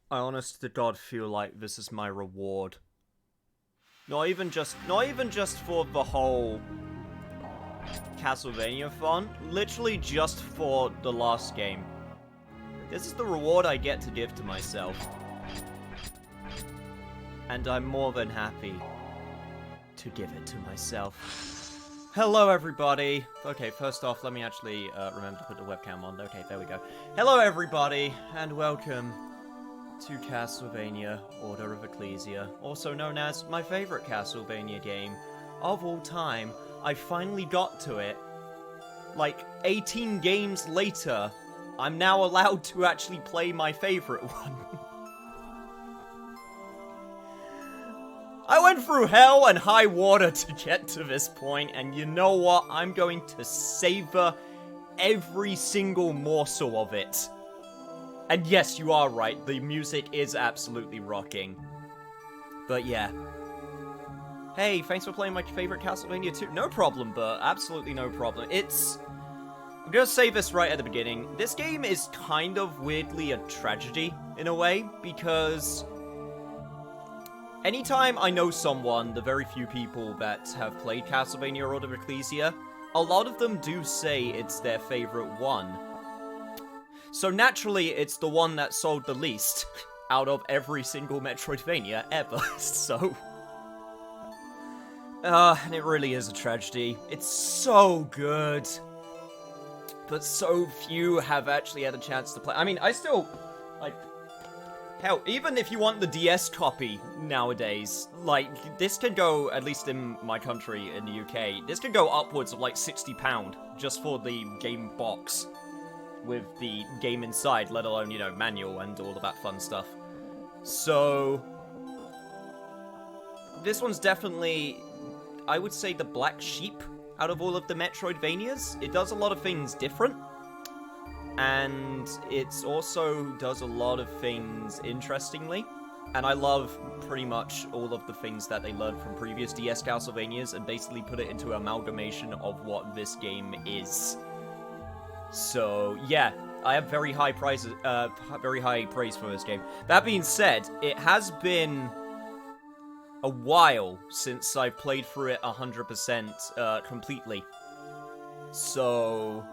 I honest to God feel like this is my reward. Not even just for the whole Castlevania fun, literally just for the last game. This is the reward I get to give to myself. And I'm more than happy to give it to myself. Hello, everybody. Okay, first off, let me actually remember to put the webcam on. Okay, there we go. Hello, everybody, and welcome to Castlevania Order of Ecclesia, also known as my favorite Castlevania game of all time. I finally got to it. Like, 18 games later, I'm now allowed to actually play my favorite one. I went through hell and high water to get to this point, and you know what? I'm going to savor every single morsel of it. And yes, you are right, the music is absolutely rocking. But yeah. Hey, thanks for playing my favorite Castlevania too. No problem, but absolutely no problem. I'm gonna say this right at the beginning. This game is kind of weirdly a tragedy, in a way, because anytime I know someone, the very few people that have played Castlevania Order of Ecclesia, a lot of them do say it's their favorite one. So naturally, it's the one that sold the least out of every single Metroidvania ever, so and it really is a tragedy. It's so good, but so few have actually had a chance to play. I mean, I still, like, hell, even if you want the DS copy nowadays, like, this can go, at least in my country, in the UK, this can go upwards of, like, £60 just for the game box with the game inside, let alone, you know, manual and all of that fun stuff. So this one's definitely, I would say, the black sheep out of all of the Metroidvanias. It does a lot of things different, and it also does a lot of things interestingly, and I love pretty much all of the things that they learned from previous DS Castlevanias and basically put it into an amalgamation of what this game is. So yeah, I have very high praise for this game. That being said, it has been a while since I've played through it 100% completely. So,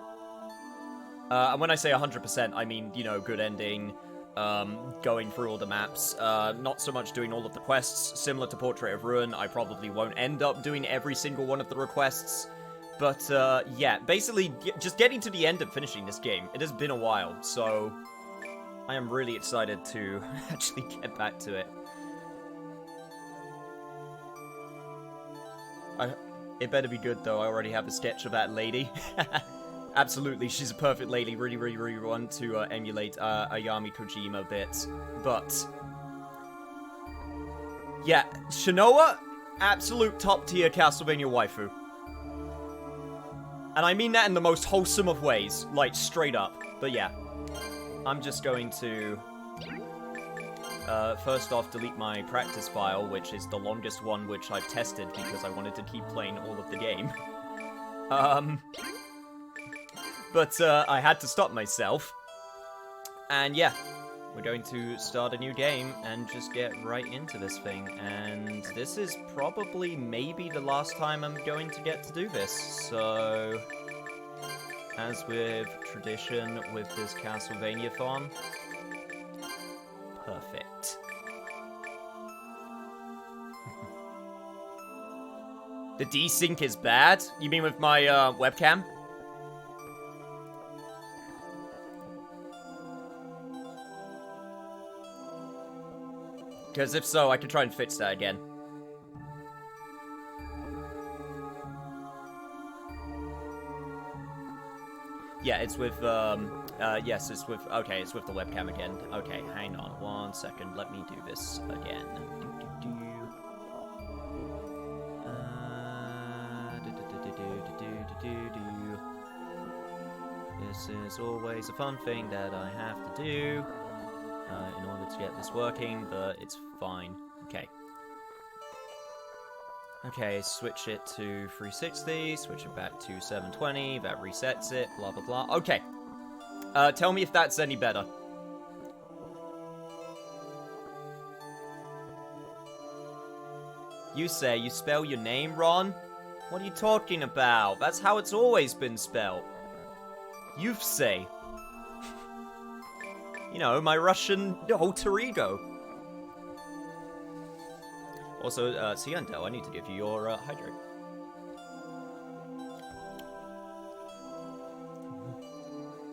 and when I say 100%, I mean, you know, good ending, going through all the maps, not so much doing all of the quests. Similar to Portrait of Ruin, I probably won't end up doing every single one of the requests. But, yeah, basically, just getting to the end and finishing this game. It has been a while, so I am really excited to actually get back to it. It better be good, though. I already have a sketch of that lady. Absolutely, she's a perfect lady. Really, really, really want to emulate Ayami Kojima a bit. But yeah, Shinoa, absolute top-tier Castlevania waifu. And I mean that in the most wholesome of ways, like, straight up. But yeah, I'm just going to, first off, delete my practice file, which is the longest one which I've tested because I wanted to keep playing all of the game. But I had to stop myself. And yeah, we're going to start a new game and just get right into this thing. And this is probably maybe the last time I'm going to get to do this. So, as with tradition with this Castlevania farm, perfect. The desync is bad? You mean with my webcam? Because if so, I can try and fix that again. Yeah, it's with, yes, it's with, okay, it's with the webcam again. Okay, hang on 1 second, let me do this again. This is always a fun thing that I have to do in order to get this working, but it's fine. Okay. Okay, switch it to 360, switch it back to 720, that resets it, blah blah blah. Okay. Tell me if that's any better. You say you spell your name, Ron? What are you talking about? That's how it's always been spelled. You say. You know, my Russian alter ego. Also, Ciento, I need to give you your hydrate.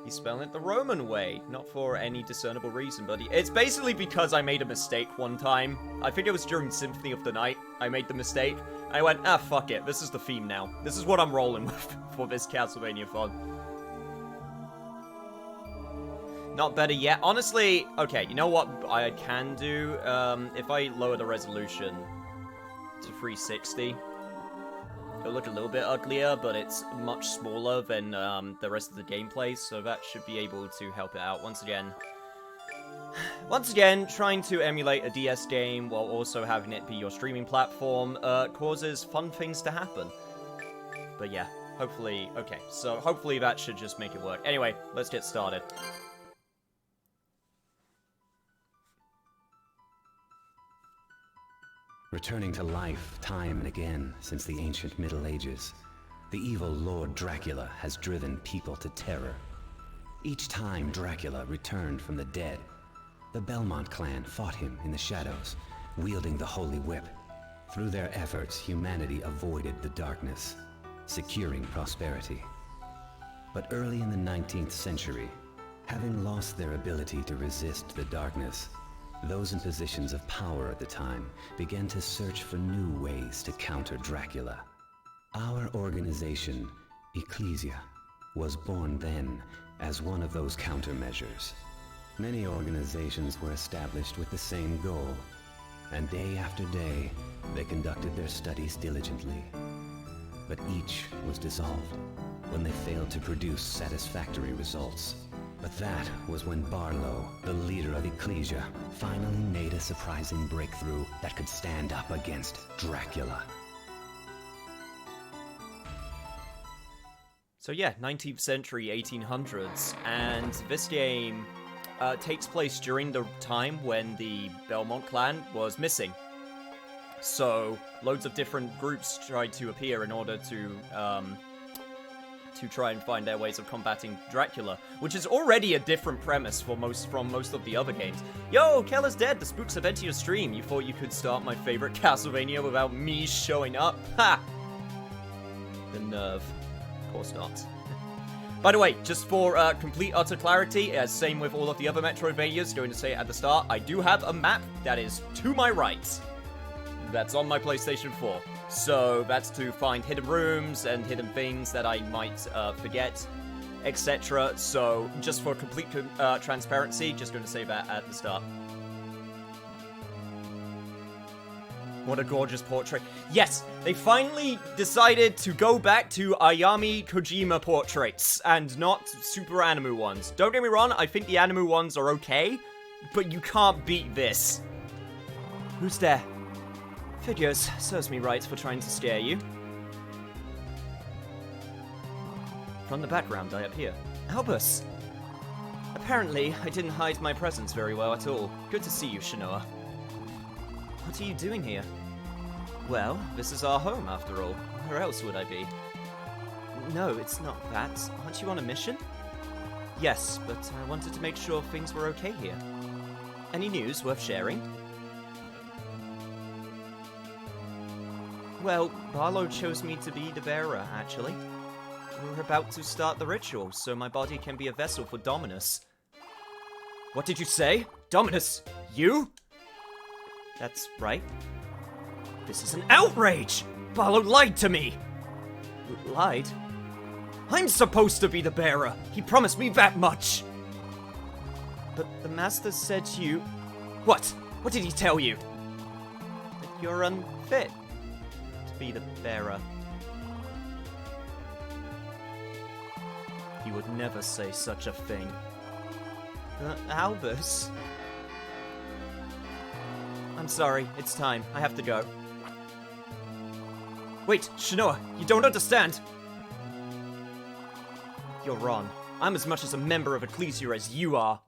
He's spelling it the Roman way, not for any discernible reason, but it's basically because I made a mistake one time. I think it was during Symphony of the Night I made the mistake. I went, fuck it, this is the theme now. This is what I'm rolling with for this Castlevania fun. Not better yet. Honestly, okay, you know what I can do? If I lower the resolution to 360, it'll look a little bit uglier, but it's much smaller than the rest of the gameplay, so that should be able to help it out. Once again, trying to emulate a DS game while also having it be your streaming platform causes fun things to happen. But yeah, hopefully, okay, so hopefully that should just make it work. Anyway, let's get started. Returning to life time and again since the ancient Middle Ages, the evil Lord Dracula has driven people to terror. Each time Dracula returned from the dead, the Belmont clan fought him in the shadows, wielding the Holy Whip. Through their efforts, humanity avoided the darkness, securing prosperity. But early in the 19th century, having lost their ability to resist the darkness, those in positions of power at the time began to search for new ways to counter Dracula. Our organization, Ecclesia, was born then as one of those countermeasures. Many organizations were established with the same goal, and day after day, they conducted their studies diligently. But each was dissolved when they failed to produce satisfactory results. But that was when Barlow, the leader of Ecclesia, finally made a surprising breakthrough that could stand up against Dracula. So yeah, 19th century, 1800s, and this game takes place during the time when the Belmont clan was missing. So loads of different groups tried to appear in order to try and find their ways of combating Dracula, which is already a different premise from most of the other games. Yo, Keller's dead, the spooks have entered your stream. You thought you could start my favorite Castlevania without me showing up? Ha! The nerve. Of course not. By the way, just for complete utter clarity, same with all of the other Metroidvanias, going to say it at the start, I do have a map that is to my right. That's on my PlayStation 4. So that's to find hidden rooms and hidden things that I might forget, etc. So just for complete transparency, just going to say that at the start. What a gorgeous portrait. Yes, they finally decided to go back to Ayami Kojima portraits and not Super Animu ones. Don't get me wrong, I think the Animu ones are okay, but you can't beat this. Who's there? Figures, serves me right for trying to scare you. From the background, I appear. Albus! Apparently, I didn't hide my presence very well at all. Good to see you, Shinoa. What are you doing here? Well, this is our home, after all. Where else would I be? No, it's not that. Aren't you on a mission? Yes, but I wanted to make sure things were okay here. Any news worth sharing? Well, Barlow chose me to be the bearer, actually. We're about to start the ritual, so my body can be a vessel for Dominus. What did you say? Dominus? You? That's right. This is an outrage! Barlow lied to me! Lied? I'm supposed to be the bearer! He promised me that much! But the master said you... What? What did he tell you? That you're unfit to be the bearer. He would never say such a thing. Albus? I'm sorry, it's time. I have to go. Wait, Shinoa, you don't understand! You're wrong. I'm as much as a member of Ecclesia as you are.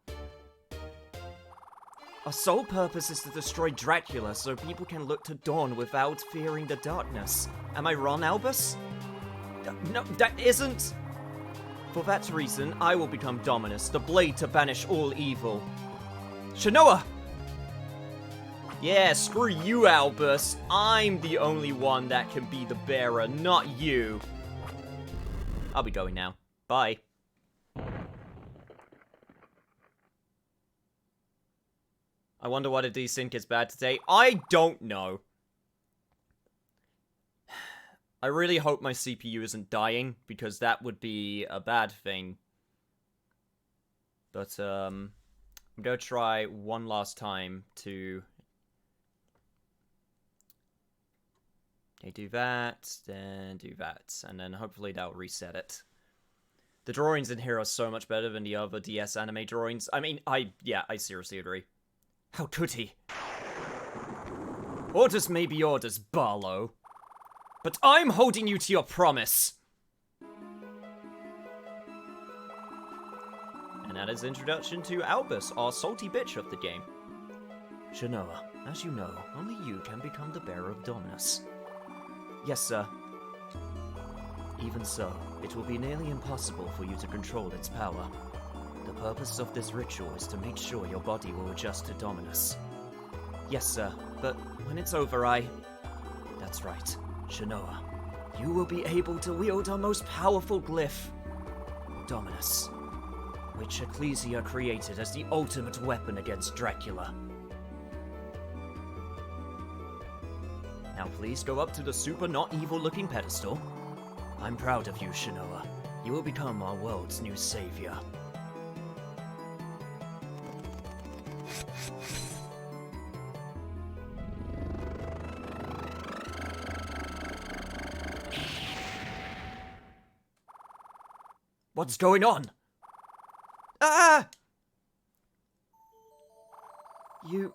Our sole purpose is to destroy Dracula so people can look to dawn without fearing the darkness. Am I wrong, Albus? No, that isn't... For that reason, I will become Dominus, the blade to banish all evil. Shanoa! Yeah, screw you, Albus. I'm the only one that can be the bearer, not you. I'll be going now. Bye. I wonder why the desync is bad today. I don't know. I really hope my CPU isn't dying, because that would be a bad thing. But, I'm gonna try one last time to... Okay, do that, then do that, and then hopefully that'll reset it. The drawings in here are so much better than the other DS anime drawings. I mean, I seriously agree. How could he? Orders may be orders, Barlow. But I'm holding you to your promise! And that is introduction to Albus, our salty bitch of the game. Shanoa, as you know, only you can become the bearer of Dominus. Yes, sir. Even so, it will be nearly impossible for you to control its power. The purpose of this ritual is to make sure your body will adjust to Dominus. Yes, sir, but when it's over, That's right. Shanoa, you will be able to wield our most powerful glyph, Dominus, which Ecclesia created as the ultimate weapon against Dracula. Now please go up to the super not evil looking pedestal. I'm proud of you, Shanoa. You will become our world's new savior. What's going on? Ah! You...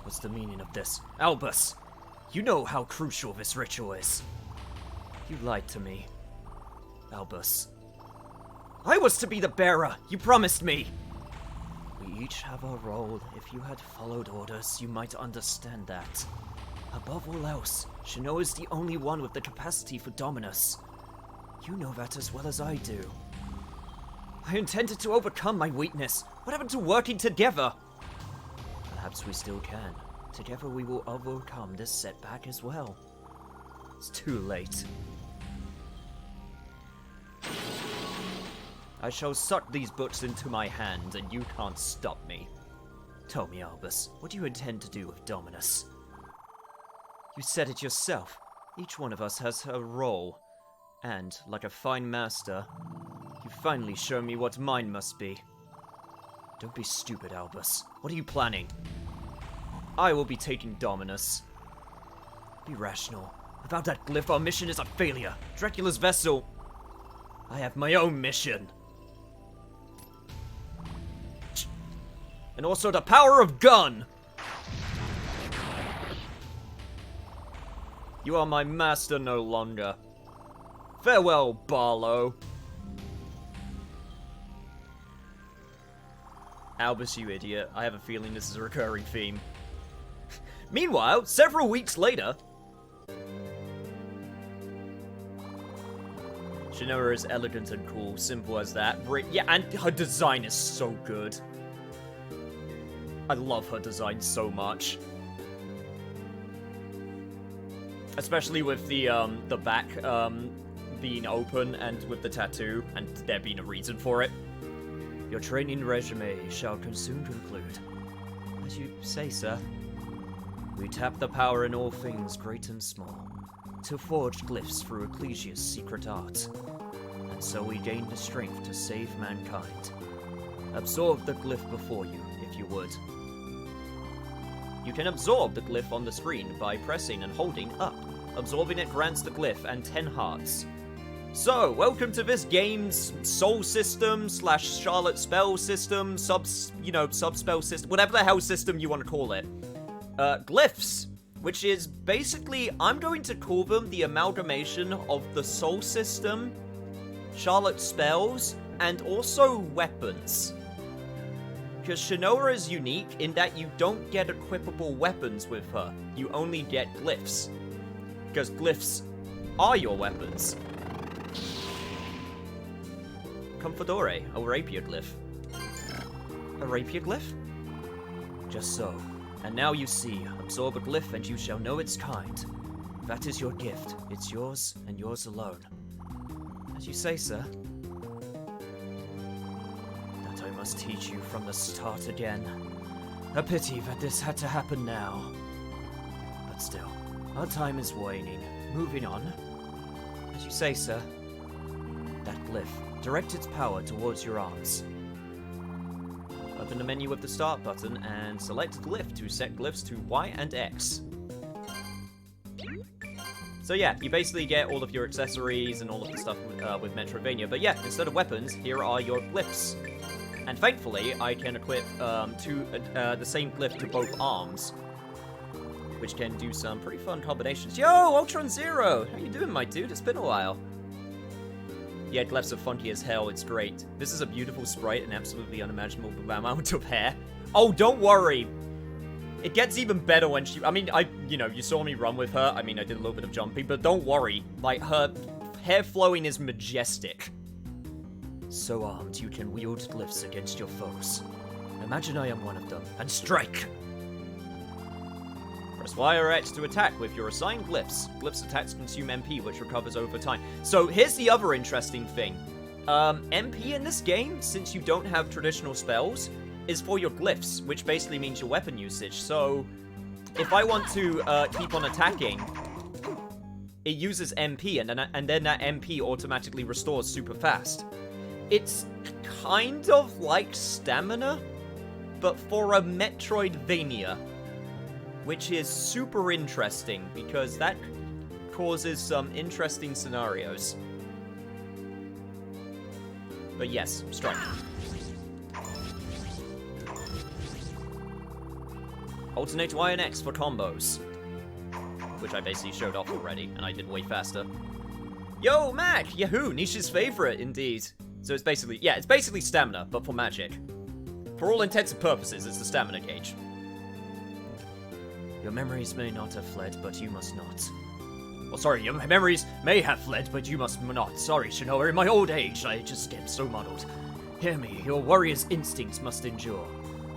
What's the meaning of this? Albus! You know how crucial this ritual is. You lied to me. Albus. I was to be the bearer! You promised me! We each have our role. If you had followed orders, you might understand that. Above all else, Shanoa is the only one with the capacity for Dominus. You know that as well as I do. I intended to overcome my weakness. What happened to working together? Perhaps we still can. Together we will overcome this setback as well. It's too late. I shall suck these books into my hand, and you can't stop me. Tell me, Albus, what do you intend to do with Dominus? You said it yourself. Each one of us has her role. And, like a fine master, you finally show me what mine must be. Don't be stupid, Albus. What are you planning? I will be taking Dominus. Be rational. Without that glyph, our mission is a failure. Dracula's vessel. I have my own mission. And also the power of gun! You are my master no longer. Farewell, Barlow. Albus, you idiot. I have a feeling this is a recurring theme. Meanwhile, several weeks later... Shanoa is elegant and cool, simple as that. Yeah, and her design is so good. I love her design so much. Especially with the back being open and with the tattoo, and there being a reason for it. Your training resume shall soon conclude. As you say, sir. We tap the power in all things great and small, to forge glyphs through Ecclesia's secret art. And so we gain the strength to save mankind. Absorb the glyph before you, if you would. You can absorb the glyph on the screen by pressing and holding up. Absorbing it grants the glyph and 10 hearts. So, welcome to this game's soul system / Charlotte spell system, sub-spell system, whatever the hell system you want to call it. Glyphs, which is basically, I'm going to call them the amalgamation of the soul system, Charlotte's spells, and also weapons. Because Shinoa is unique in that you don't get equipable weapons with her. You only get glyphs. Because glyphs are your weapons. Confidore, a rapier glyph. A rapier glyph? Just so. And now you see, absorb a glyph and you shall know its kind. That is your gift. It's yours and yours alone. As you say, sir. That I must teach you from the start again. A pity that this had to happen now. But still, our time is waning. Moving on. As you say, sir. That glyph. Direct its power towards your arms. Open the menu with the start button and select glyph to set glyphs to Y and X. So yeah, you basically get all of your accessories and all of the stuff with Metroidvania. But yeah, instead of weapons, here are your glyphs. And thankfully, I can equip the same glyph to both arms, which can do some pretty fun combinations. Yo, Ultron Zero! How you doing, my dude? It's been a while. Yeah, glyphs are funky as hell, it's great. This is a beautiful sprite and absolutely unimaginable amount of hair. Oh, don't worry! It gets even better when she... I mean, you saw me run with her. I mean, I did a little bit of jumping, but don't worry. Like, her hair flowing is majestic. So armed, you can wield glyphs against your foes. Imagine I am one of them, and strike! Press Y or X to attack with your assigned glyphs. Glyphs attacks consume MP, which recovers over time. So here's the other interesting thing. MP in this game, since you don't have traditional spells, is for your glyphs, which basically means your weapon usage. So if I want to keep on attacking, it uses MP, and then that MP automatically restores super fast. It's kind of like stamina, but for a Metroidvania. Which is super interesting, because that causes some interesting scenarios. But yes, strike. Alternate Y and X for combos. Which I basically showed off already, and I did way faster. Yo, Mac! Yahoo! Nisha's favorite, indeed. So it's basically stamina, but for magic. For all intents and purposes, it's the stamina gauge. Your memories may not have fled, but you must not. Oh, sorry, your memories may have fled, but you must not. Sorry, Shinoa, in my old age, I just get so muddled. Hear me, your warrior's instincts must endure.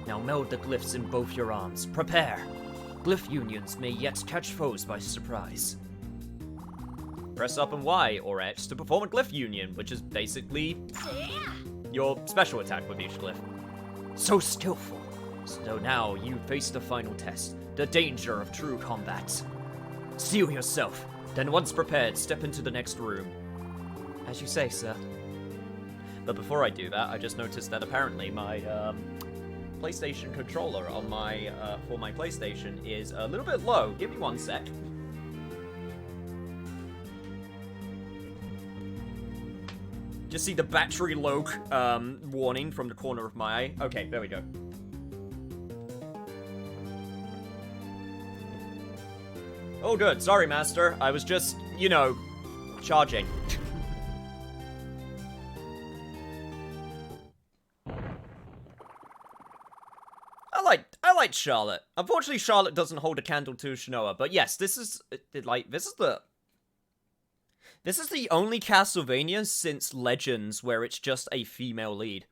Now meld the glyphs in both your arms. Prepare! Glyph Unions may yet catch foes by surprise. Press up and Y or X to perform a Glyph Union, which is basically your special attack with each glyph. So skillful. So now you face the final test. The danger of true combat. Steel yourself, then once prepared, step into the next room. As you say, sir. But before I do that, I just noticed that apparently my PlayStation controller on my for my PlayStation is a little bit low. Give me one sec. Just see the battery low warning from the corner of my eye. Okay, there we go. Oh, good. Sorry, Master. I was just, charging. I like Charlotte. Unfortunately, Charlotte doesn't hold a candle to Shinoa, but yes, this is the only Castlevania since Legends where it's just a female lead.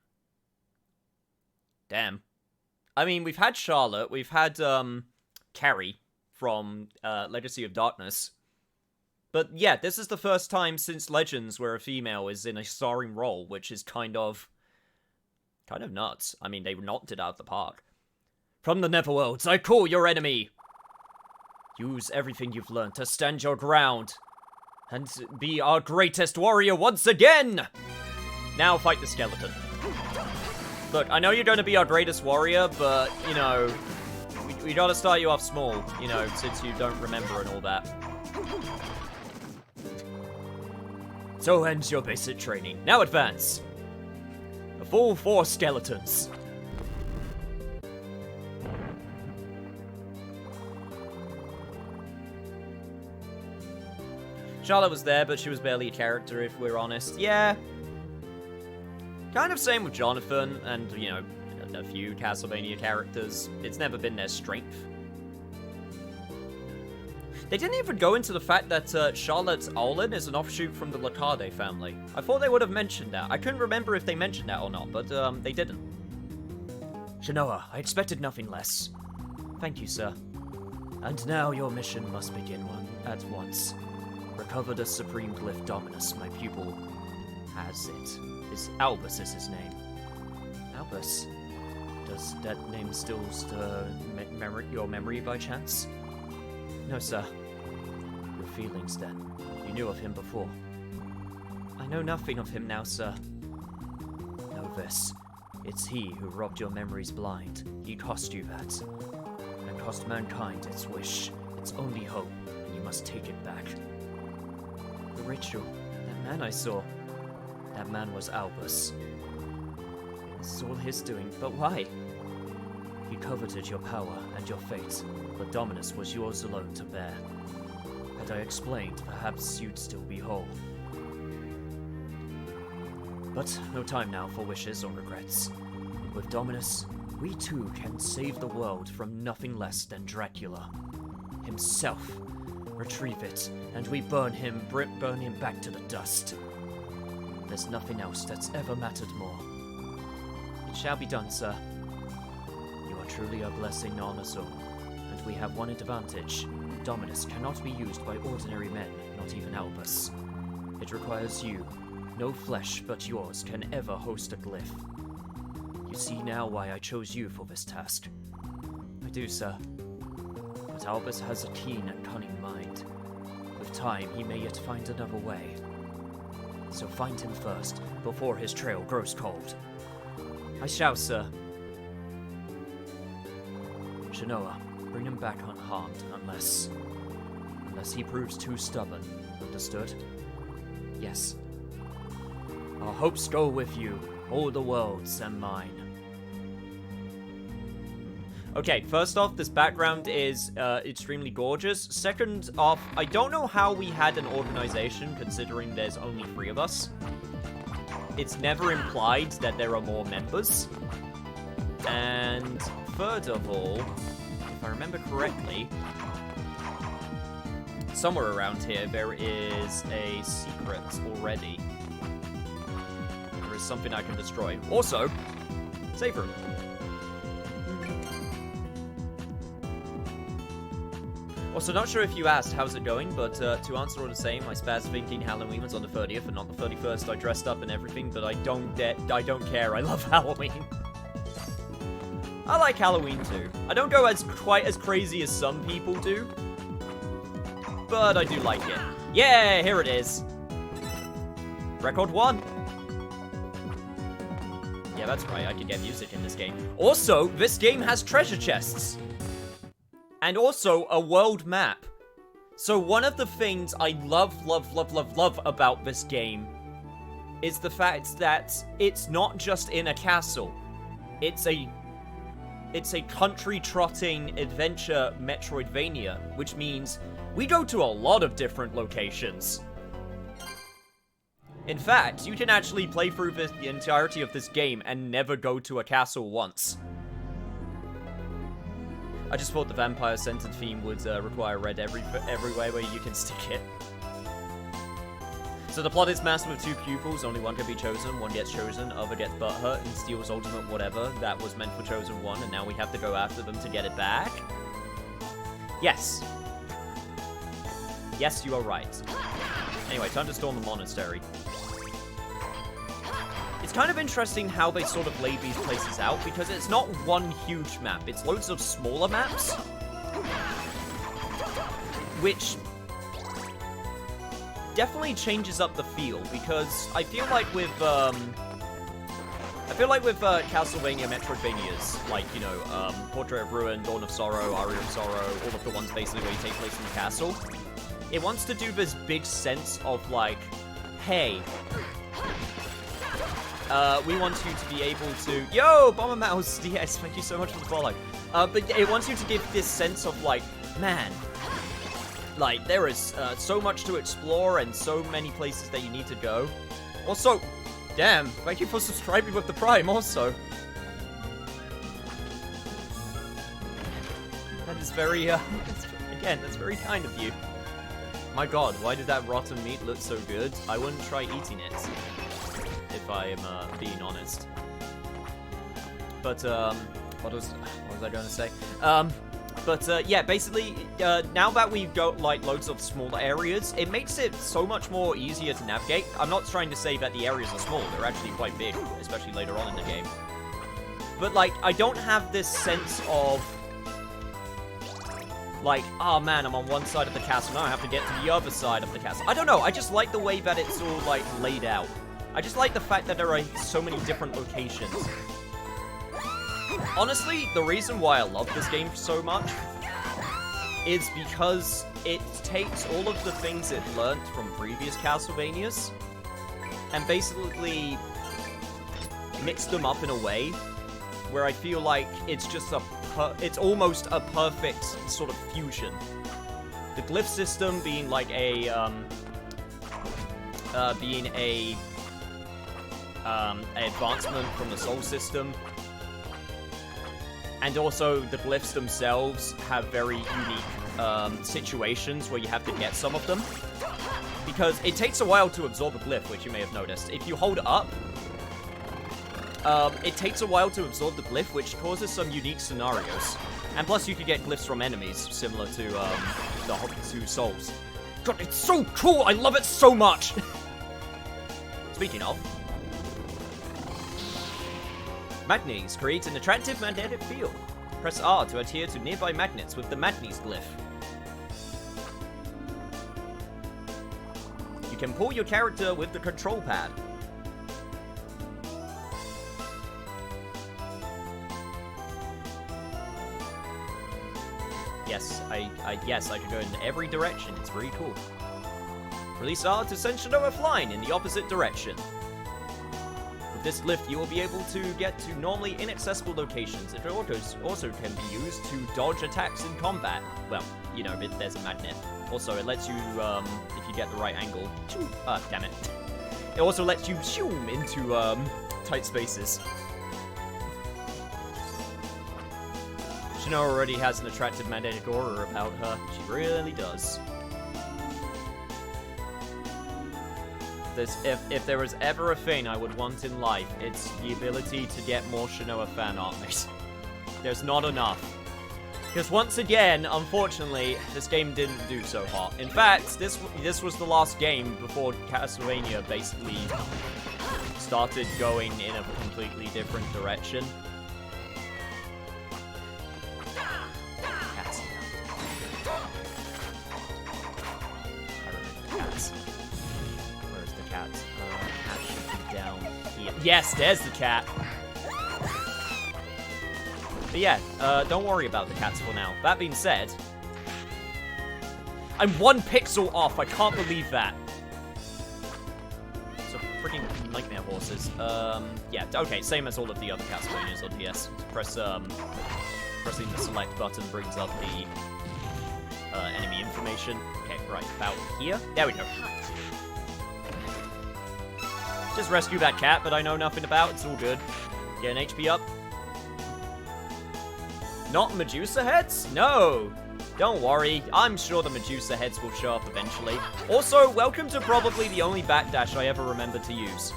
Damn. I mean, we've had Charlotte, we've had Carrie from Legacy of Darkness. But yeah, this is the first time since Legends where a female is in a starring role, which is kind of nuts. I mean, they knocked it out of the park. From the Netherworlds, I call your enemy! Use everything you've learned to stand your ground, and be our greatest warrior once again! Now fight the skeleton. Look, I know you're going to be our greatest warrior, but, we gotta start you off small, since you don't remember and all that. So ends your basic training. Now advance. A full 4 skeletons. Charlotte was there, but she was barely a character, if we're honest. Yeah, Kind of same with Jonathan and, you know, a few Castlevania characters. It's never been their strength. They didn't even go into the fact that Charlotte Olin is an offshoot from the Lacade family. I thought they would have mentioned that. I couldn't remember if they mentioned that or not, but they didn't. Shanoa, I expected nothing less. Thank you, sir. And now your mission must begin at once. Recover the Supreme Glyph Dominus, my pupil has it. Albus is his name. Albus? Does that name still stir your memory by chance? No, sir. Your feelings, then. You knew of him before. I know nothing of him now, sir. Know this. It's he who robbed your memories blind. He cost you that. And cost mankind its wish, its only hope, and you must take it back. The ritual. That man I saw. That man was Albus. This is all his doing, but why? He coveted your power and your fate, but Dominus was yours alone to bear. Had I explained, perhaps you'd still be whole. But no time now for wishes or regrets. With Dominus, we too can save the world from nothing less than Dracula. Himself. Retrieve it, and we burn him back to the dust. There's nothing else that's ever mattered more. It shall be done, sir. You are truly a blessing on us all, and we have one advantage. Dominus cannot be used by ordinary men, not even Albus. It requires you. No flesh but yours can ever host a glyph. You see now why I chose you for this task. I do, sir. But Albus has a keen and cunning mind. With time, he may yet find another way. So find him first, before his trail grows cold. I shall, sir. Shanoa, bring him back unharmed, unless he proves too stubborn. Understood? Yes. Our hopes go with you, all the world's and mine. Okay, first off, this background is extremely gorgeous. Second off, I don't know how we had an organization, considering there's only 3 of us. It's never implied that there are more members. And third of all, if I remember correctly, somewhere around here there is a secret already. There is something I can destroy. Also, save room. Also, not sure if you asked how's it going, but to answer all the same, I spaz thinking Halloween was on the 30th and not the 31st. I dressed up and everything, but I don't care. I love Halloween. I like Halloween too. I don't go quite as crazy as some people do, but I do like it. Yeah, here it is. Record 1. Yeah, that's right. I can get music in this game. Also, this game has treasure chests. And also a world map. So one of the things I love about this game is the fact that it's not just in a castle. It's a country-trotting adventure Metroidvania, which means we go to a lot of different locations. In fact, you can actually play through the entirety of this game and never go to a castle once. I just thought the vampire-centered theme would require red everywhere where you can stick it. So the plot is master with 2 pupils, only one can be chosen, one gets chosen, other gets butthurt and steals ultimate whatever that was meant for chosen one, and now we have to go after them to get it back? Yes. Yes, you are right. Anyway, time to storm the monastery. It's kind of interesting how they sort of laid these places out, because it's not one huge map, it's loads of smaller maps. Which definitely changes up the feel, because I feel like with Castlevania Metroidvanias, like, you know, Portrait of Ruin, Dawn of Sorrow, Aria of Sorrow, all of the ones basically where you take place in the castle, it wants to do this big sense of, like, hey, we want you to be able to... Yo, Bomber Mouse! Yes, thank you so much for the follow. But it wants you to give this sense of, like, man, like, there is so much to explore and so many places that you need to go. Also, Damn, thank you for subscribing with the Prime also. That is very, that's very kind of you. My god, why did that rotten meat look so good? I wouldn't try eating it, if I am being honest. But, what was I going to say? Yeah, basically, now that we've got, like, loads of smaller areas, it makes it so much more easier to navigate. I'm not trying to say that the areas are small, they're actually quite big, especially later on in the game. But, like, I don't have this sense of, like, oh man, I'm on one side of the castle, now I have to get to the other side of the castle. I don't know, I just like the way that it's all, like, laid out. I just like the fact that there are so many different locations. Honestly, the reason why I love this game so much is because it takes all of the things it learnt from previous Castlevanias and basically mixed them up in a way where I feel like it's just it's almost a perfect sort of fusion. The glyph system being like a advancement from the soul system. And also, the glyphs themselves have very unique situations where you have to get some of them. Because it takes a while to absorb a glyph, which you may have noticed. If you hold it up, it takes a while to absorb the glyph, which causes some unique scenarios. And plus, you can get glyphs from enemies, similar to the two souls. God, it's so cool! I love it so much! Speaking of... Magnets create an attractive magnetic field. Press R to adhere to nearby magnets with the Magnets glyph. You can pull your character with the control pad. Yes, I can go in every direction. It's really cool. Release R to send Shinoa flying in the opposite direction. With this glyph, you will be able to get to normally inaccessible locations. It also can be used to dodge attacks in combat. Well, you know, there's a magnet. Also, it lets you, if you get the right angle... damn it. It also lets you zoom into, tight spaces. Shinoa already has an attractive magnetic aura about her. She really does. If there was ever a thing I would want in life, it's the ability to get more Shinoa fan art. There's not enough. Because once again, unfortunately, this game didn't do so hot. In fact, this was the last game before Castlevania basically started going in a completely different direction. Cats. I remember cats. Where's the cat? Cat should be down here. Yes, there's the cat. But yeah, don't worry about the cats for now. That being said, I'm 1 pixel off. I can't believe that. So freaking nightmare horses. Yeah, okay, same as all of the other Castlevanias on DS. Pressing the select button brings up the enemy information. Okay, right, about here. There we go. Just rescue that cat that I know nothing about. It's all good. Get an HP up. Not Medusa heads? No! Don't worry, I'm sure the Medusa heads will show up eventually. Also, welcome to probably the only backdash I ever remember to use.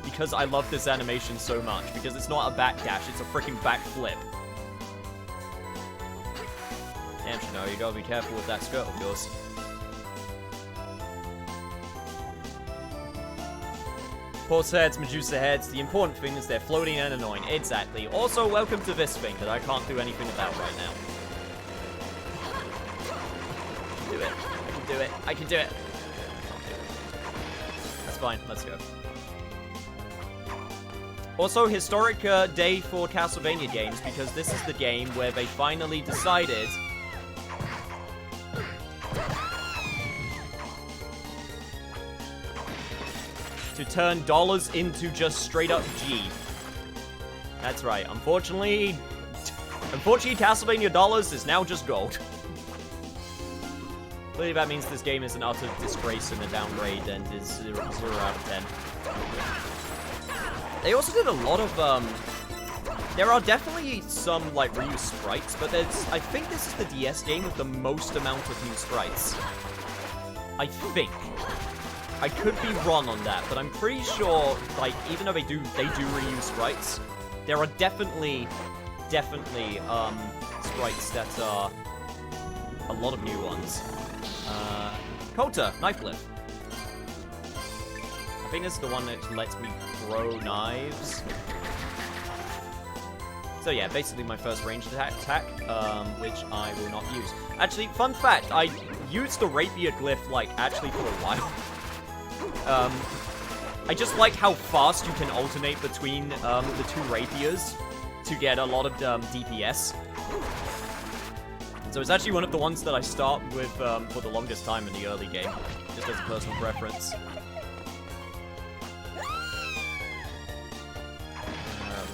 Because I love this animation so much. Because it's not a backdash, it's a freaking backflip. Damn, Shinoa, you gotta be careful with that skirt of yours. Horse heads, Medusa heads, the important thing is they're floating and annoying. Exactly. Also, welcome to this thing that I can't do anything about right now. Do it. I can do it. I can do it. That's fine. Let's go. Also, historic day for Castlevania games, because this is the game where they finally decided to turn dollars into just straight up G. That's right. Unfortunately, Castlevania dollars is now just gold. Clearly that means this game is an utter disgrace and a downgrade and is 0 out of 10. They also did a lot of, there are definitely some, like, reused sprites, but I think this is the DS game with the most amount of new sprites. I think. I could be wrong on that, but I'm pretty sure, like, even though they do reuse sprites, there are definitely, sprites that are a lot of new ones. Kota, knife glyph. I think this is the one that lets me throw knives. So yeah, basically my first ranged attack, which I will not use. Actually, fun fact, I used the rapier glyph, like, actually for a while. I just like how fast you can alternate between the two rapiers to get a lot of DPS. So it's actually one of the ones that I start with for the longest time in the early game, just as a personal preference.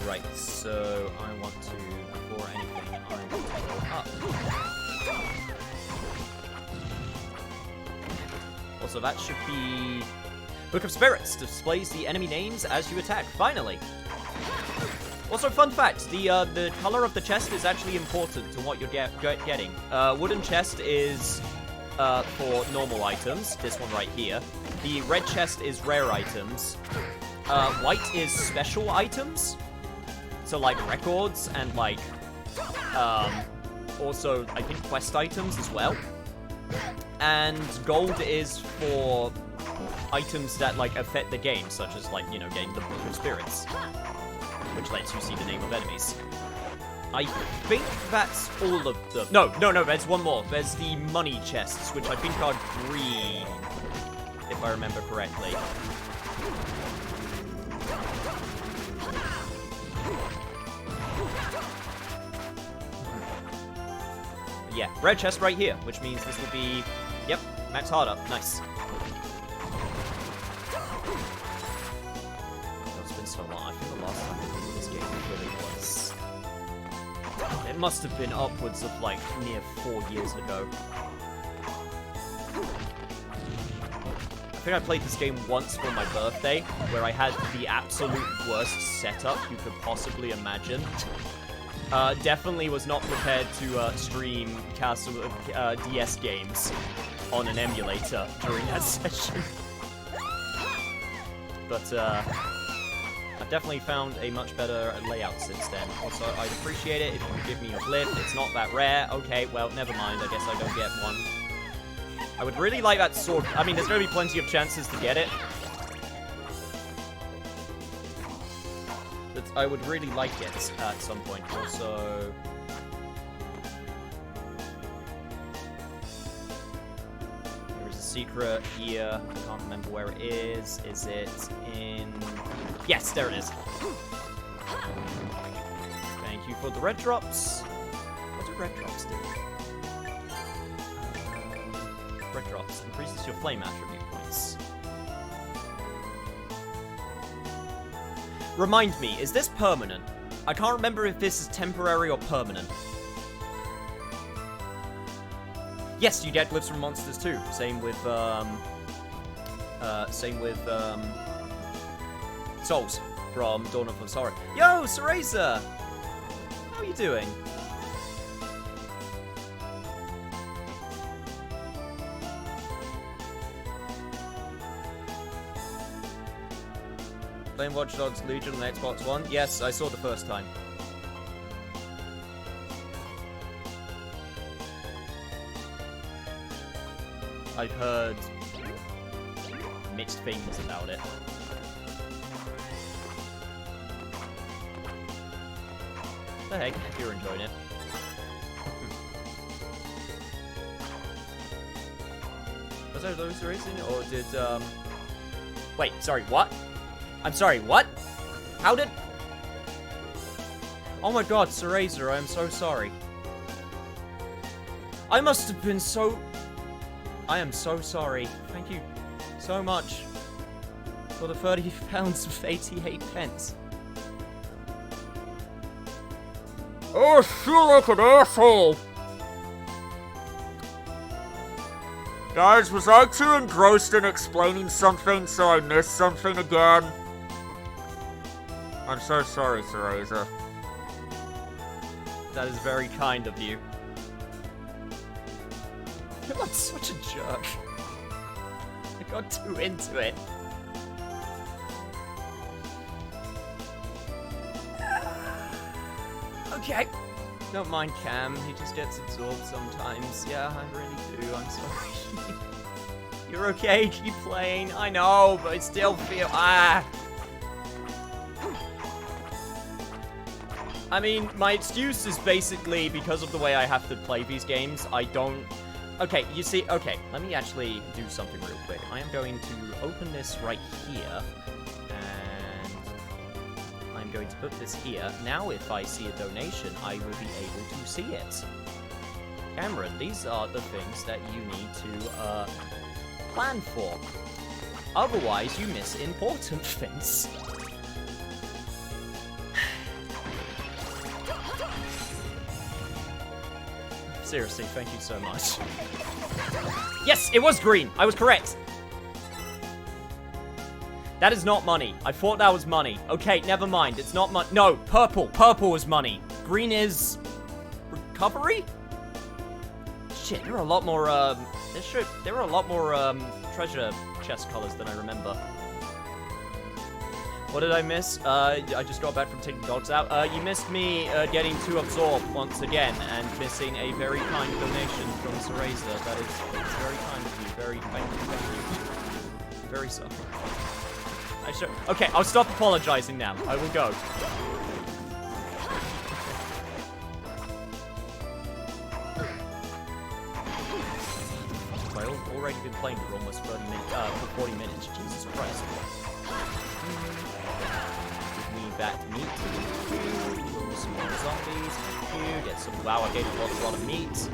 Right, so I want to, before anything, I want to go up. Also, that should be... Book of Spirits displays the enemy names as you attack, finally. Also, fun fact, the color of the chest is actually important to what you're getting. Wooden chest is for normal items, this one right here. The red chest is rare items. White is special items. So, like, records and, like, also, I think, quest items as well. And gold is for items that, like, affect the game, such as, like, you know, getting the Book of Spirits, which lets you see the name of enemies. I think that's all of them. No, there's one more. There's the money chests, which I think are green, if I remember correctly. Yeah, red chest right here, which means this will be, yep, max hard up. Nice. It's been so long. I think the last time I played this game really was... It must have been upwards of, like, near 4 years ago. I think I played this game once for my birthday, where I had the absolute worst setup you could possibly imagine. Definitely was not prepared to stream DS games on an emulator during that session. But I've definitely found a much better layout since then. Also, I'd appreciate it if you could give me a glyph. It's not that rare. Okay, well, never mind. I guess I don't get one. I would really like that sword. I mean, there's going to be plenty of chances to get it. But I would really like it at some point. Also... There is a secret here. I can't remember where it is. Is it in... Yes, there it is. Thank you for the red drops. What do red drops do? Red drops increases your flame attribute points. Remind me, is this permanent? I can't remember if this is temporary or permanent. Yes, you get glyphs from monsters too. Same with souls from Dawn of the Sorrow. Yo, Cereza! How are you doing? Playing Watch Dogs Legion on Xbox One? Yes, I saw the first time. I've heard mixed things about it. The heck, if you're enjoying it. Was there those racing, or did, Wait, sorry, what? I'm sorry, what? How did... Oh my god, Cereza, I am so sorry. I must have been so... I am so sorry. Thank you so much for the £30 of 88 pence. Oh, feel like an asshole! Guys, was I too engrossed in explaining something so I missed something again? I'm so sorry, Cereza. That is very kind of you. I'm such a jerk. I got too into it. Okay. Don't mind Cam, he just gets absorbed sometimes. Yeah, I really do, I'm sorry. You're okay, keep playing. I know, but I still feel... I mean, my excuse is basically because of the way I have to play these games, I don't... Okay, you see, okay, let me actually do something real quick. I am going to open this right here, and I'm going to put this here. Now, if I see a donation, I will be able to see it. Cameron, these are the things that you need to, plan for. Otherwise, you miss important things. Seriously, thank you so much. Yes, it was green. I was correct. That is not money. I thought that was money. Okay, never mind. It's not money. No, purple. Purple is money. Green is... recovery? Shit, there are a lot more, there are a lot more, treasure chest colors than I remember. What did I miss? I just got back from taking dogs out. You missed me getting too absorbed once again and missing a very kind donation from Cereza. That is very kind of you. Very thank you. Very sorry. Okay, I'll stop apologizing now. I will go. I've already been playing for almost 30 minutes, for 40 minutes. Jesus Christ. Give me that meat. Some more zombies. Get some... Wow, I gave a lot of meat.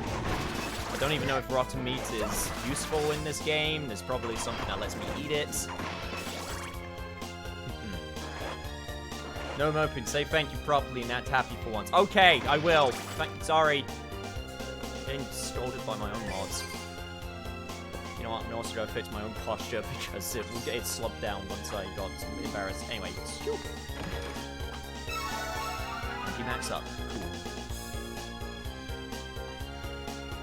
I don't even know if rotten meat is useful in this game. There's probably something that lets me eat it. No moping. Say thank you properly and act happy for once. Okay, I will. Sorry. Getting scolded by my own mods. You know what? I'm also going to fix my own posture because it slumped down once I got embarrassed. Anyway, you max up. Cool.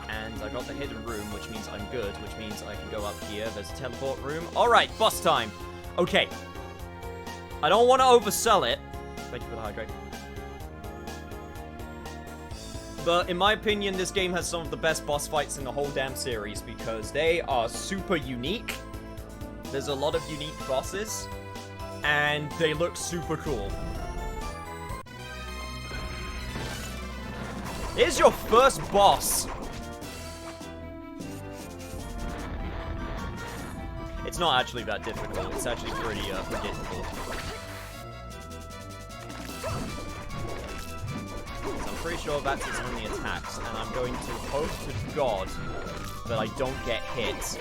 And I got the hidden room, which means I'm good, which means I can go up here. There's a teleport room. Alright, boss time. Okay. I don't want to oversell it. Thank you for the hydrate. But in my opinion, this game has some of the best boss fights in the whole damn series because they are super unique. There's a lot of unique bosses, and they look super cool. Here's your first boss. It's not actually that difficult. It's actually pretty predictable. I'm pretty sure that's its only attacks, and I'm going to hope to God that I don't get hit.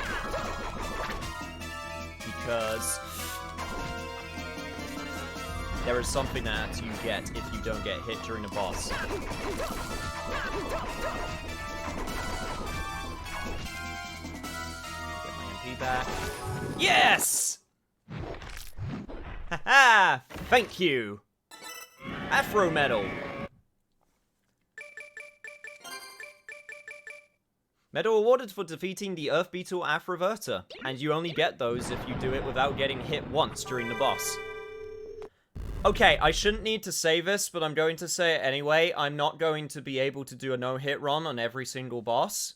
Because there is something that you get if you don't get hit during a boss. Get my MP back. Yes! Haha! Thank you! Afro Medal! Medal awarded for defeating the Earth Beetle Afroverter, and you only get those if you do it without getting hit once during the boss. Okay, I shouldn't need to say this, but I'm going to say it anyway. I'm not going to be able to do a no-hit run on every single boss.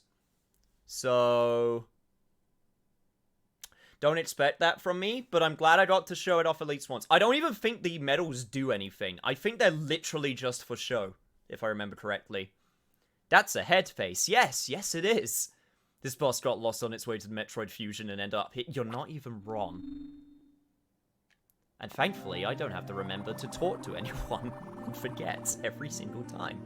So... don't expect that from me, but I'm glad I got to show it off at least once. I don't even think the medals do anything. I think they're literally just for show, if I remember correctly. That's a head face. Yes, yes it is. This boss got lost on its way to the Metroid Fusion and ended up hit. You're not even wrong. And thankfully, I don't have to remember to talk to anyone and forget every single time.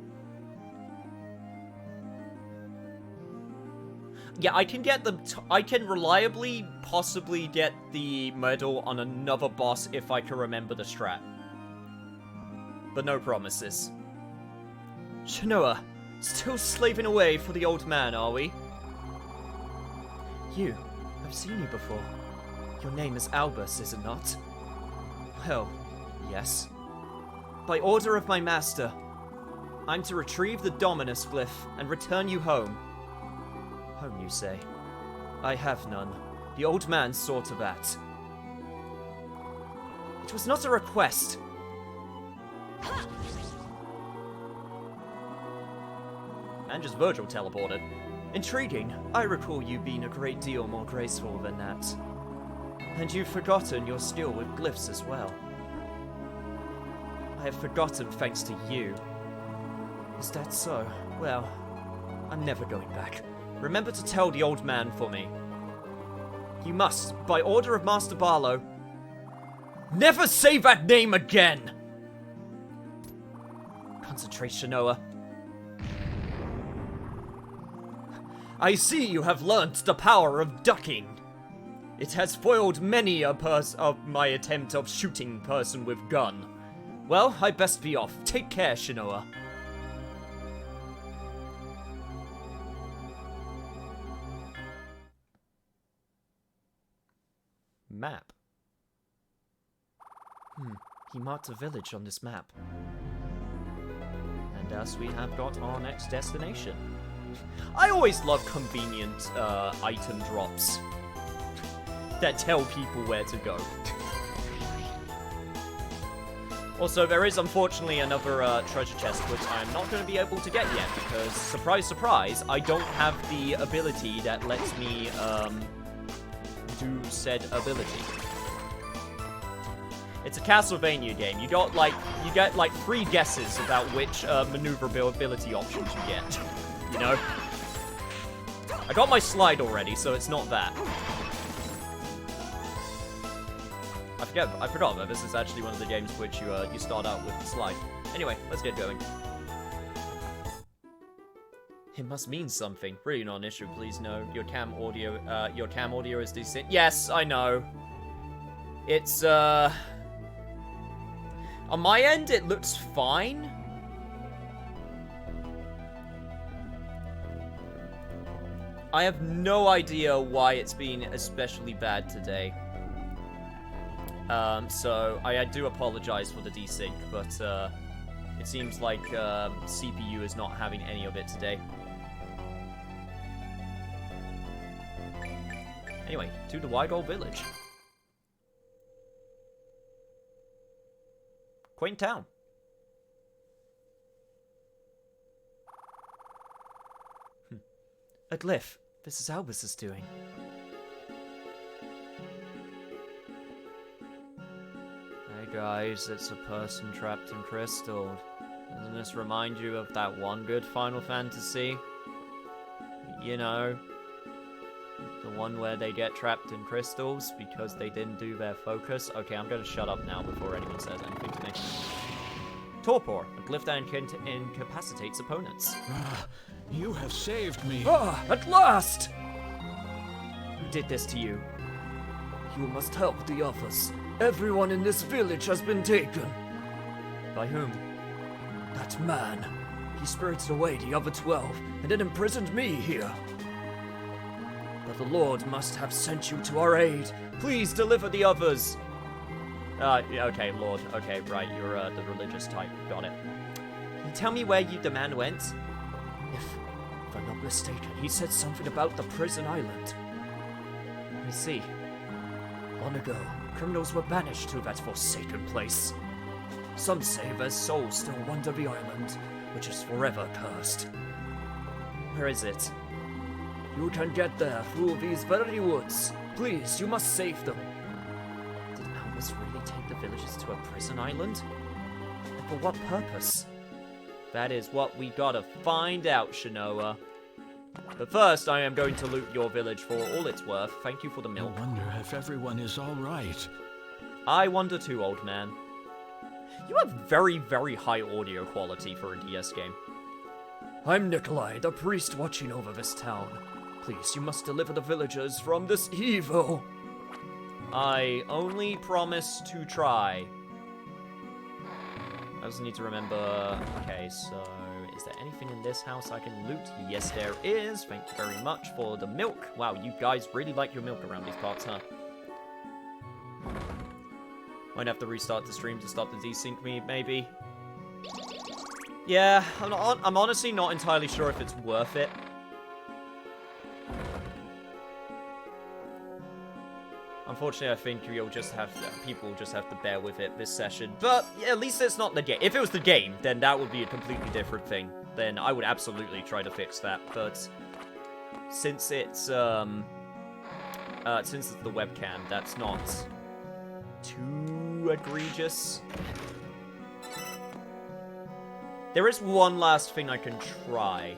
Yeah, I can get I can reliably, possibly get the medal on another boss if I can remember the strat. But no promises. Shanoa. Still slaving away for the old man, are we? You. I've seen you before. Your name is Albus, is it not? Well, yes. By order of my master, I'm to retrieve the Dominus Glyph and return you home. Home, you say? I have none. The old man saw to that. It was not a request. And just Virgil teleported. Intriguing. I recall you being a great deal more graceful than that. And you've forgotten your skill with glyphs as well. I have forgotten thanks to you. Is that so? Well, I'm never going back. Remember to tell the old man for me. You must, by order of Master Barlow, never say that name again! Concentrate, Shanoa. I see you have learnt the power of ducking. It has foiled many a of my attempt of shooting person with gun. Well, I best be off. Take care, Shanoa. Map. He marked a village on this map. And thus we have got our next destination. I always love convenient item drops that tell people where to go. Also, there is unfortunately another treasure chest which I'm not going to be able to get yet because, surprise, surprise, I don't have the ability that lets me do said ability. It's a Castlevania game. You get like 3 guesses about which maneuverability options you get. You know? I got my slide already, so it's not that. I forgot that this is actually one of the games which you start out with the slide. Anyway, let's get going. It must mean something. Really not an issue, please no. Your cam audio is decent. Yes, I know. It's on my end it looks fine. I have no idea why it's been especially bad today. So I do apologize for the desync, but it seems like CPU is not having any of it today. Anyway, to the Wide Old Village. Quaint town. A glyph. This is Albus's doing. Hey guys, it's a person trapped in crystal. Doesn't this remind you of that one good Final Fantasy? You know, the one where they get trapped in crystals because they didn't do their focus. Okay, I'm gonna shut up now before anyone says anything to me. Torpor, a glyph that incapacitates opponents. You have saved me. At last! Who did this to you? You must help the others. Everyone in this village has been taken. By whom? That man. He spirited away the other 12 and then imprisoned me here. But the Lord must have sent you to our aid. Please deliver the others. Okay, Lord. Okay, right. You're the religious type. Got it. Can you tell me where the man went? If I'm not mistaken, he said something about the prison island. I see. Long ago, criminals were banished to that forsaken place. Some say their souls still wander the island, which is forever cursed. Where is it? You can get there through these very woods. Please, you must save them. Did Albus really take the villagers to a prison island? And for what purpose? That is what we gotta find out, Shanoa. But first, I am going to loot your village for all it's worth. Thank you for the milk. I wonder if everyone is all right. I wonder too, old man. You have very, very high audio quality for a DS game. I'm Nikolai, the priest watching over this town. Please, you must deliver the villagers from this evil. I only promise to try. I also need to remember... Okay, so... Is there anything in this house I can loot? Yes, there is. Thank you very much for the milk. Wow, you guys really like your milk around these parts, huh? Might have to restart the stream to stop the desync me, maybe. Yeah, I'm honestly not entirely sure if it's worth it. Unfortunately, I think people just have to bear with it this session. But yeah, at least it's not the game. If it was the game, then that would be a completely different thing. Then I would absolutely try to fix that. But since it's the webcam, that's not too egregious. There is one last thing I can try.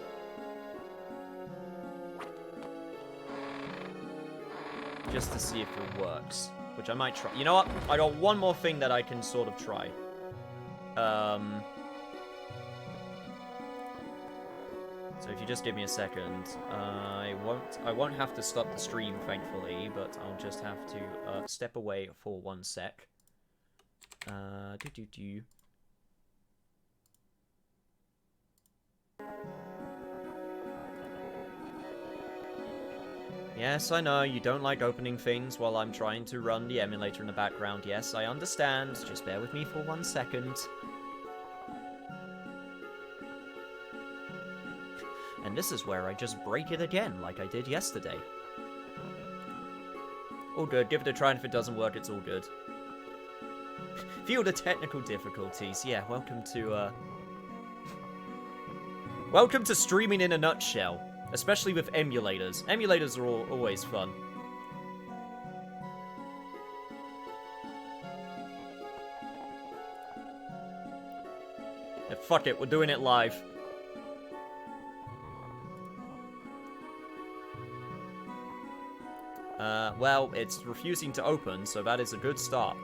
Just to see if it works, which I might try. You know what? I got one more thing that I can sort of try. So if you just give me a second, I won't have to stop the stream, thankfully, but I'll just have to step away for 1 sec. Yes, I know, you don't like opening things while I'm trying to run the emulator in the background. Yes, I understand. Just bear with me for 1 second. And this is where I just break it again, like I did yesterday. All good, give it a try, and if it doesn't work, it's all good. Feel the technical difficulties. Yeah, welcome to streaming in a nutshell. Especially with emulators. Emulators are always fun. Yeah, fuck it, we're doing it live. Well, it's refusing to open, so that is a good start.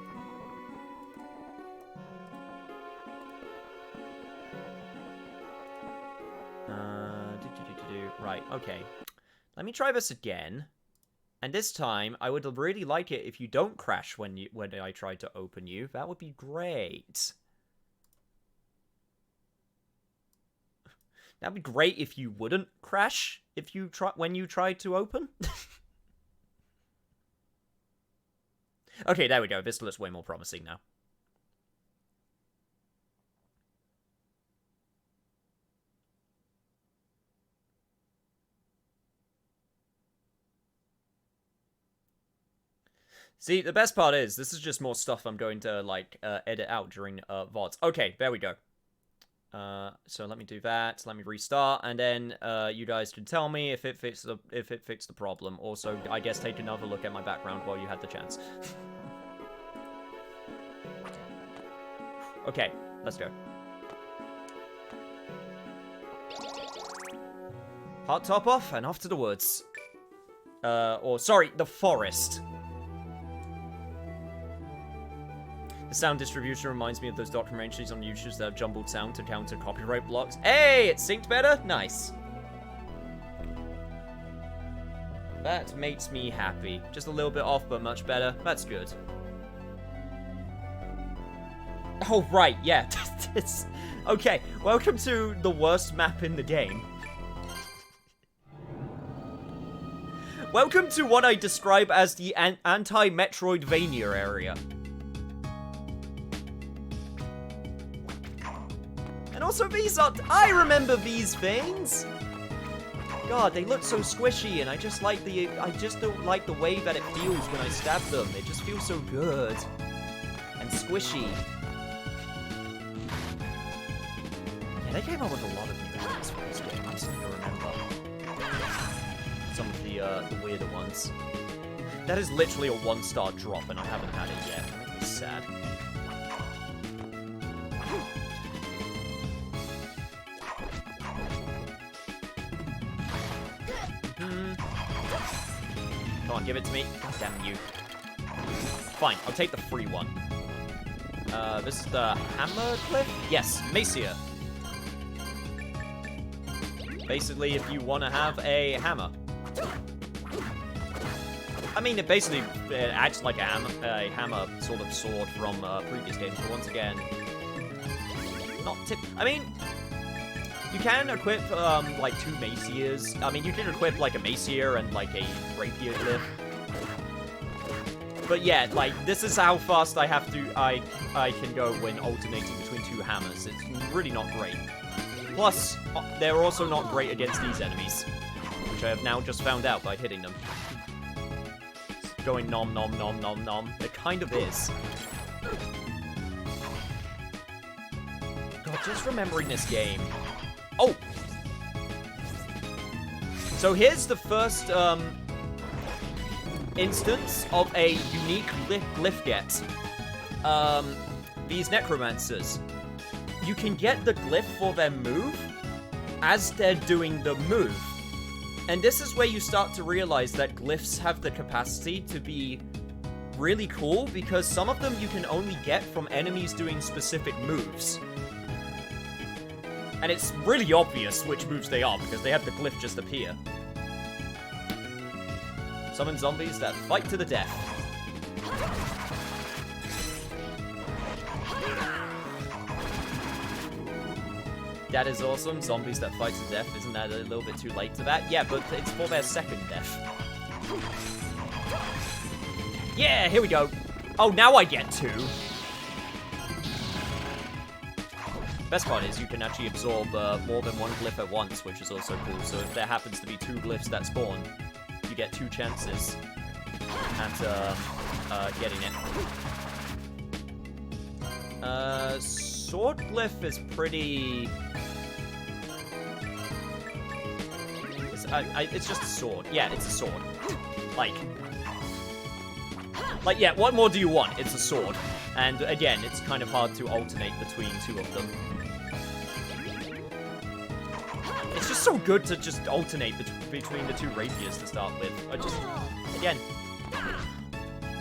Right, okay. Let me try this again. And this time, I would really like it if you don't crash when I try to open you. That would be great. That'd be great if you wouldn't crash when you try to open. Okay, there we go. This looks way more promising now. See, the best part is, this is just more stuff I'm going to, like, edit out during, VODs. Okay, there we go. So let me do that, let me restart, and then, you guys can tell me if it fixed the problem. Also, I guess take another look at my background while you had the chance. Okay, let's go. Hot top off, and off to the woods. Sorry, the forest. The sound distribution reminds me of those documentaries on YouTube that have jumbled sound to counter copyright blocks. Hey, it synced better? Nice. That makes me happy. Just a little bit off, but much better. That's good. Oh, right, yeah. Okay, welcome to the worst map in the game. Welcome to what I describe as the anti-Metroidvania area. And also these are... I remember these things! God, they look so squishy, and I just don't like the way that it feels when I stab them. It just feels so good. And squishy. Yeah, they came up with a lot of new things for this game. I'm starting to remember some of the weirder ones. That is literally a 1-star drop, and I haven't had it yet. That makes me sad. Come on, give it to me. God damn you. Fine, I'll take the free one. This is the hammer cliff? Yes, Macia. Basically, if you want to have a hammer. I mean, it basically acts like a hammer sort of sword from previous games, but once again, not tip. I mean, you can equip like 2 maciers. I mean, you can equip like a macier and like a rapier glyph. But yeah, like this is how fast I can go when alternating between 2 hammers. It's really not great. Plus, they're also not great against these enemies, which I have now just found out by hitting them. It's going nom nom nom nom nom. It kind of is. God, just remembering this game. Oh! So here's the first, instance of a unique glyph get. These necromancers. You can get the glyph for their move as they're doing the move. And this is where you start to realize that glyphs have the capacity to be really cool, because some of them you can only get from enemies doing specific moves. And it's really obvious which moves they are, because they have the glyph just appear. Summon zombies that fight to the death. That is awesome. Zombies that fight to death. Isn't that a little bit too late to that? Yeah, but it's for their second death. Yeah, here we go. Oh, now I get two. Best part is you can actually absorb more than one glyph at once, which is also cool. So if there happens to be two glyphs that spawn, you get two chances at getting it. Sword glyph is pretty... It's just a sword. Yeah, it's a sword. Like, yeah, what more do you want? It's a sword. And again, it's kind of hard to alternate between two of them. It's just so good to just alternate between the two rapiers to start with. Again,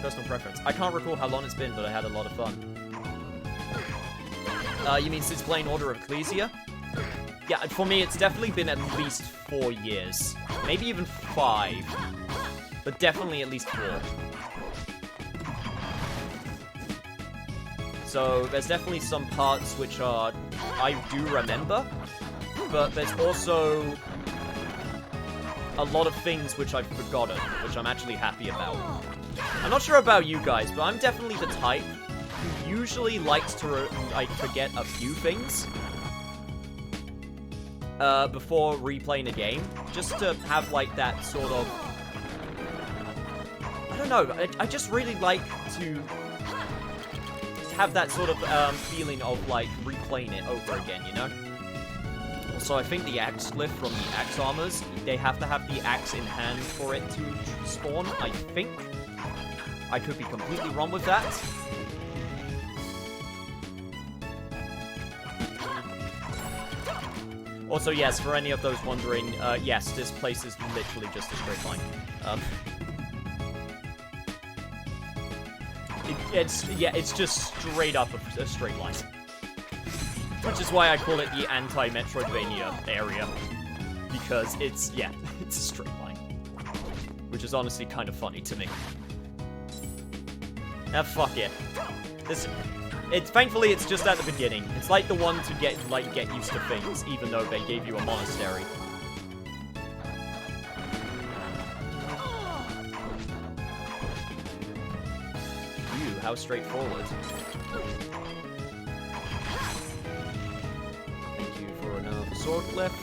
personal preference. I can't recall how long it's been, but I had a lot of fun. You mean since playing Order of Ecclesia? Yeah, for me, it's definitely been at least 4 years. Maybe even 5. But definitely at least 4. So, there's definitely some parts which I do remember. But there's also a lot of things which I've forgotten, which I'm actually happy about. I'm not sure about you guys, but I'm definitely the type who usually likes to forget a few things before replaying a game, just to have like that sort of, I don't know, I just really like to have that sort of feeling of like replaying it over again, you know? Also, I think the axe glyph from the axe armors, they have to have the axe in hand for it to spawn, I think. I could be completely wrong with that. Also, yes, for any of those wondering, yes, this place is literally just a straight line. It's just straight up a straight line. Which is why I call it the anti-Metroidvania area. Because it's a straight line. Which is honestly kind of funny to me. Ah, fuck it. Thankfully, it's just at the beginning. It's like the one to get used to things, even though they gave you a monastery. Phew, how straightforward. Thank you for another sword glyph.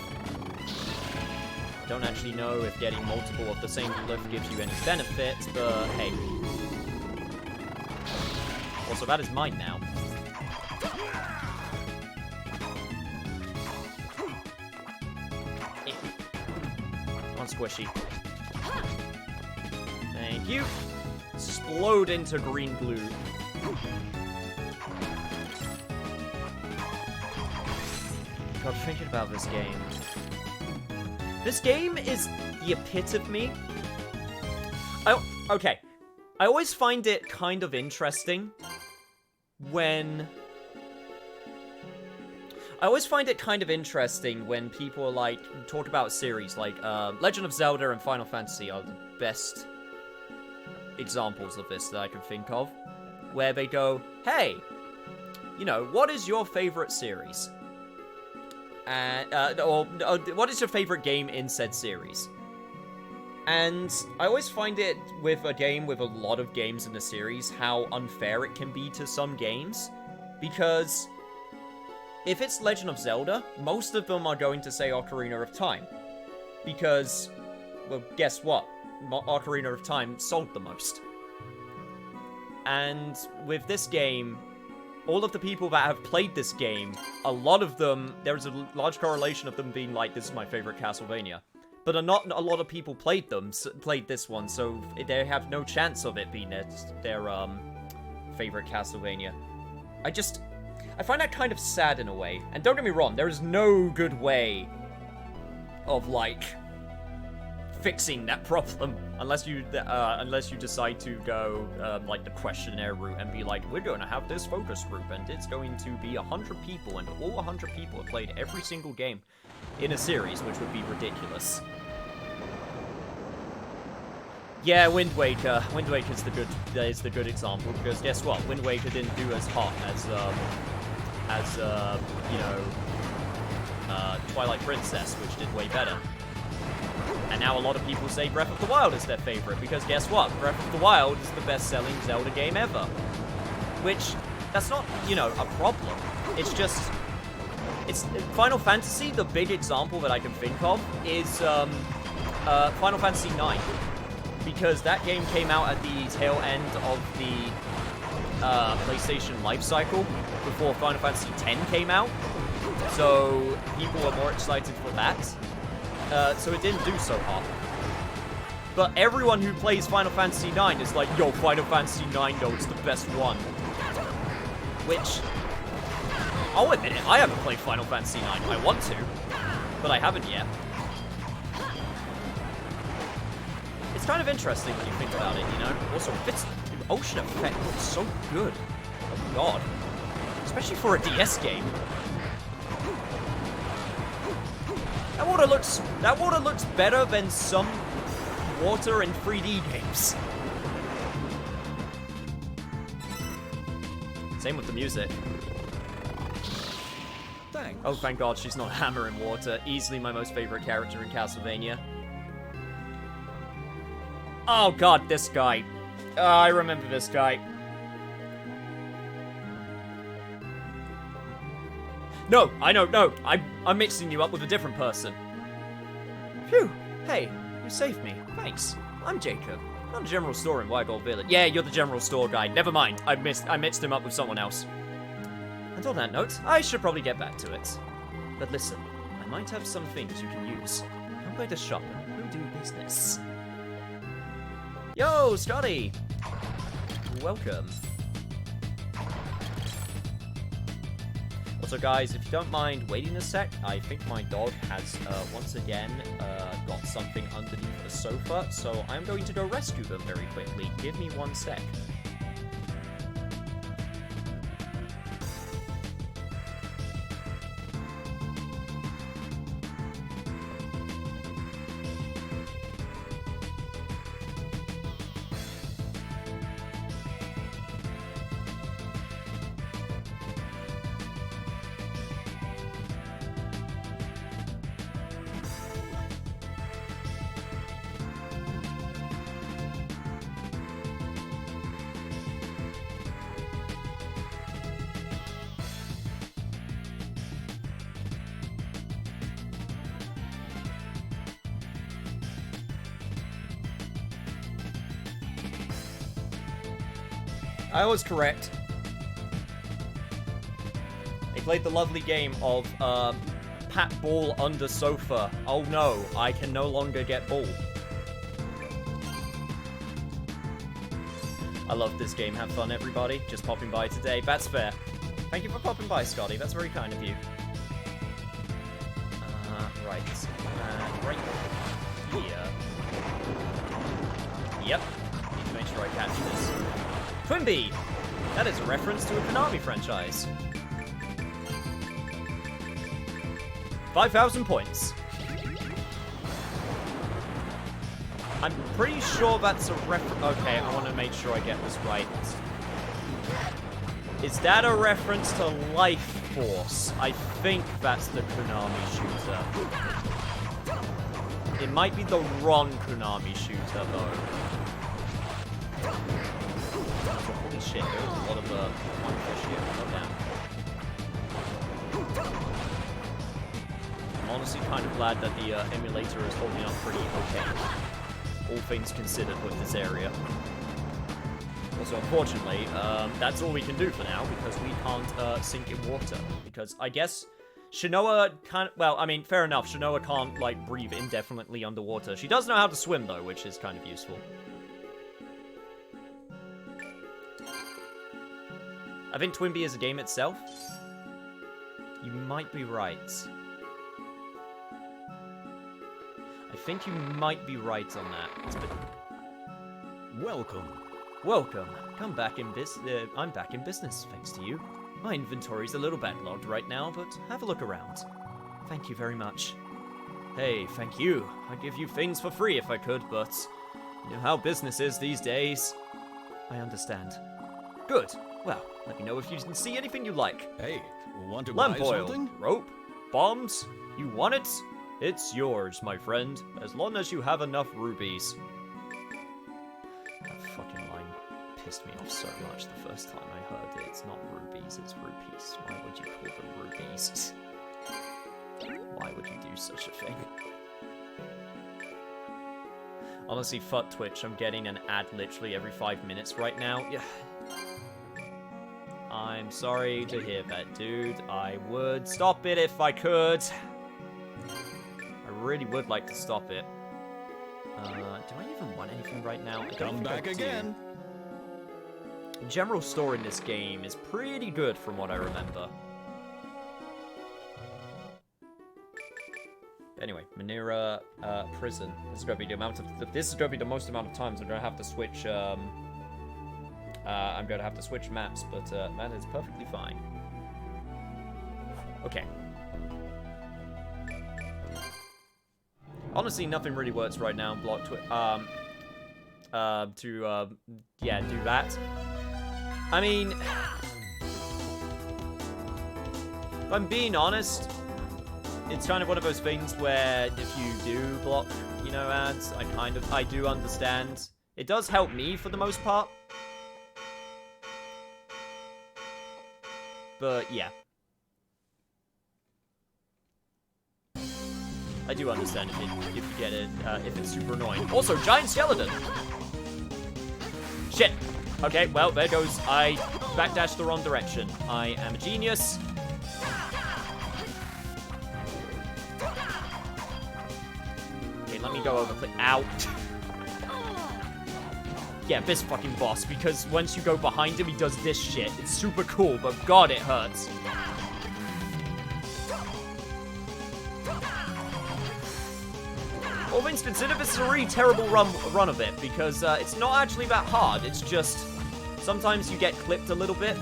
I don't actually know if getting multiple of the same glyph gives you any benefit, but hey. Also, that is mine now. On squishy. Thank you. Explode into green blue. God, thinking about this game. This game is the epitome. Okay. I always find it kind of interesting when... people like talk about series like Legend of Zelda and Final Fantasy are the best examples of this that I can think of, where they go, hey, you know, what is your favorite series? Or what is your favorite game in said series? And I always find it with a game with a lot of games in the series how unfair it can be to some games, because if it's Legend of Zelda, most of them are going to say Ocarina of Time. Because, well, guess what? Ocarina of Time sold the most. And with this game, all of the people that have played this game, a lot of them, there's a large correlation of them being like, this is my favorite Castlevania. But not a lot of people played this one, so they have no chance of it being their favorite Castlevania. I find that kind of sad in a way. And don't get me wrong, there is no good way of, like, fixing that problem unless you decide to go like the questionnaire route and be like, we're going to have this focus group and it's going to be 100 people and all 100 people have played every single game in a series, which would be ridiculous. Yeah, Wind Waker. Wind Waker is the good example, because guess what? Wind Waker didn't do as hot as Twilight Princess, which did way better. And now a lot of people say Breath of the Wild is their favorite, because guess what? Breath of the Wild is the best-selling Zelda game ever. Which, that's not, a problem. It's just, it's Final Fantasy, the big example that I can think of is Final Fantasy IX. Because that game came out at the tail end of the PlayStation life cycle before Final Fantasy X came out. So people were more excited for that. So it didn't do so hot. But everyone who plays Final Fantasy IX is like, yo, Final Fantasy IX, though, it's the best one. Which, I'll admit it, I haven't played Final Fantasy IX. I want to, but I haven't yet. It's kind of interesting when you think about it, Also, the ocean effect looks so good. Oh, God. Especially for a DS game. That water looks better than some water in 3D games. Same with the music. Thanks. Oh, thank God she's not Hammer in Water. Easily my most favorite character in Castlevania. Oh God, this guy. I remember this guy. No, I know, no. I'm mixing you up with a different person. Phew. Hey, you saved me. Thanks. I'm Jacob. I'm the general store in Wygold Village. Yeah, you're the general store guy. Never mind. I mixed him up with someone else. And on that note, I should probably get back to it. But listen, I might have some things you can use. Come by the shop and we'll do business. Yo, Scotty! Welcome. Also, guys, if you don't mind waiting a sec, I think my dog has, once again, got something underneath the sofa, so I'm going to go rescue them very quickly. Give me 1 sec. I was correct. They played the lovely game of, pat ball under sofa. Oh no, I can no longer get ball. I love this game. Have fun, everybody. Just popping by today. That's fair. Thank you for popping by, Scotty. That's very kind of you. Right. Right here. Yep. Need to make sure I catch this. Quimby! That is a reference to a Konami franchise. 5,000 points. I'm pretty sure that's a reference. Okay, I want to make sure I get this right. Is that a reference to Life Force? I think that's the Konami shooter. It might be the wrong Konami shooter, though. Holy shit, there was a lot of one fish here. Oh, damn. I'm honestly kind of glad that the emulator is holding up pretty okay, all things considered, with this area. Also, unfortunately, that's all we can do for now, because we can't sink in water. Because I guess Shinoa kind of, well, I mean, fair enough, Shinoa can't, like, breathe indefinitely underwater. She does know how to swim, though, which is kind of useful. I think Twinbee is a game itself. You might be right. I think you might be right on that. Welcome. Welcome. I'm back in business, thanks to you. My inventory's a little backlogged right now, but have a look around. Thank you very much. Hey, thank you. I'd give you things for free if I could, but you know how business is these days. I understand. Good. Well, let me know if you can see anything you like. Hey, want to Lamp buy oil, something? rope, bombs. You want it? It's yours, my friend, as long as you have enough rubies. That fucking line pissed me off so much the first time I heard it. It's not rubies, it's rupees. Why would you call them rubies? Why would you do such a thing? Honestly, fuck Twitch. I'm getting an ad literally every 5 minutes right now. Yeah. I'm sorry to hear that, dude. I would stop it if I could. I really would like to stop it. Do I even want anything right now? Come back again. The general story in this game is pretty good from what I remember. Anyway, Manira prison. This is gonna be the most amount of times I'm gonna have to switch. I'm gonna have to switch maps, but that is perfectly fine. Okay. Honestly, nothing really works right now. Block yeah, do that. I mean, if I'm being honest, it's kind of one of those things where if you do block, you know, ads, I do understand. It does help me for the most part. But, yeah. I do understand if you get it, if it's super annoying. Also, giant skeleton! Shit! Okay, well, there goes. I backdashed the wrong direction. I am a genius. Okay, let me go over. Ow. Yeah, this fucking boss, because once you go behind him, he does this shit. It's super cool, but god, it hurts. All things considered, this is a really terrible run of it, because it's not actually that hard. It's just, sometimes you get clipped a little bit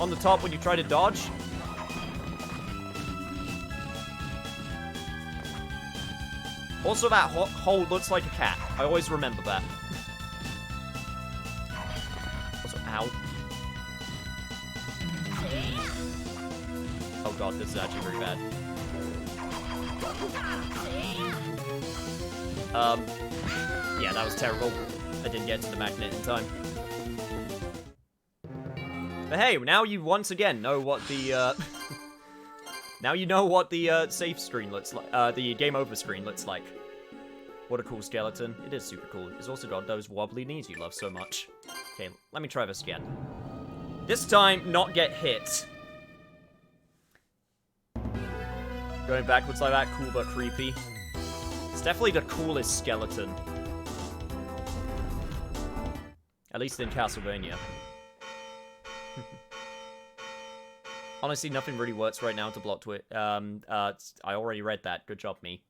on the top when you try to dodge. Also, that hole looks like a cat. I always remember that. Also, ow. Oh god, this is actually very bad. Yeah, that was terrible. I didn't get to the magnet in time. But hey, now you once again know what the, now you know what the, save screen looks like, the game over screen looks like. What a cool skeleton. It is super cool. It's also got those wobbly knees you love so much. Okay, let me try this again. This time, not get hit. Going backwards like that, cool but creepy. It's definitely the coolest skeleton. At least in Castlevania. Honestly, nothing really works right now to block Twitch. I already read that. Good job, me.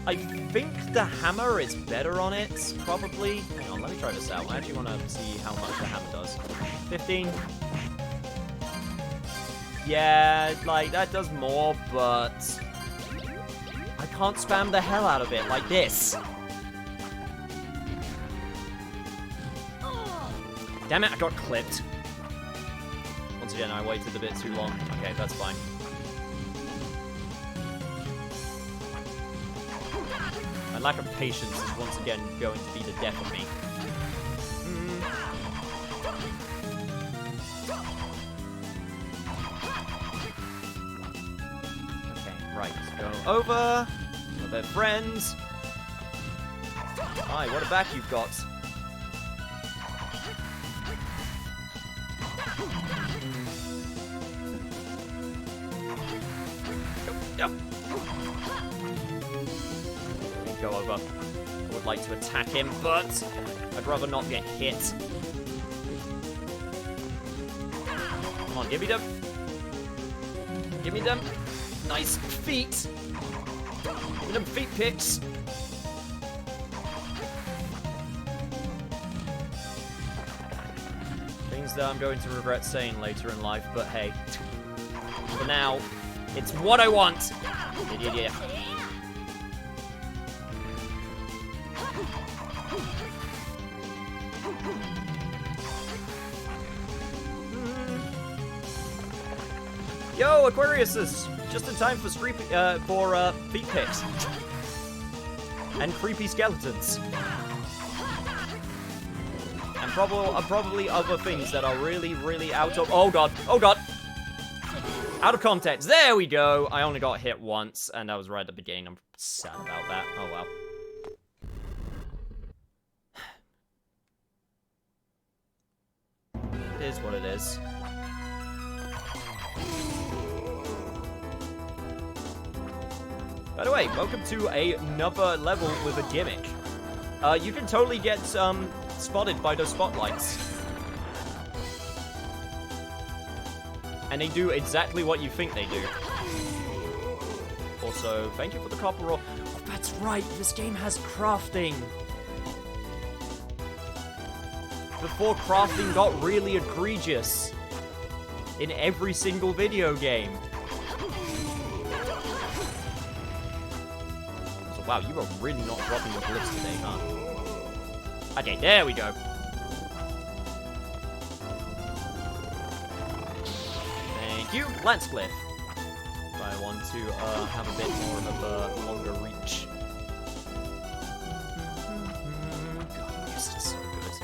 I think the hammer is better on it, probably. Hang on, let me try this out. I actually want to see how much the hammer does. 15. Yeah, like, that does more, but I can't spam the hell out of it like this. Damn it, I got clipped. Once again, I waited a bit too long. Okay, that's fine. My lack of patience is once again going to be the death of me. Right, let's go over. We're their friends. Hi, what a back you've got. Yep. Go over. I would like to attack him, but I'd rather not get hit. Come on, give me them. Give me them. Nice feet. Give me them feet picks. Things that I'm going to regret saying later in life, but hey. For now, it's what I want. Yeah. Yo, Aquarius is just in time for feet picks. And creepy skeletons. And probably other things that are really, really out of... Oh god, oh god! Out of context. There we go. I only got hit once, and I was right at the beginning. I'm sad about that. Oh well. It is what it is. By the way, welcome to another level with a gimmick. You can totally get spotted by those spotlights. And they do exactly what you think they do. Also, thank you for the copper roll. Oh, that's right, this game has crafting. Before crafting got really egregious in every single video game. So, wow, you are really not dropping your glyphs today, huh? Okay, there we go. Thank you, Lance Glyph. If I want to have a bit more of a longer reach. God, music is so good.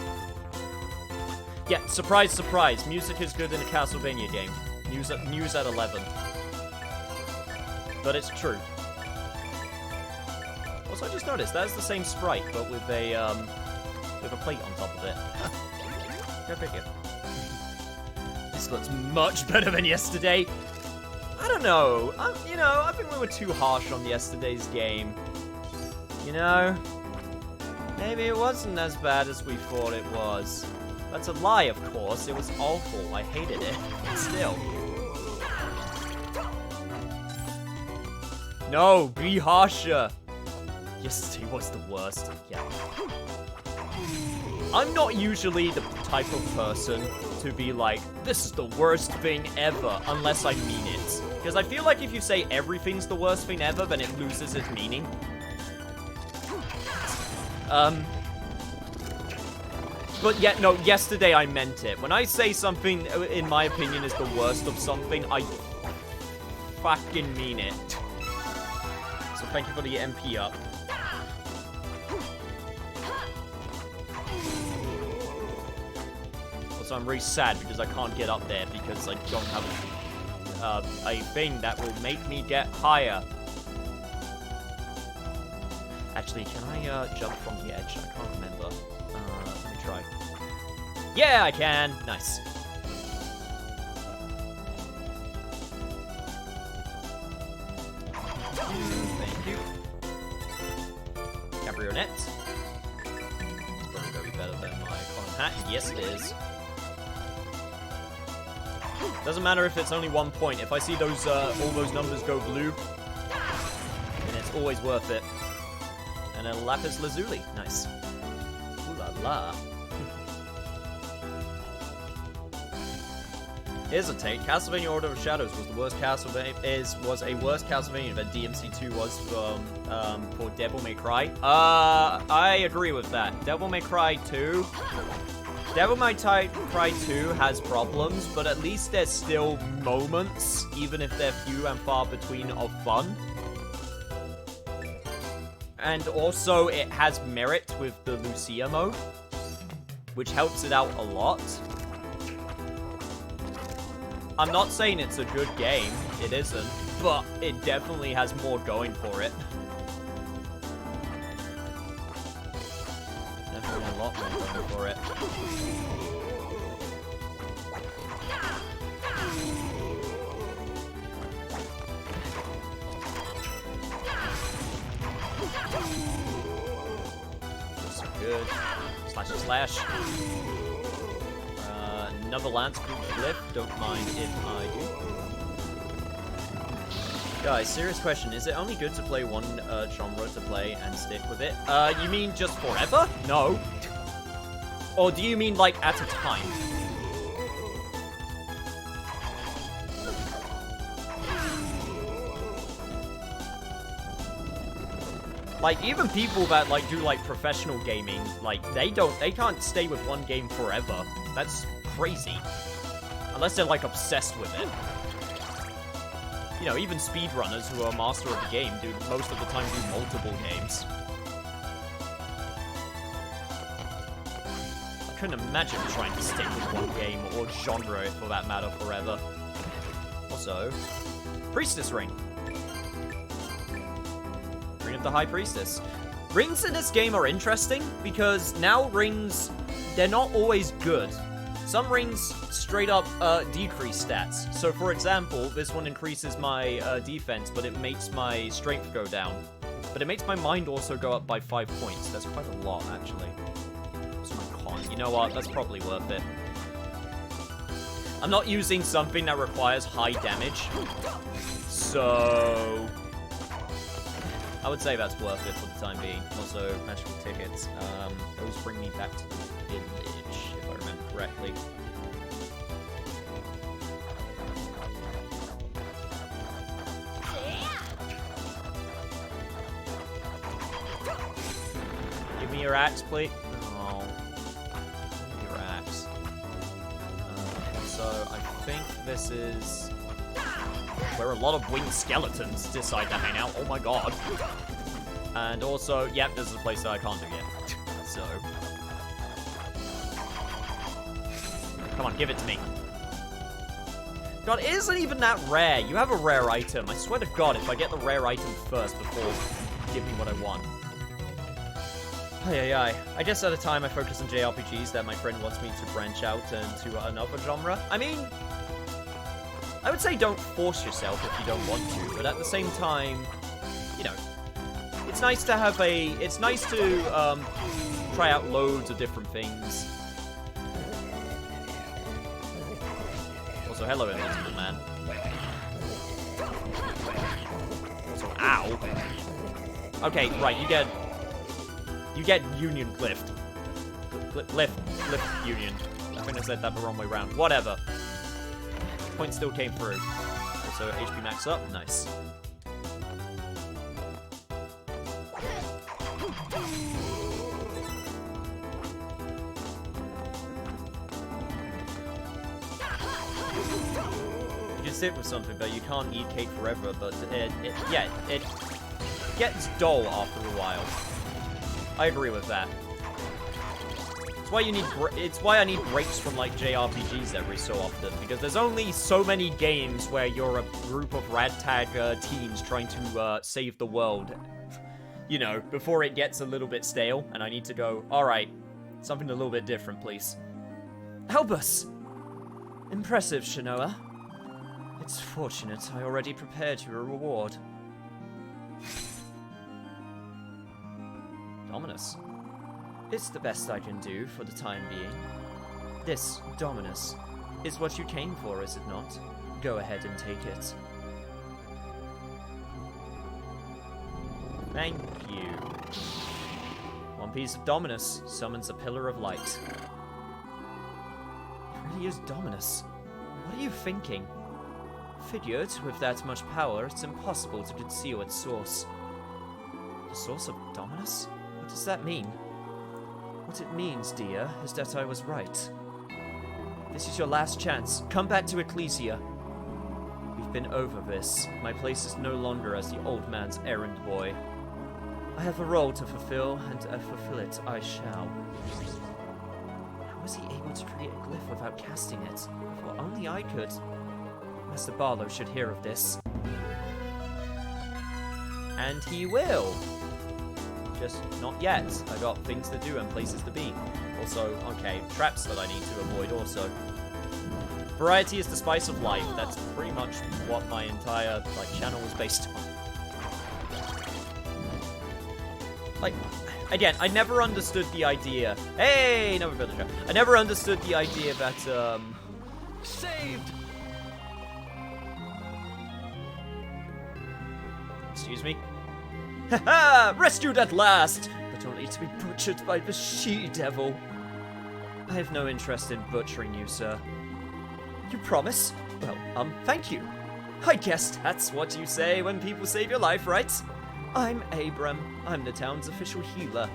Yeah, surprise, surprise. Music is good in a Castlevania game. News at 11. But it's true. Also, I just noticed that's the same sprite, but with a plate on top of it. Go figure. This looks much better than yesterday. I don't know. I think we were too harsh on yesterday's game. You know? Maybe it wasn't as bad as we thought it was. That's a lie, of course. It was awful. I hated it. But still. No, be harsher. Yesterday was the worst. Yeah. I'm not usually the type of person to be like, this is the worst thing ever, unless I mean it. Because I feel like if you say everything's the worst thing ever, then it loses its meaning. But yet, no, yesterday I meant it. When I say something, in my opinion, is the worst of something, I fucking mean it. So thank you for the MP up. So I'm really sad because I can't get up there because I don't have a thing that will make me get higher. Actually, can I jump from the edge? I can't remember. Let me try. Yeah, I can. Nice. Thank you. Cabriolet. It's probably going to be better than my common hat. Yes, it is. Doesn't matter if it's only 1 point. If I see those all those numbers go blue, then it's always worth it. And a lapis lazuli, nice. Ooh la la. Here's a take. Castlevania Order of Shadows was the worst Castlevania. Was a worse Castlevania than DMC2 was for Devil May Cry. I agree with that. Devil May Cry 2. Devil May Cry 2 has problems, but at least there's still moments, even if they're few and far between, of fun. And also, it has merit with the Lucia mode, which helps it out a lot. I'm not saying it's a good game. It isn't. But it definitely has more going for it. Definitely a lot more going for it. So good. Slash. Another lance called Glyph. Don't mind if I do. Guys, serious question. Is it only good to play one genre to play and stick with it? You mean just forever? No. Or do you mean, like, at a time? Like, even people that, like, do, like, professional gaming, like, they can't stay with one game forever. That's crazy. Unless they're, like, obsessed with it. You know, even speedrunners who are master of the game do, most of the time, do multiple games. I couldn't imagine trying to stick with one game, or genre, for that matter, forever. Also, Priestess Ring. Ring of the High Priestess. Rings in this game are interesting, because now rings, they're not always good. Some rings straight up decrease stats. So for example, this one increases my defense, but it makes my strength go down. But it makes my mind also go up by 5 points. That's quite a lot, actually. That's my con. You know what? That's probably worth it. I'm not using something that requires high damage. So I would say that's worth it for the time being. Also, magical tickets. Those bring me back to the village, if I remember correctly. Give me your axe, please. Oh, give me your axe. So I think this is where a lot of winged skeletons decide to hang out. Oh my god. And also, yep, this is a place that I can't do yet. So. Come on, give it to me. God, it isn't even that rare. You have a rare item. I swear to God, if I get the rare item first before give me what I want. Ay. I guess at a time I focus on JRPGs that my friend wants me to branch out into another genre. I mean, I would say don't force yourself if you don't want to, but at the same time, you know, it's nice to have it's nice to try out loads of different things. Also, hello, Invincible Man. Also, ow. Okay, right, you get Union Glyph. Glyph Union. I think I said that the wrong way around. Whatever. Point still came through. Also, HP max up. Nice. You can sit with something, but you can't eat cake forever. But it gets dull after a while. I agree with that. It's why I need breaks from, like, JRPGs every so often, because there's only so many games where you're a group of ragtag teens trying to save the world, you know, before it gets a little bit stale, and I need to go, alright, something a little bit different, please. Help us! Impressive, Shinoa. It's fortunate I already prepared you a reward. Dominus. It's the best I can do for the time being. This, Dominus, is what you came for, is it not? Go ahead and take it. Thank you. One piece of Dominus summons a pillar of light. It really is Dominus. What are you thinking? Figured, with that much power, it's impossible to conceal its source. The source of Dominus? What does that mean? What it means, dear, is that I was right. This is your last chance. Come back to Ecclesia. We've been over this. My place is no longer as the old man's errand boy. I have a role to fulfill, and fulfill it I shall. How was he able to create a glyph without casting it? If only I could. Mr. Barlow should hear of this. And he will. Just not yet. I got things to do and places to be. Also, okay, traps that I need to avoid also. Variety is the spice of life. That's pretty much what my entire, like, channel was based on. Like, again, I never understood the idea. Hey, another villager. I never understood the idea that, Saved! Excuse me? Haha! Rescued at last! But only to be butchered by the she-devil. I have no interest in butchering you, sir. You promise? Well, thank you. I guess that's what you say when people save your life, right? I'm Abram. I'm the town's official healer.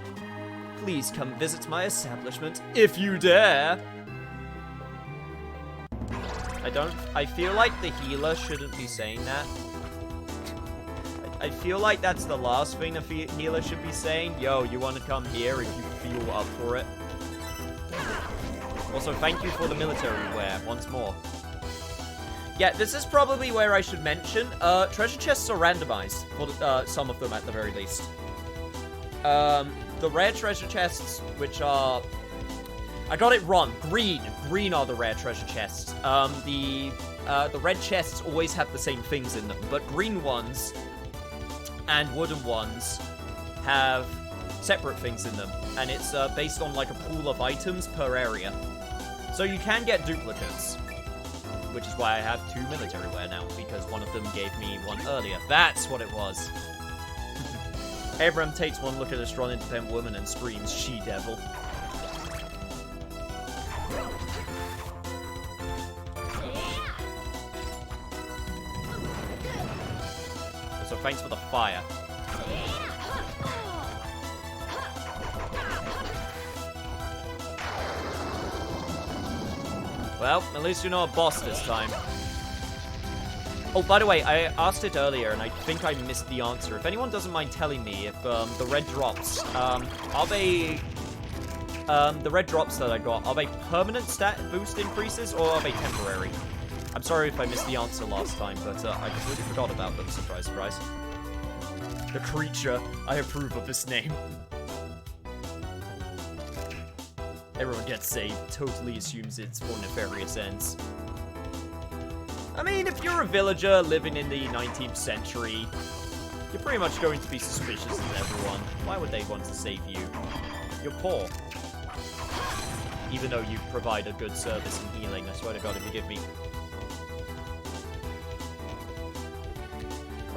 Please come visit my establishment, if you dare! I feel like the healer shouldn't be saying that. I feel like that's the last thing a healer should be saying. Yo, you want to come here if you feel up for it. Also, thank you for the military wear, once more. Yeah, this is probably where I should mention, treasure chests are randomized, for some of them at the very least. The rare treasure chests, which are... I got it wrong. Green. Green are the rare treasure chests. The red chests always have the same things in them, but green ones and wooden ones have separate things in them, and it's based on like a pool of items per area. So you can get duplicates, which is why I have 2 military wear now, because one of them gave me one earlier. That's what it was. Abram takes one look at a strong, independent woman and screams, "She-devil." So thanks for the fire. Well, at least you're not a boss this time. Oh, by the way, I asked it earlier, and I think I missed the answer. If anyone doesn't mind telling me if the red drops, are they... the red drops that I got, are they permanent stat boost increases, or are they temporary? I'm sorry if I missed the answer last time, but I completely forgot about them. Surprise, surprise. The creature. I approve of this name. Everyone gets saved. Totally assumes it's for nefarious ends. I mean, if you're a villager living in the 19th century, you're pretty much going to be suspicious of everyone. Why would they want to save you? You're poor. Even though you provide a good service in healing, I swear to God, if you give me...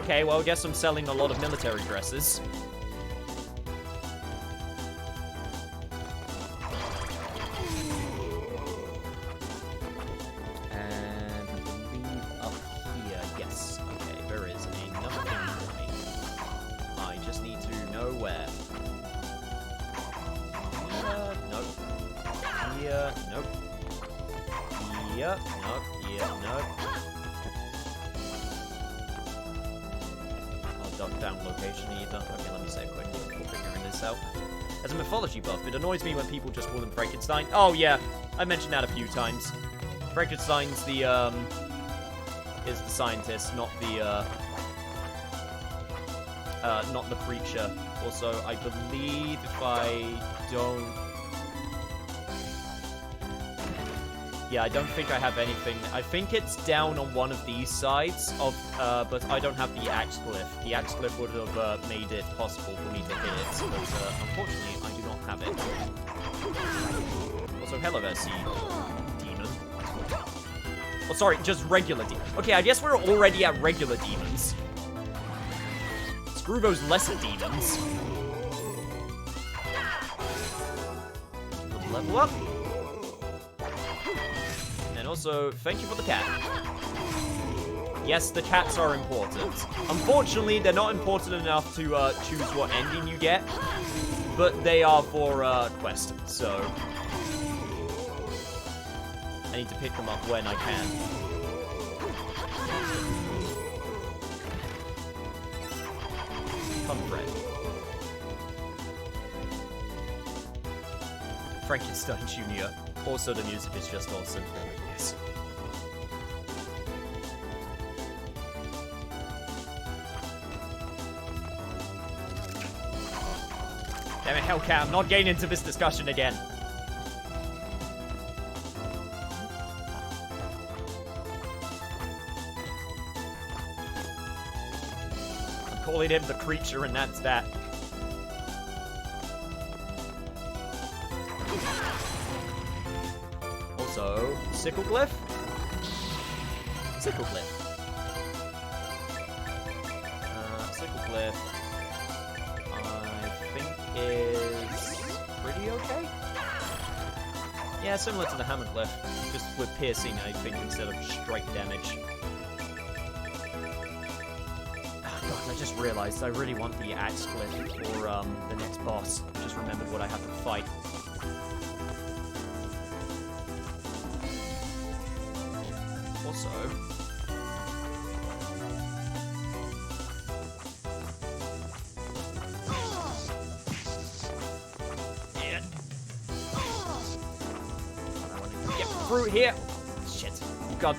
Okay, well, I guess I'm selling a lot of military dresses. And I believe up here, yes. Okay, there is another thing for me. I just need to know where. Here, nope. Here, nope. Here, nope. Here, nope. Duck down location either. Okay, let me save quickly before figuring this out. As a mythology buff, it annoys me when people just call him Frankenstein. Oh yeah, I mentioned that a few times. Frankenstein's the is the scientist, not the preacher. Also, I believe if I don't... Yeah, I don't think I have anything. I think it's down on one of these sides of, but I don't have the axe glyph. The axe glyph would have made it possible for me to hit it, but unfortunately, I do not have it. Also, hello there, sea demon. Oh, sorry, just regular demon. Okay, I guess we're already at regular demons. Screw those lesser demons. Level up. And also, thank you for the cat. Yes, the cats are important. Unfortunately, they're not important enough to choose what ending you get, but they are for quest, so I need to pick them up when I can. Come, friend. Frankenstein Jr. Also, the music is just awesome. Yes. Damn it, Hellcat, I'm not getting into this discussion again. I'm calling him the creature, and that's that. Also, Sickle Glyph? Sickle Glyph. Sickle Glyph, I think is pretty okay. Yeah, similar to the Hammer Glyph, just with piercing, I think, instead of straight damage. Oh god, I just realized I really want the Axe Glyph for the next boss. Just remembered what I have to fight. Also, fruit here. Shit. God,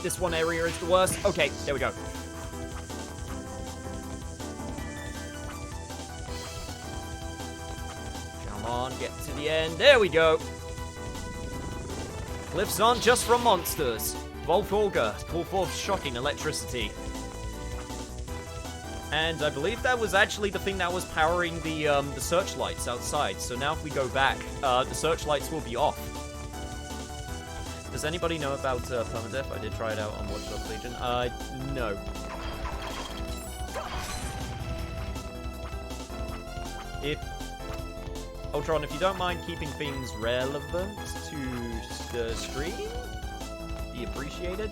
this one area is the worst. Okay, there we go. Come on, get to the end. There we go. Glyphs aren't just from monsters. Volt Auger, call forth shocking electricity. And I believe that was actually the thing that was powering the searchlights outside. So now if we go back, the searchlights will be off. Does anybody know about permadeath? I did try it out on Watch Dogs Legion. No. Ultron, if you don't mind keeping things relevant to the stream, be appreciated.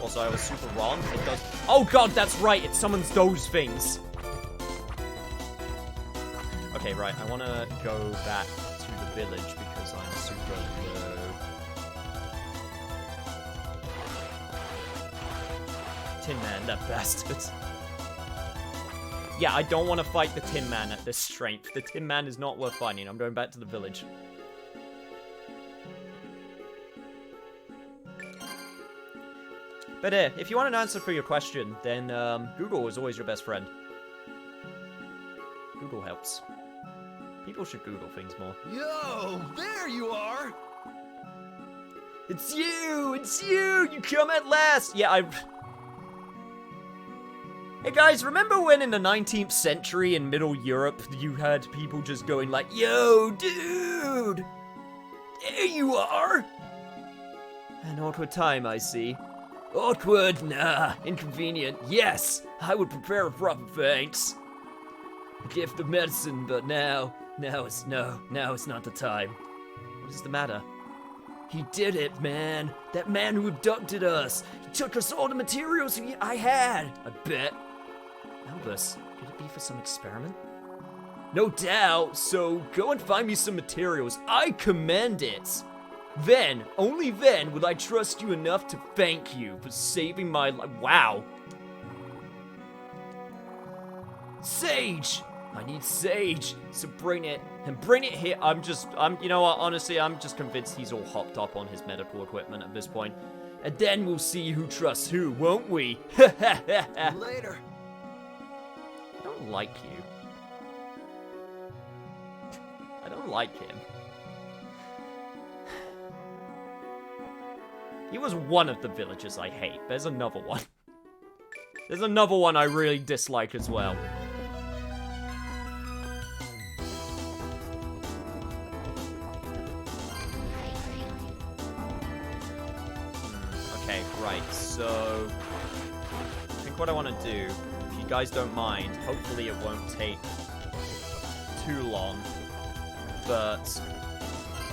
Also, I was super wrong. It does. Oh god, that's right. It summons those things. Okay, right. I want to go back to the village because I'm super low. Tin Man, that bastard. Yeah, I don't want to fight the Tin Man at this strength. The Tin Man is not worth fighting. I'm going back to the village. But if you want an answer for your question, then Google is always your best friend. Google helps. People should Google things more. Yo, there you are! It's you! It's you! You come at last! Yeah, Hey guys, remember when in the 19th century in Middle Europe, you had people just going like, yo, dude! There you are! An awkward time, I see. Awkward? Nah. Inconvenient? Yes! I would prepare a proper thanks. A gift of medicine, but now it's not the time. What is the matter? He did it, man. That man who abducted us. He took us all the materials I had. I bet. Albus, could it be for some experiment? No doubt, so go and find me some materials. I command it. Then, only then, will I trust you enough to thank you for saving my life. Wow. Sage! I need sage, so bring it, and bring it here. You know what, honestly, I'm just convinced he's all hopped up on his medical equipment at this point. And then we'll see who trusts who, won't we? Later. I don't like you. I don't like him. He was one of the villagers I hate. There's another one. There's another one I really dislike as well. Okay, right, so I think what I want to do, if you guys don't mind, hopefully it won't take too long, but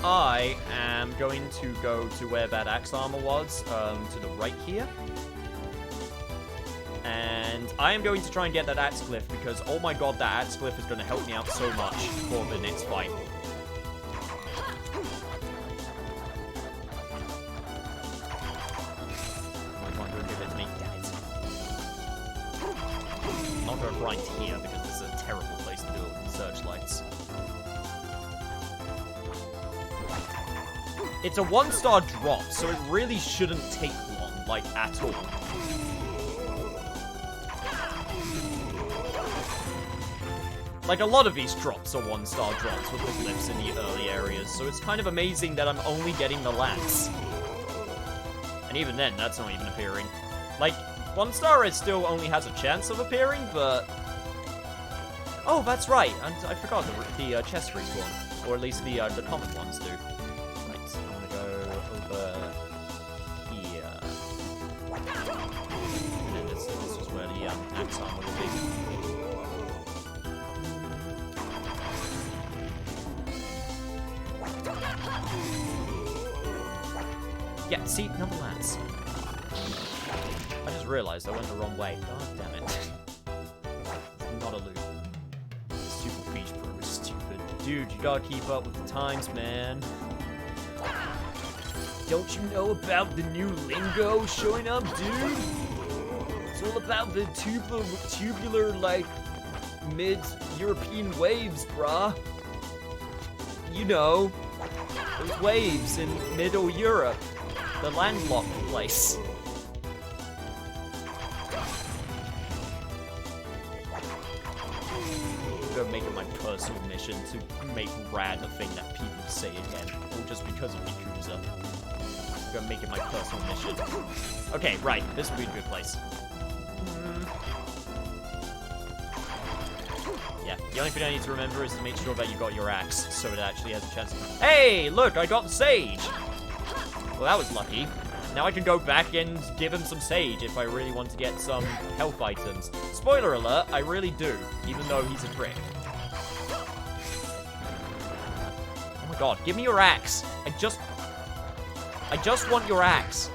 I am going to go to where that axe armor was, to the right here. And I am going to try and get that axe glyph because, oh my god, that axe glyph is going to help me out so much for the next fight. Come on, don't give it to me. Damn it. I'll go right here because this is a terrible place to do it with searchlights. It's a 1-star drop, so it really shouldn't take long, like, at all. Like, a lot of these drops are 1-star drops with the glyphs in the early areas, so it's kind of amazing that I'm only getting the lance. And even then, that's not even appearing. Like, 1-star it still only has a chance of appearing, but... Oh, that's right, and I forgot the chest respawn. Or at least the common ones do. Right, so I'm gonna go over here. And then this is where the axe armor will be. Yeah, see, another lance. I just realized I went the wrong way. God damn it. It's not a loop. Stupid beach bro is stupid. Dude, you gotta keep up with the times, man. Don't you know about the new lingo showing up, dude? It's all about the tubular like, mid-European waves, brah. You know, those waves in Middle Europe. The landlocked place. I'm gonna make it my personal mission to make Rad a thing that people say again, all just because of Yakuza. I'm gonna make it my personal mission. Okay, right, this would be a good place. Yeah, the only thing I need to remember is to make sure that you got your axe, so it actually has a chance. Hey, look, I got the sage! Well, that was lucky. Now I can go back and give him some sage if I really want to get some health items. Spoiler alert, I really do, even though he's a prick. Oh my god, give me your axe. I just want your axe.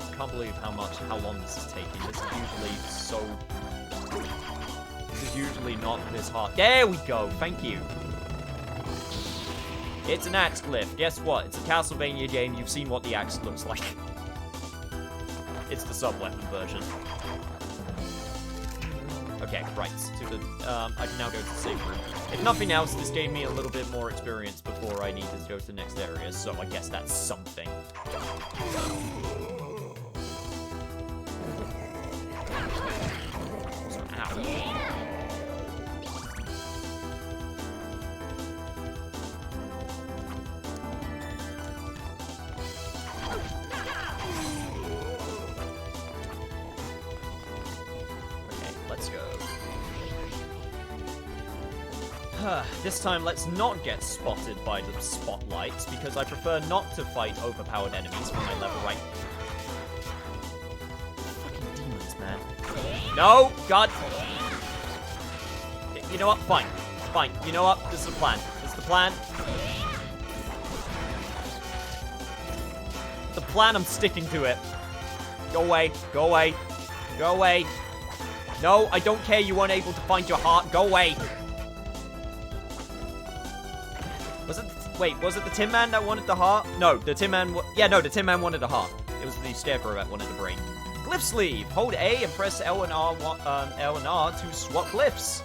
I can't believe how long this is taking. This is usually so... This is usually not this hard. There we go, thank you. It's an axe glyph. Guess what? It's a Castlevania game. You've seen what the axe looks like. It's the sub-weapon version. Okay, right. To the, I can now go to the safe room. If nothing else, this gave me a little bit more experience before I needed to go to the next area, so I guess that's something. Ow. This time, let's not get spotted by the spotlights, because I prefer not to fight overpowered enemies when I level right. Fucking demons, man. No! God! You know what? Fine. Fine. You know what? This is the plan. This is the plan. The plan, I'm sticking to it. Go away. Go away. Go away. No, I don't care you weren't able to find your heart. Go away. Was it the Tin Man that wanted the heart? No, the Tin Man... the Tin Man wanted the heart. It was the Scarecrow that wanted the brain. Glyph sleeve. Hold A and press L and R to swap glyphs.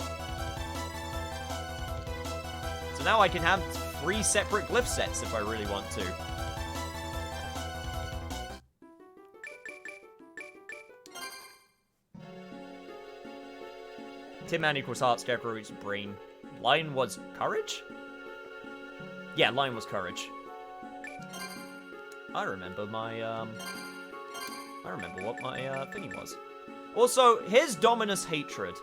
So now I can have 3 separate glyph sets if I really want to. Tin Man equals heart, Scarecrow equals brain. Lion was courage? Yeah, lion was courage. I remember my, I remember what my, thingy was. Also, here's Dominus Hatred.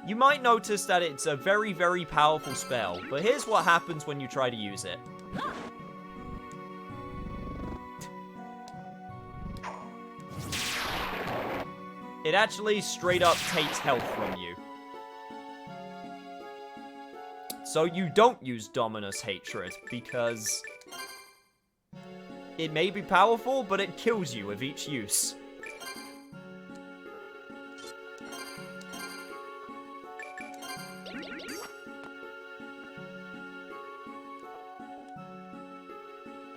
You might notice that it's a very, very powerful spell, but here's what happens when you try to use it. It actually straight up takes health from you. So you don't use Dominus Hatred, because it may be powerful, but it kills you with each use.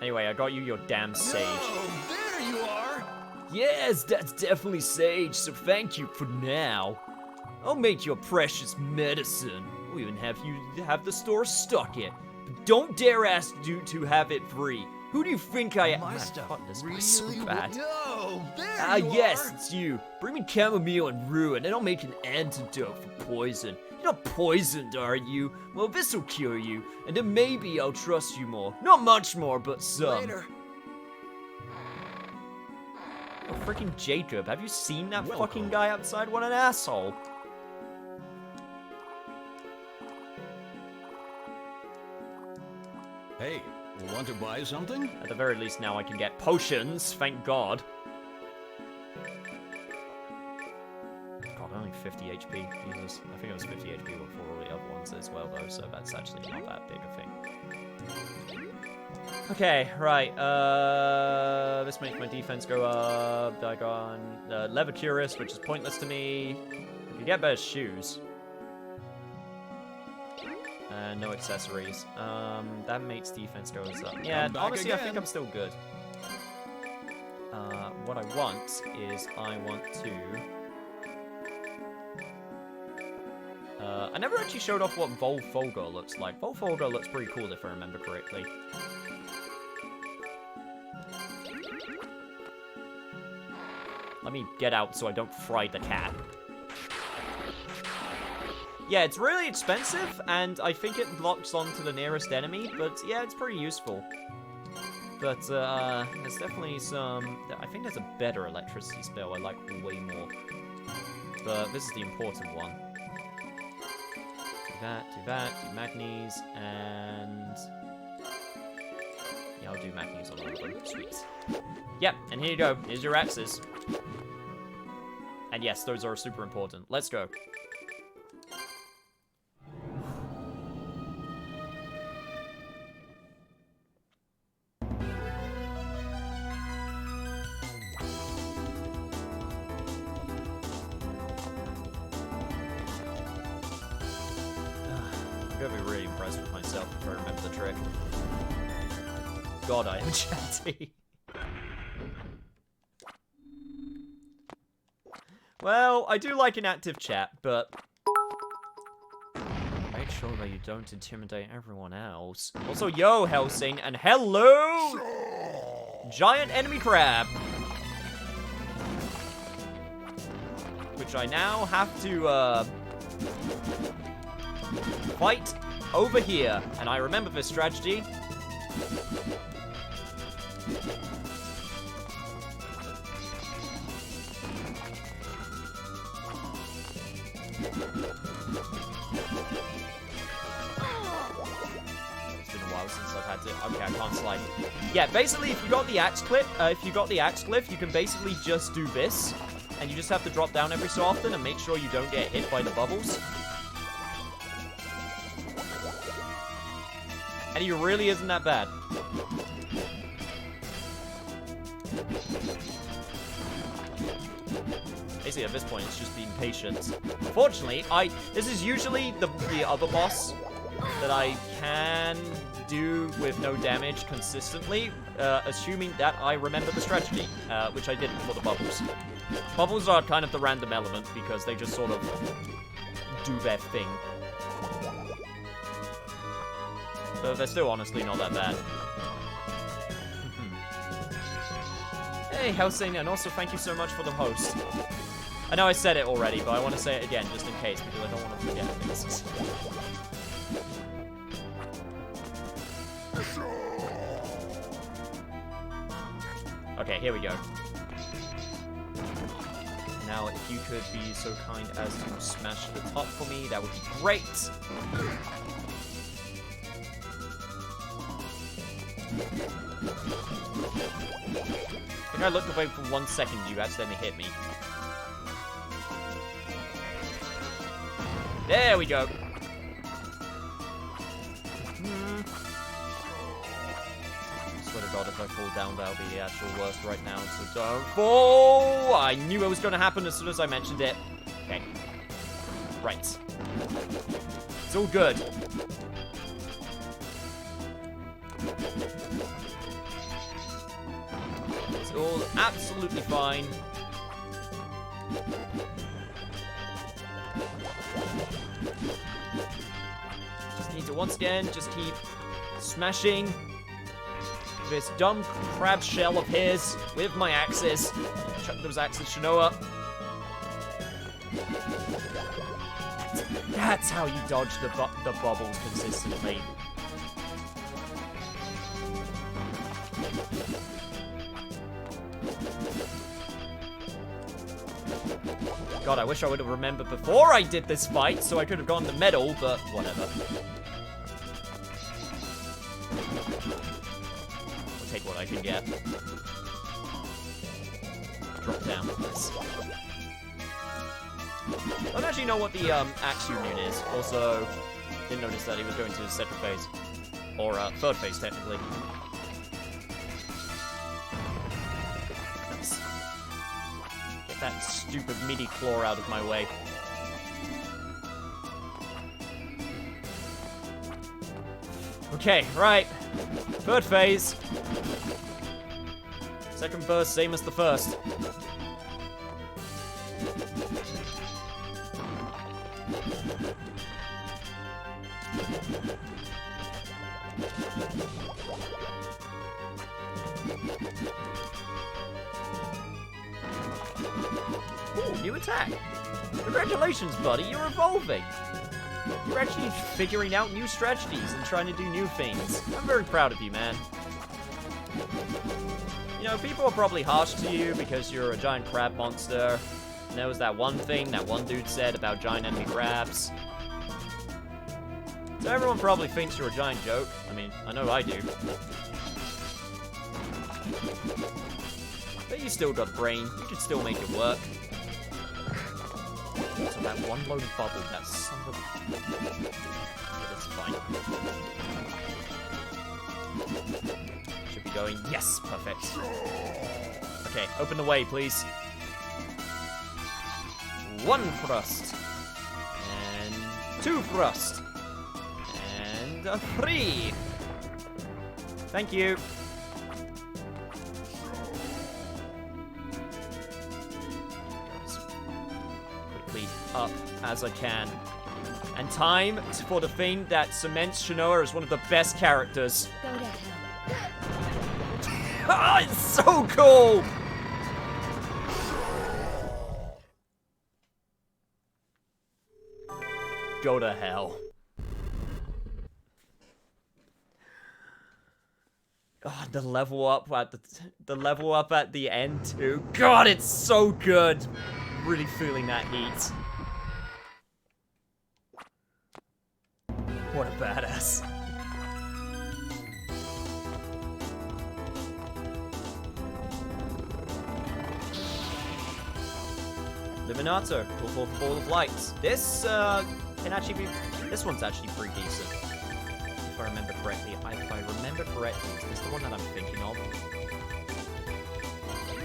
Anyway, I got you your damn sage. Oh, there you are! Yes, that's definitely sage, so thank you for now. I'll make your precious medicine. We'll even have the store stock it. But don't dare ask Dude to have it free. Who do you think I am? My Man, stuff fuck, this really guy's so bad. No, there Ah, you yes, are. it's you. Bring me chamomile and rue, and then I'll make an antidote for poison. You're not poisoned, are you? Well, this'll cure you, and then maybe I'll trust you more. Not much more, but some. Later. Oh, freaking Jacob, have you seen that fucking guy outside? What an asshole. Hey, want to buy something? At the very least, now I can get potions, thank God. God, only 50 HP, Jesus. I think it was 50 HP before all the other ones as well, though, so that's actually not that big a thing. Okay, right, this makes my defense go up, Digon, Leather Curious, which is pointless to me. I could get better shoes. No accessories. That makes defense goes up. Yeah, honestly, I think I'm still good. What I want is I want to... I never actually showed off what Volfolgar looks like. Volfolgar looks pretty cool if I remember correctly. Let me get out so I don't fry the cat. Yeah, it's really expensive, and I think it locks onto the nearest enemy, but yeah, it's pretty useful. But, there's definitely some... I think there's a better electricity spell I like way more. But this is the important one. Do do Magnes, and... Yeah, I'll do Magnes on all of them. Sweet. Yep, and here you go. Here's your axes. And yes, those are super important. Let's go. I'm gonna be really impressed with myself if I remember the trick. God, I am chatty. Well, I do like an active chat, but make sure that you don't intimidate everyone else. Also, yo, Helsing, and hello, giant enemy crab, which I now have to fight over here. And I remember this strategy. Since I've had to. Okay, I can't slide. Yeah, basically, if you got the axe clip, you can basically just do this, and you just have to drop down every so often and make sure you don't get hit by the bubbles. And he really isn't that bad. Basically, at this point, it's just being patient. Unfortunately, this is usually the other boss that I can do with no damage consistently, assuming that I remember the strategy, which I didn't for the bubbles. Bubbles are kind of the random element because they just sort of do their thing. But they're still honestly not that bad. Hey, Helsing, and also thank you so much for the host. I know I said it already, but I want to say it again just in case because I don't want to forget things. Okay, here we go. Now, if you could be so kind as to smash the top for me, that would be great. I think I looked away for 1 second, you accidentally hit me. There we go. Swear to God, if I fall down, that'll be the actual worst right now, so don't fall! I knew it was going to happen as soon as I mentioned it. Okay. Right. It's all good. It's all absolutely fine. Just need to, once again, just keep smashing. this dumb crab shell of his with my axes. Chuck those axes, Shinoa. That's how you dodge the bubbles consistently. God, I wish I would have remembered before I did this fight, so I could have gone the medal, but whatever. I'll take what I can get. Drop down with this. I don't actually know what the Axe Union is. Also, didn't notice that he was going to his second phase. Or third phase, technically. Nice. Get that stupid midi claw out of my way. Okay, right. Third phase. Second burst, same as the first. Ooh, new attack. Congratulations, buddy, you're evolving. You're actually figuring out new strategies and trying to do new things. I'm very proud of you, man. You know, people are probably harsh to you because you're a giant crab monster. And there was that one thing that one dude said about giant enemy crabs. So everyone probably thinks you're a giant joke. I mean, I know I do. But you still got a brain. You can still make it work. So that one lone bubble, that son of a... Okay, that's fine. Should be going... Yes! Perfect. Okay, open the way, please. One thrust. And two thrust. And a three. Thank you. Quickly up as I can. And time for the thing that cements Shinoa as one of the best characters. Go to hell. Ah, it's so cool! Go to hell. Oh, the level up at the level up at the end too. God, it's so good. Really feeling that heat. What a badass. Livinato, cool for Ball of Lights. This can actually be. This one's actually pretty decent. If I remember correctly. If I remember correctly, is this the one that I'm thinking of?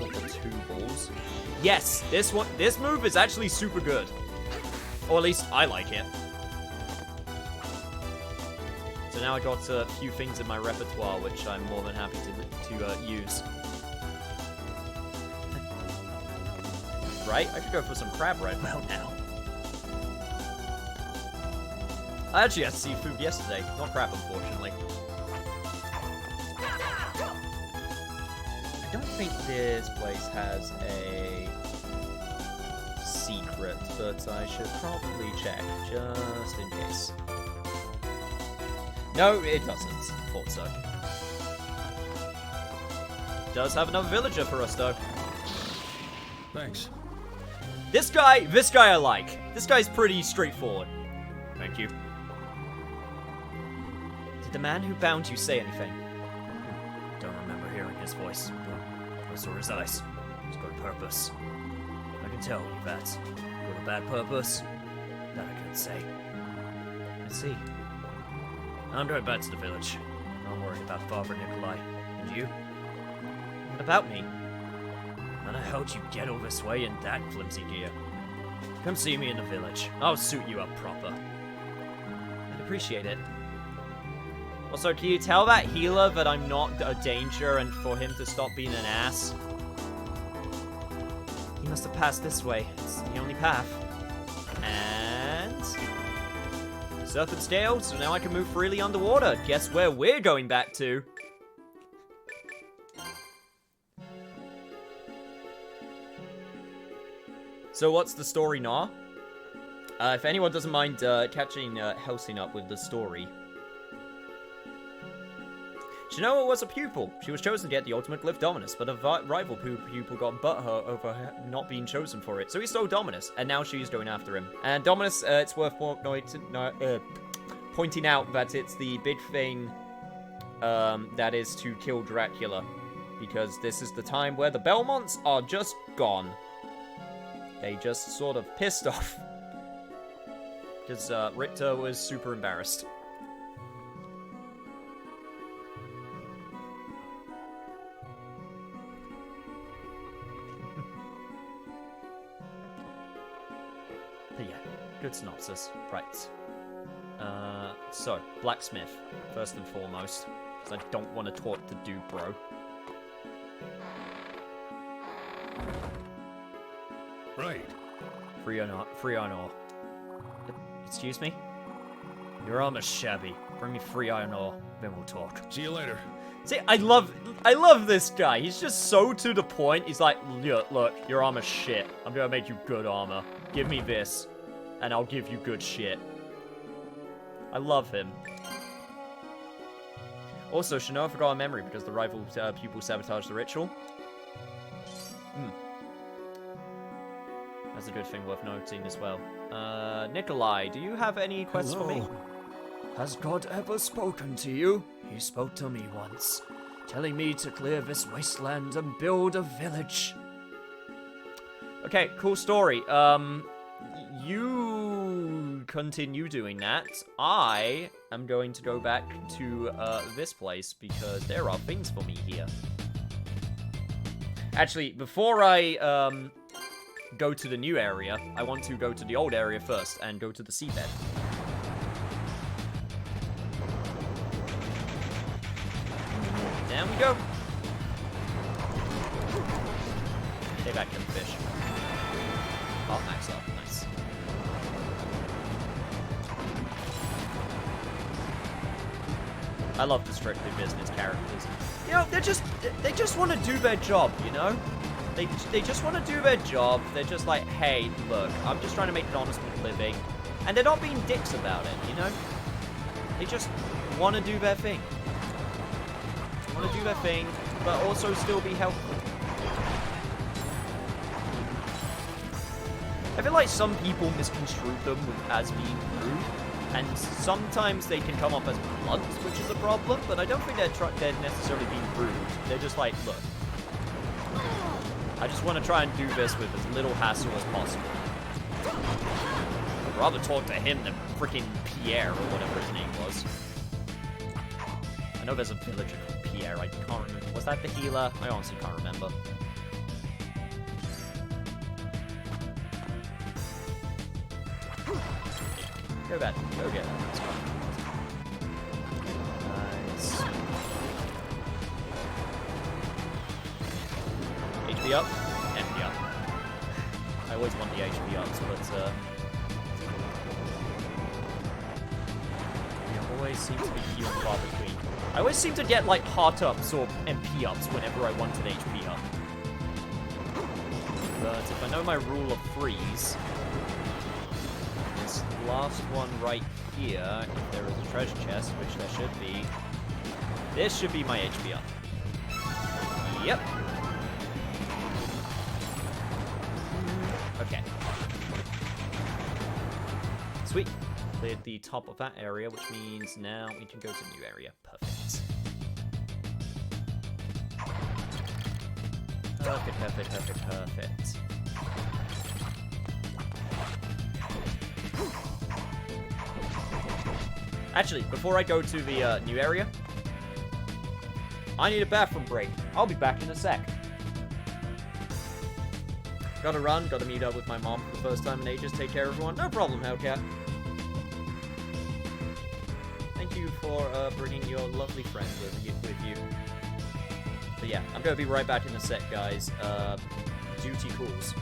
With the two balls. Yes, this one. This move is actually super good. Or at least I like it. So now I got a few things in my repertoire, which I'm more than happy to use. Right? I could go for some crab right well now. I actually had seafood yesterday. Not crab, unfortunately. I don't think this place has a secret, but I should probably check, just in case. No, it doesn't. Thought so. Does have another villager for us, though. Thanks. This guy I like. This guy's pretty straightforward. Thank you. Did the man who bound you say anything? Don't remember hearing his voice. I saw his eyes. He's got a purpose. I can tell you that. Got a bad purpose? That I can't say. I see. I'm going back to the village. I'm worried about Father Nikolai. And you? What about me? And I how'd you get all this way in that flimsy gear? Come see me in the village. I'll suit you up proper. I'd appreciate it. Also, can you tell that healer that I'm not a danger and for him to stop being an ass? He must have passed this way. It's the only path. And... Serpent's Tail, so now I can move freely underwater. Guess where we're going back to? So what's the story now? If anyone doesn't mind catching Helsing up with the story. Shinoa was a pupil. She was chosen to get the ultimate Glyph Dominus, but a rival pupil got butthurt over her not being chosen for it. So he stole Dominus, and now she's going after him. And Dominus, it's worth pointing out that it's the big thing that is to kill Dracula. Because this is the time where the Belmonts are just gone. They just sort of pissed off. Because Richter was super embarrassed. But yeah, good synopsis. Right. So, blacksmith, first and foremost. Because I don't want to talk to Dude Bro. Right. Free iron ore. Excuse me? Your armor's shabby. Bring me free iron ore, then we'll talk. See you later. See, I love this guy. He's just so to the point. He's like, look, your armor's shit. I'm gonna make you good armor. Give me this, and I'll give you good shit. I love him. Also, Shinoa forgot a memory because the rival pupil sabotaged the ritual. That's a good thing worth noting as well. Nikolai, do you have any quests for me? Has God ever spoken to you? He spoke to me once, telling me to clear this wasteland and build a village. Okay, cool story. You continue doing that. I am going to go back to this place because there are things for me here. Actually, before I go to the new area, I want to go to the old area first and go to the seabed. Down we go. Stay back, them fish. Oh, max up. Nice. I love the strictly business characters. You know, they just want to do their job, you know? They just want to do their job. They're just like, hey, look, I'm just trying to make an honest living. And they're not being dicks about it, you know? They just want to do their thing. Want to do their thing, but also still be helpful. I feel like some people misconstrue them as being rude, and sometimes they can come off as blunt, which is a problem, but I don't think they're necessarily being rude. They're just like, look, I just want to try and do this with as little hassle as possible. I'd rather talk to him than freaking Pierre, or whatever his name was. I know there's a villager called Pierre, I can't remember. Was that the healer? I honestly can't remember. Go back. Go get that. Nice. HP up. MP up. I always want the HP ups, but you always seem to be few and far between. I always seem to get like heart ups or MP ups whenever I want an HP up. But if I know my rule of threes, this last one right here, if there is a treasure chest, which there should be, this should be my HP up. Yep. Okay. Sweet. Cleared the top of that area, which means now we can go to the new area. Perfect. Perfect, perfect, perfect, perfect. Actually, before I go to the new area, I need a bathroom break. I'll be back in a sec. Gotta run, gotta meet up with my mom for the first time in ages. Take care, everyone. No problem, Hellcat. Thank you for bringing your lovely friend with you. But yeah, I'm gonna be right back in a sec, guys. Duty calls.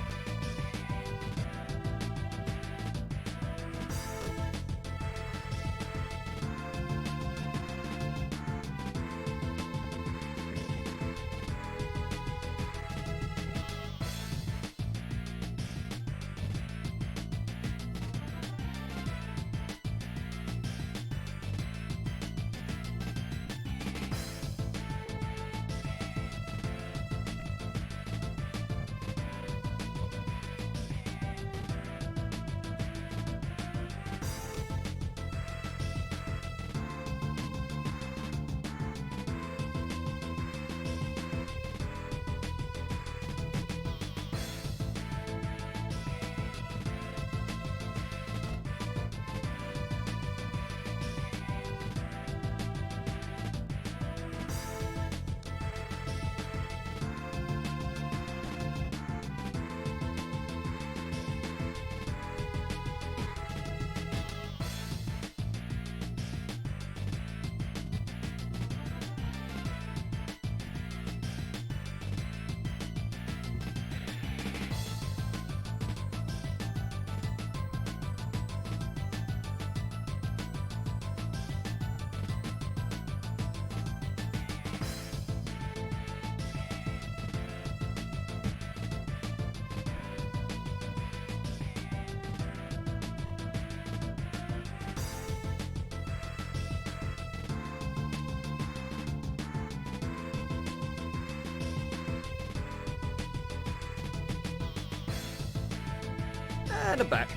And I'm back.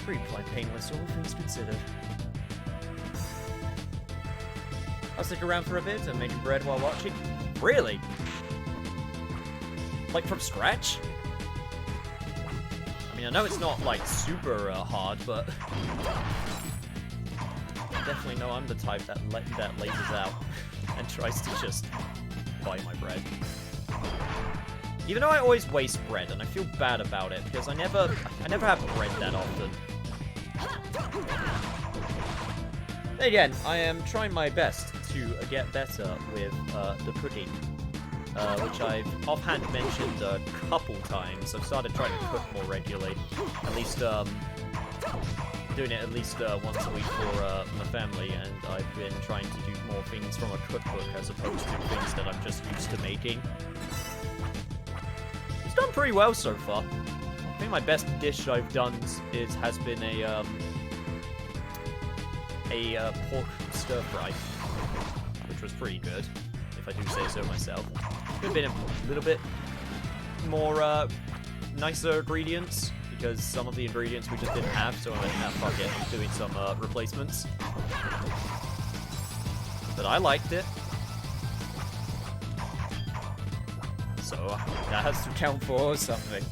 Pretty painless, all things considered. I'll stick around for a bit and making bread while watching. Really? Like from scratch? I mean, I know it's not like super hard, but I definitely know I'm the type that lasers out and tries to just buy my bread. Even though I always waste bread, and I feel bad about it because I never have bread that often. Then again, I am trying my best to get better with the cooking, which I've offhand mentioned a couple times. I've started trying to cook more regularly, at least doing it at least once a week for my family, and I've been trying to do more things from a cookbook as opposed to things that I'm just used to making. It's done pretty well so far. I think my best dish I've done has been a pork stir fry, which was pretty good, if I do say so myself. Could have been a little bit more nicer ingredients, because some of the ingredients we just didn't have, so I went, fuck it, I'm doing some replacements. But I liked it. So that has to count for something.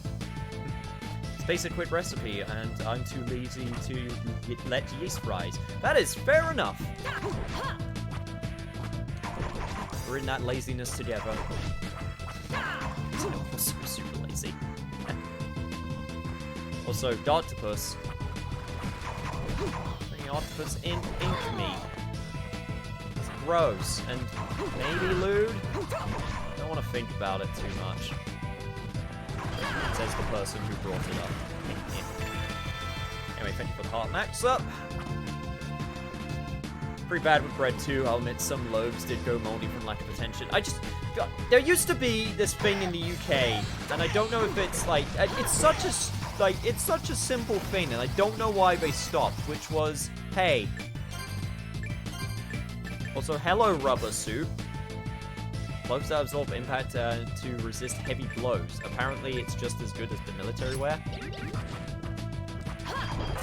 It's a basic quick recipe, and I'm too lazy to let yeast rise. That is fair enough. We're in that laziness together. I'm super lazy. Also, Doctopus. Bringing octopus in ink me. It's gross. And maybe lewd? Don't want to think about it too much. Says the person who brought it up. Anyway, thank you for the heart max up. Pretty bad with bread too. I'll admit some loaves did go moldy from lack of attention. God, there used to be this thing in the UK, and I don't know if it's like, it's such a simple thing, and I don't know why they stopped, which was, hey. Also, hello, rubber suit. Gloves that absorb impact to resist heavy blows. Apparently, it's just as good as the military wear.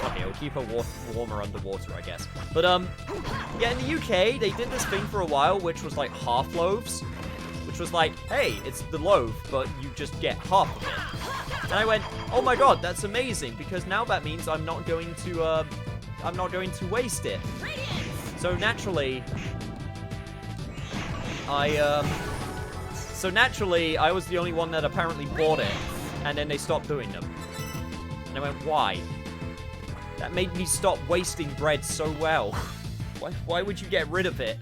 Okay, it'll keep her warmer underwater, I guess. But, yeah, in the UK, they did this thing for a while, which was like half loaves. Which was like, hey, it's the loaf, but you just get half of it. And I went, oh my god, that's amazing, because now that means I'm not going to waste it. So naturally, I was the only one that apparently bought it, and then they stopped doing them. And I went, why? That made me stop wasting bread so well. Why would you get rid of it?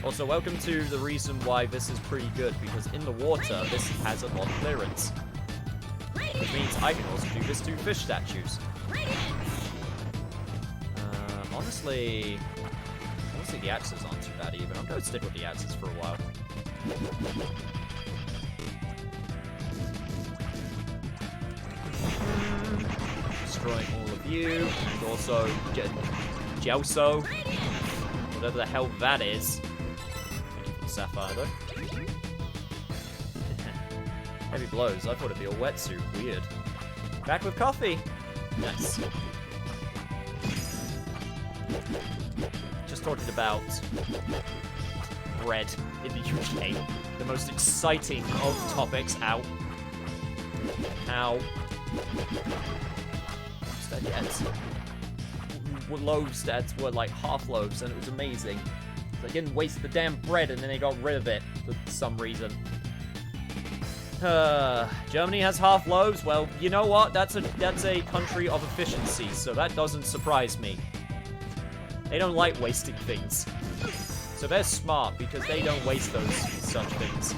Also, welcome to the reason why this is pretty good, because in the water, this has a lot of clearance. Which means I can also do this to fish statues. Honestly, the axes aren't too bad either. I'm going to stick with the axes for a while. Destroying all of you, and also Gelso, whatever the hell that is. Thank you for the sapphire, though. Heavy blows. I thought it'd be a wetsuit. Weird. Back with coffee. Nice. Just talking about bread in the UK. The most exciting of topics out. How? What's that yet? Loaves that were like half loaves, and it was amazing. They didn't waste the damn bread, and then they got rid of it for some reason. Germany has half loaves. Well, you know what? That's a country of efficiency, so that doesn't surprise me. They don't like wasting things. So they're smart because they don't waste such things.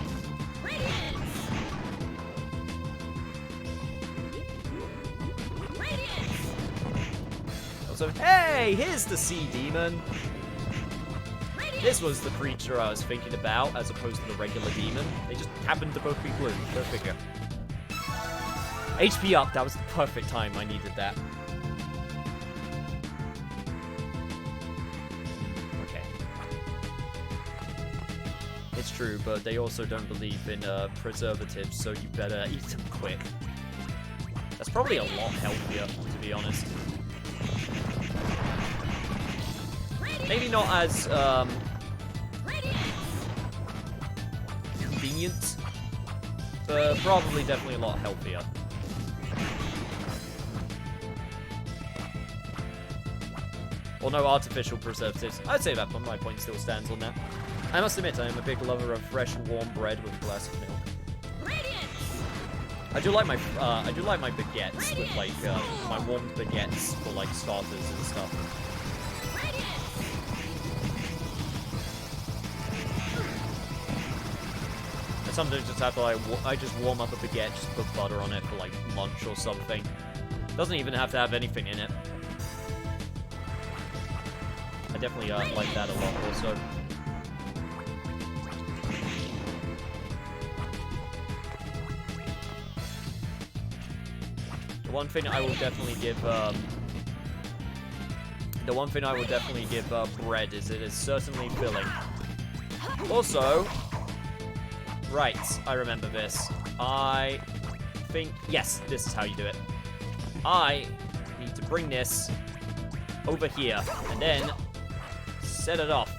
Also, hey, here's the sea demon. This was the creature I was thinking about, as opposed to the regular demon. They just happened to both be blue. Go figure. HP up. That was the perfect time I needed that. It's true, but they also don't believe in preservatives, so you better eat them quick. That's probably a lot healthier, to be honest. Maybe not as convenient, but probably definitely a lot healthier. Or no artificial preservatives. I'd say that my point still stands on that. I must admit, I am a big lover of fresh, warm bread with a glass of milk. I do like my baguettes with like my warmed baguettes for like starters and stuff. I sometimes just have to I just warm up a baguette, just put butter on it for like lunch or something. Doesn't even have to have anything in it. I definitely like that a lot also. The one thing I will definitely give bread is it is certainly filling. Also, right, I remember this. I think, yes, this is how you do it. I need to bring this over here and then set it off.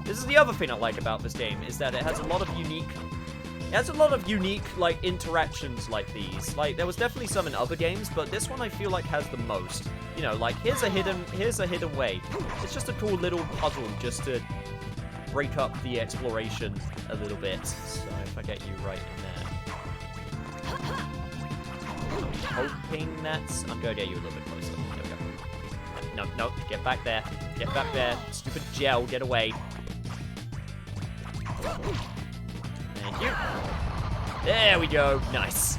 This is the other thing I like about this game, is that it has a lot of unique like interactions like these. Like there was definitely some in other games, but this one I feel like has the most. You know, like here's a hidden way. It's just a cool little puzzle just to break up the exploration a little bit. So if I get you right in there. I'm hoping that's I'm gonna get you a little bit closer. There we go. No, get back there. Get back there. Stupid gel, get away. Thank you. There we go. Nice.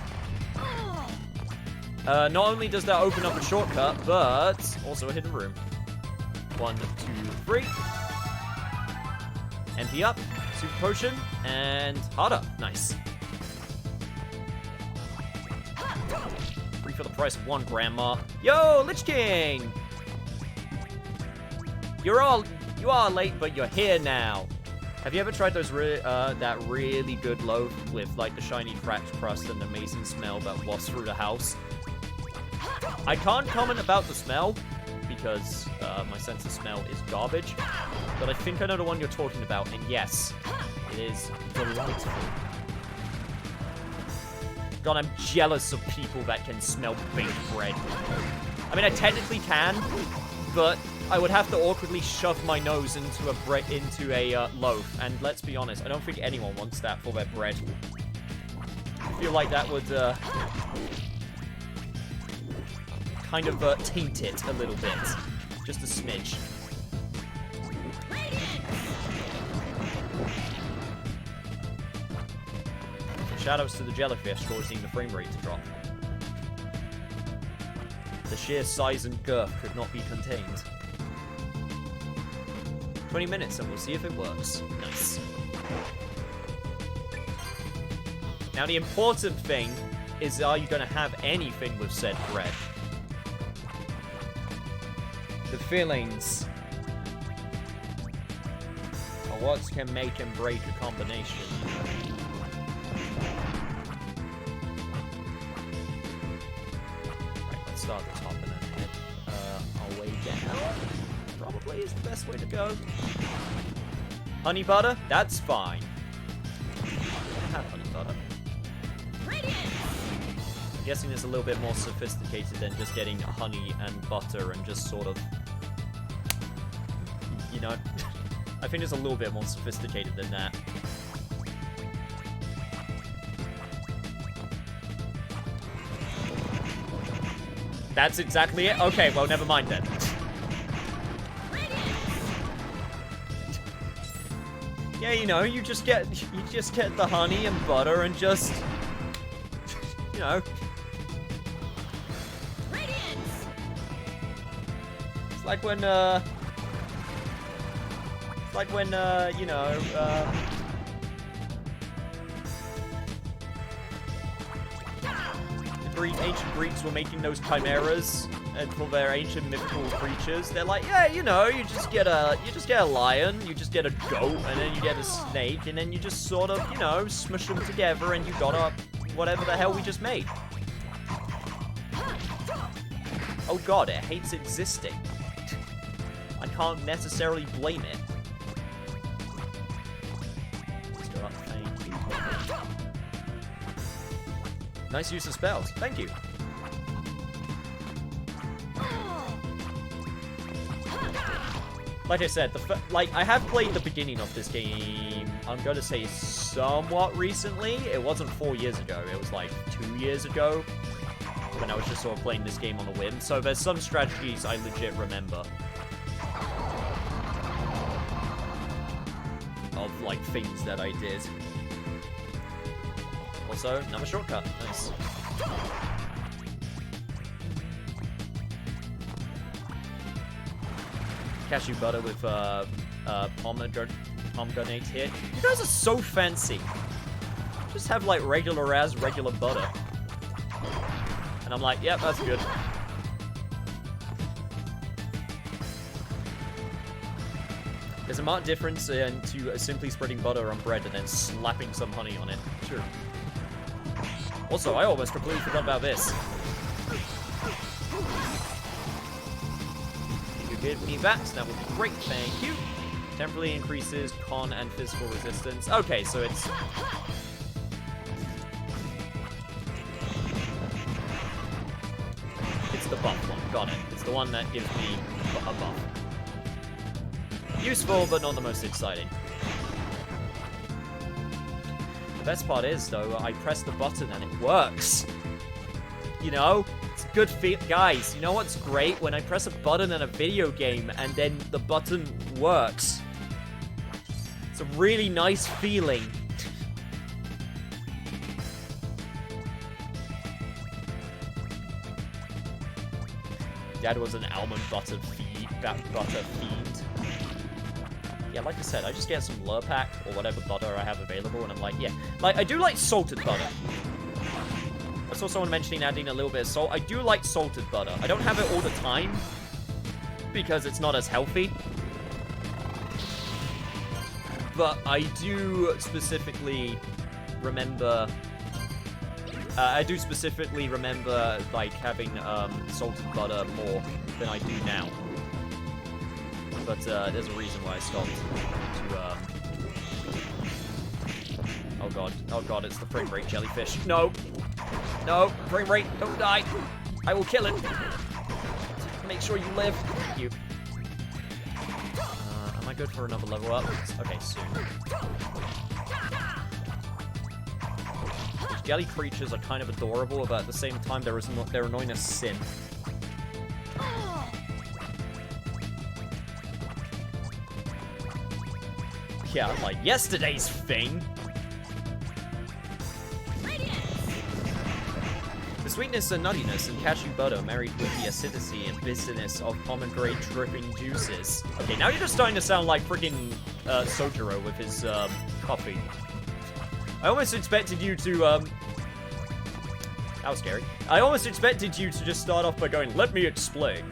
Not only does that open up a shortcut, but also a hidden room. 1, 2, 3. Empty up. Super potion. And harder. Nice. 3 for the price of 1, Grandma. Yo, Lich King! You are late, but you're here now. Have you ever tried those that really good loaf with like the shiny cracked crust and the amazing smell that wafts through the house? I can't comment about the smell because my sense of smell is garbage, but I think I know the one you're talking about, and yes, it is delightful. God, I'm jealous of people that can smell baked bread. I mean, I technically can, but I would have to awkwardly shove my nose into a loaf, and let's be honest, I don't think anyone wants that for their bread. I feel like that would kind of taint it a little bit, just a smidge. Shoutouts to the jellyfish causing the frame rate to drop. The sheer size and girth could not be contained. 20 minutes and we'll see if it works. Nice. Now the important thing is, are you going to have anything with said bread? The fillings are what can make and break a combination. Right, let's start at the top and then head our way down. Probably is the best way to go. Honey butter? That's fine. I have honey butter. I'm guessing it's a little bit more sophisticated than just getting honey and butter and just sort of, you know, I think it's a little bit more sophisticated than that. That's exactly it? Okay, well, never mind then. Yeah, you know, you just get the honey and butter and just, you know. It's like when, you know, the ancient Greeks were making those chimeras, and for their ancient mythical creatures, they're like, yeah, you know, you just get a lion, you just get a goat, and then you get a snake, and then you just sort of, you know, smush them together, and you got a whatever the hell we just made. Oh god, it hates existing. I can't necessarily blame it. Let's go up, thank you. Nice use of spells, thank you. Like I said, I have played the beginning of this game, I'm going to say somewhat recently. It wasn't 4 years ago, it was like 2 years ago, when I was just sort of playing this game on a whim. So there's some strategies I legit remember. Of, like, things that I did. Also, another shortcut. Nice. Cashew butter with pomegranate here. You guys are so fancy. Just have like regular butter. And I'm like, yep, that's good. There's a marked difference to simply spreading butter on bread and then slapping some honey on it. Sure. Also, I almost completely forgot about this. Give me that, that would be great, thank you. Temporarily increases con and physical resistance. Okay, so it's... It's the buff one, got it. It's the one that gives me a buff. Useful, but not the most exciting. The best part is, though, I press the button and it works. You know? It's good feel, guys, you know what's great? When I press a button in a video game and then the button works. It's a really nice feeling. Dad was an almond butter fiend. Yeah, like I said, I just get some Lurpak or whatever butter I have available and I'm like, yeah. Like, I do like salted butter. I saw someone mentioning adding a little bit of salt. I do like salted butter. I don't have it all the time because it's not as healthy. But I do specifically remember... like, having salted butter more than I do now. But there's a reason why I stopped to... Oh god, it's the frame rate jellyfish. No! No, frame rate, don't die. I will kill it. Make sure you live. Thank you. Am I good for another level up? Okay, soon. These jelly creatures are kind of adorable, but at the same time, they're annoying as sin. Yeah, like yesterday's thing. The sweetness and nuttiness in cashew butter married with the acidity and bitterness of pomegranate dripping juices. Okay, now you're just starting to sound like freaking Sojiro with his coffee. I almost expected you to that was scary. I almost expected you to just start off by going, "Let me explain."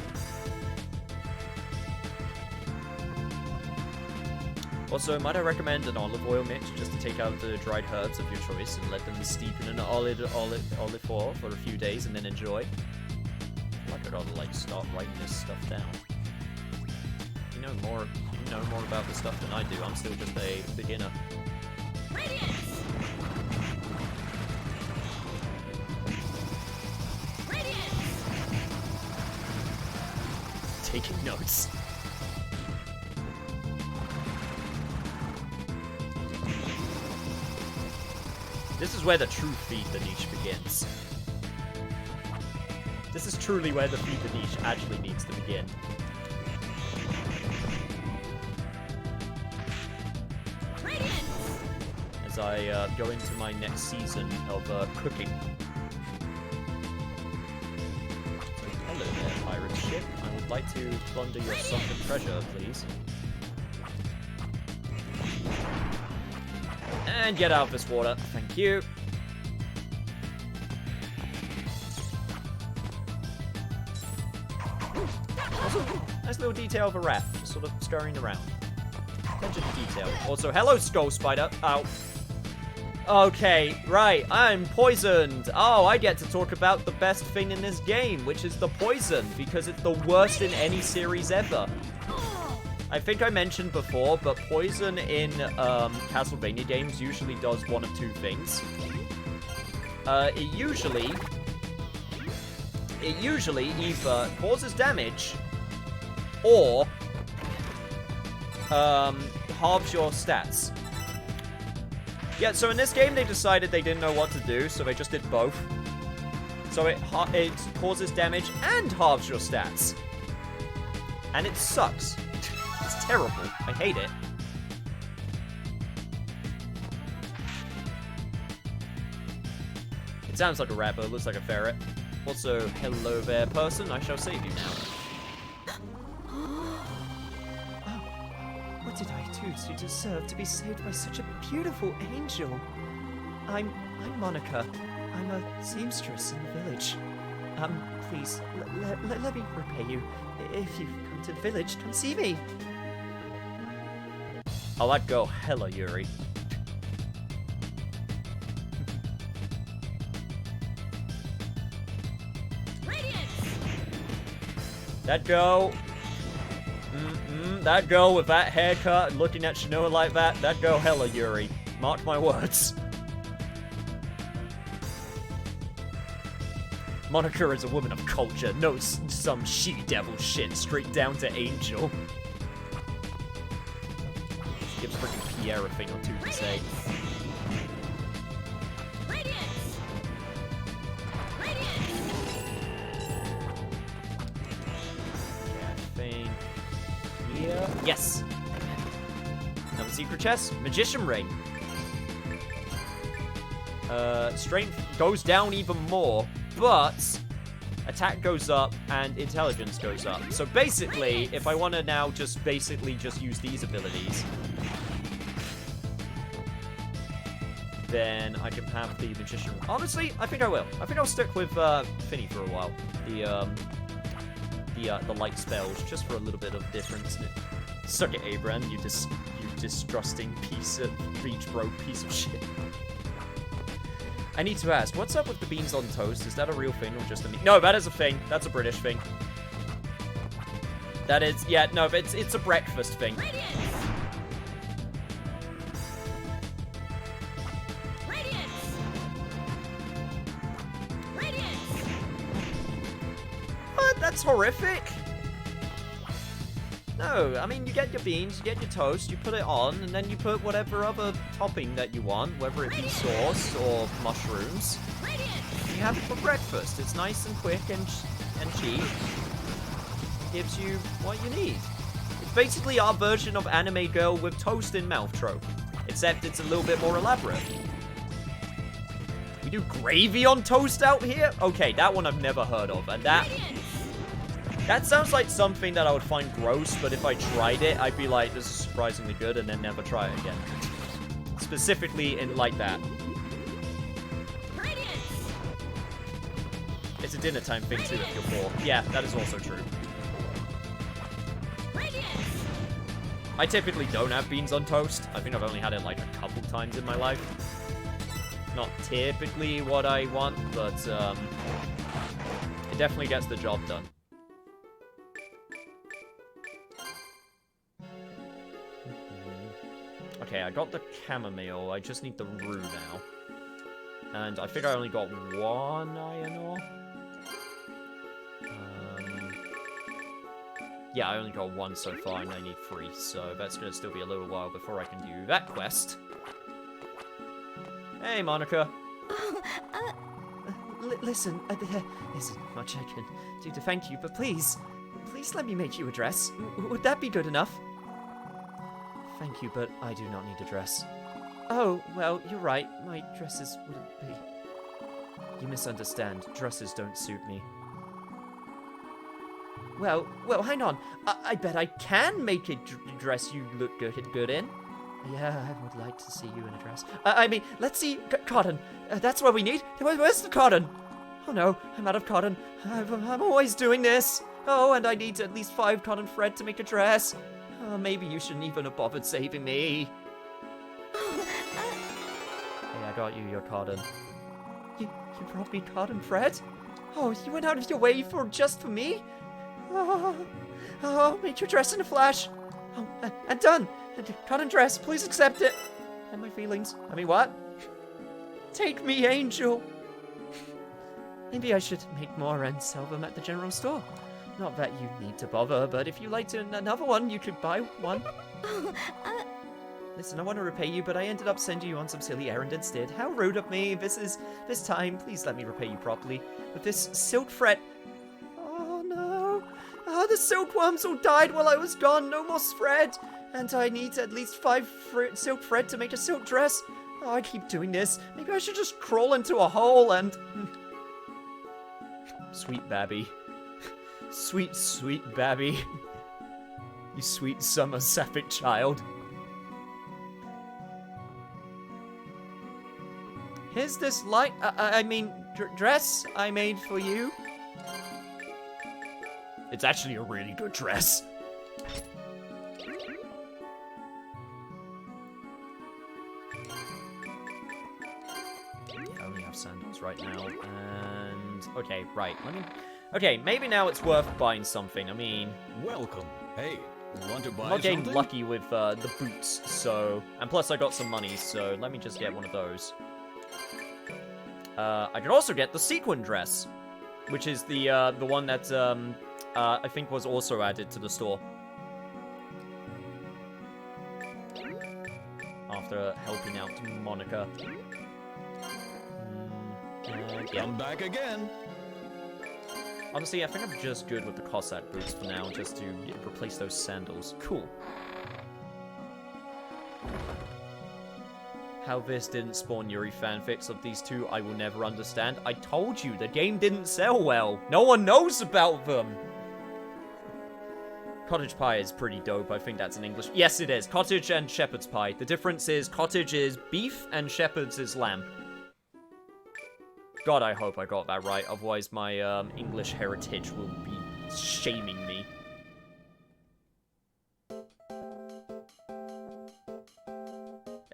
Also, might I recommend an olive oil mix just to take out the dried herbs of your choice and let them steep in an olive oil for a few days and then enjoy. I feel like I ought to like start writing this stuff down. You know more about this stuff than I do. I'm still just a beginner. Radiance! Radiance! Taking notes. This is where the true Feed the Niche begins. This is truly where the Feed the Niche actually needs to begin. Radiance! As I go into my next season of cooking. So, hello there, pirate ship. I would like to plunder your sunken treasure, please. And get out of this water. Thank you. Also, nice little detail of a rat, just sort of scurrying around. Attention to detail. Also, hello, Skull Spider. Ow. Okay, right, I'm poisoned. Oh, I get to talk about the best thing in this game, which is the poison, because it's the worst in any series ever. I think I mentioned before, but poison in Castlevania games usually does one of two things. It usually either causes damage or halves your stats. Yeah, so in this game they decided they didn't know what to do, so they just did both. So it causes damage and halves your stats. And it sucks. It's terrible. I hate it. It sounds like a rat, but it looks like a ferret. Also, hello there, person. I shall save you now. What did I do to deserve to be saved by such a beautiful angel? I'm Monica. I'm a seamstress in the village. Please, let me repay you. If you come to the village, come see me. Oh, that girl, hella Yuri. That girl... that girl with that haircut and looking at Shinoa like that girl hella Yuri. Mark my words. Monica is a woman of culture, no some she-devil shit, straight down to angel. She gives freaking Pierre a thing or two to say. Yes! Another secret chest. Magician ring. Strength goes down even more, but attack goes up and intelligence goes up. So basically, if I want to now just use these abilities, then I can have the magician ring. Honestly, I think I will. I think I'll stick with Finny for a while. The light spells, just for a little bit of difference. Suck it, Abram, you distrusting piece of broke piece of shit. I need to ask, what's up with the beans on toast? Is that a real thing or just a me? No, that is a thing. That's a British thing. That is, yeah, no, it's a breakfast thing. What? That's horrific. No, I mean, you get your beans, you get your toast, you put it on, and then you put whatever other topping that you want, whether it be sauce or mushrooms. You have it for breakfast. It's nice and quick and cheap. Gives you what you need. It's basically our version of anime girl with toast in mouth trope, except it's a little bit more elaborate. We do gravy on toast out here? Okay, that one I've never heard of, and that sounds like something that I would find gross, but if I tried it, I'd be like, this is surprisingly good, and then never try it again. Specifically in like that. It's a dinner time thing too if you're poor. Yeah, that is also true. I typically don't have beans on toast. I think I've only had it like a couple times in my life. Not typically what I want, but it definitely gets the job done. Okay, I got the chamomile. I just need the rue now. And I think I only got one iron ore. Yeah, I only got one so far, and I need 3, so that's gonna still be a little while before I can do that quest. Hey, Monica. Listen, there isn't much I can do to thank you, but please let me make you a dress. Would that be good enough? Thank you, but I do not need a dress. Oh, well, you're right. My dresses wouldn't be... You misunderstand. Dresses don't suit me. Well, hang on. I bet I can make a dress you look good in. Yeah, I would like to see you in a dress. I mean, let's see. Cotton. That's what we need. Where's the cotton? Oh no, I'm out of cotton. I'm always doing this. Oh, and I need at least 5 cotton thread to make a dress. Oh, maybe you shouldn't even have bothered saving me. Hey, I got you your cotton. You brought me cotton thread? Oh, you went out of your way just for me? Oh, make your dress in a flash. Oh, and done. Cotton dress, please accept it. And my feelings. I mean, what? Take me, angel. Maybe I should make more and sell them at the general store. Not that you need to bother, but if you liked another one, you could buy one. Listen, I want to repay you, but I ended up sending you on some silly errand instead. How rude of me. This time, please let me repay you properly. With this silk thread. Oh, no. Oh, the silkworms all died while I was gone. No more thread. And I need at least 5 silk thread to make a silk dress. Oh, I keep doing this. Maybe I should just crawl into a hole and... Sweet Babby. Sweet, sweet Babby. You sweet summer sapphic child. Here's this light, dress I made for you. It's actually a really good dress. I only have sandals right now, and... Okay, right, Okay, maybe now it's worth buying something, I mean... Welcome. Hey, want to buy I'm not getting something? lucky with the boots, so... And plus I got some money, so let me just get one of those. I can also get the sequin dress, which is the one that, I think was also added to the store. After helping out Monica. Yeah. I'm back again. Honestly, I think I'm just good with the Cossack boots for now, just to replace those sandals. Cool. How this didn't spawn Yuri fanfics of these two, I will never understand. I told you, the game didn't sell well. No one knows about them. Cottage pie is pretty dope. I think that's in English. Yes, it is. Cottage and shepherd's pie. The difference is cottage is beef and shepherd's is lamb. God, I hope I got that right. Otherwise, my English heritage will be shaming me.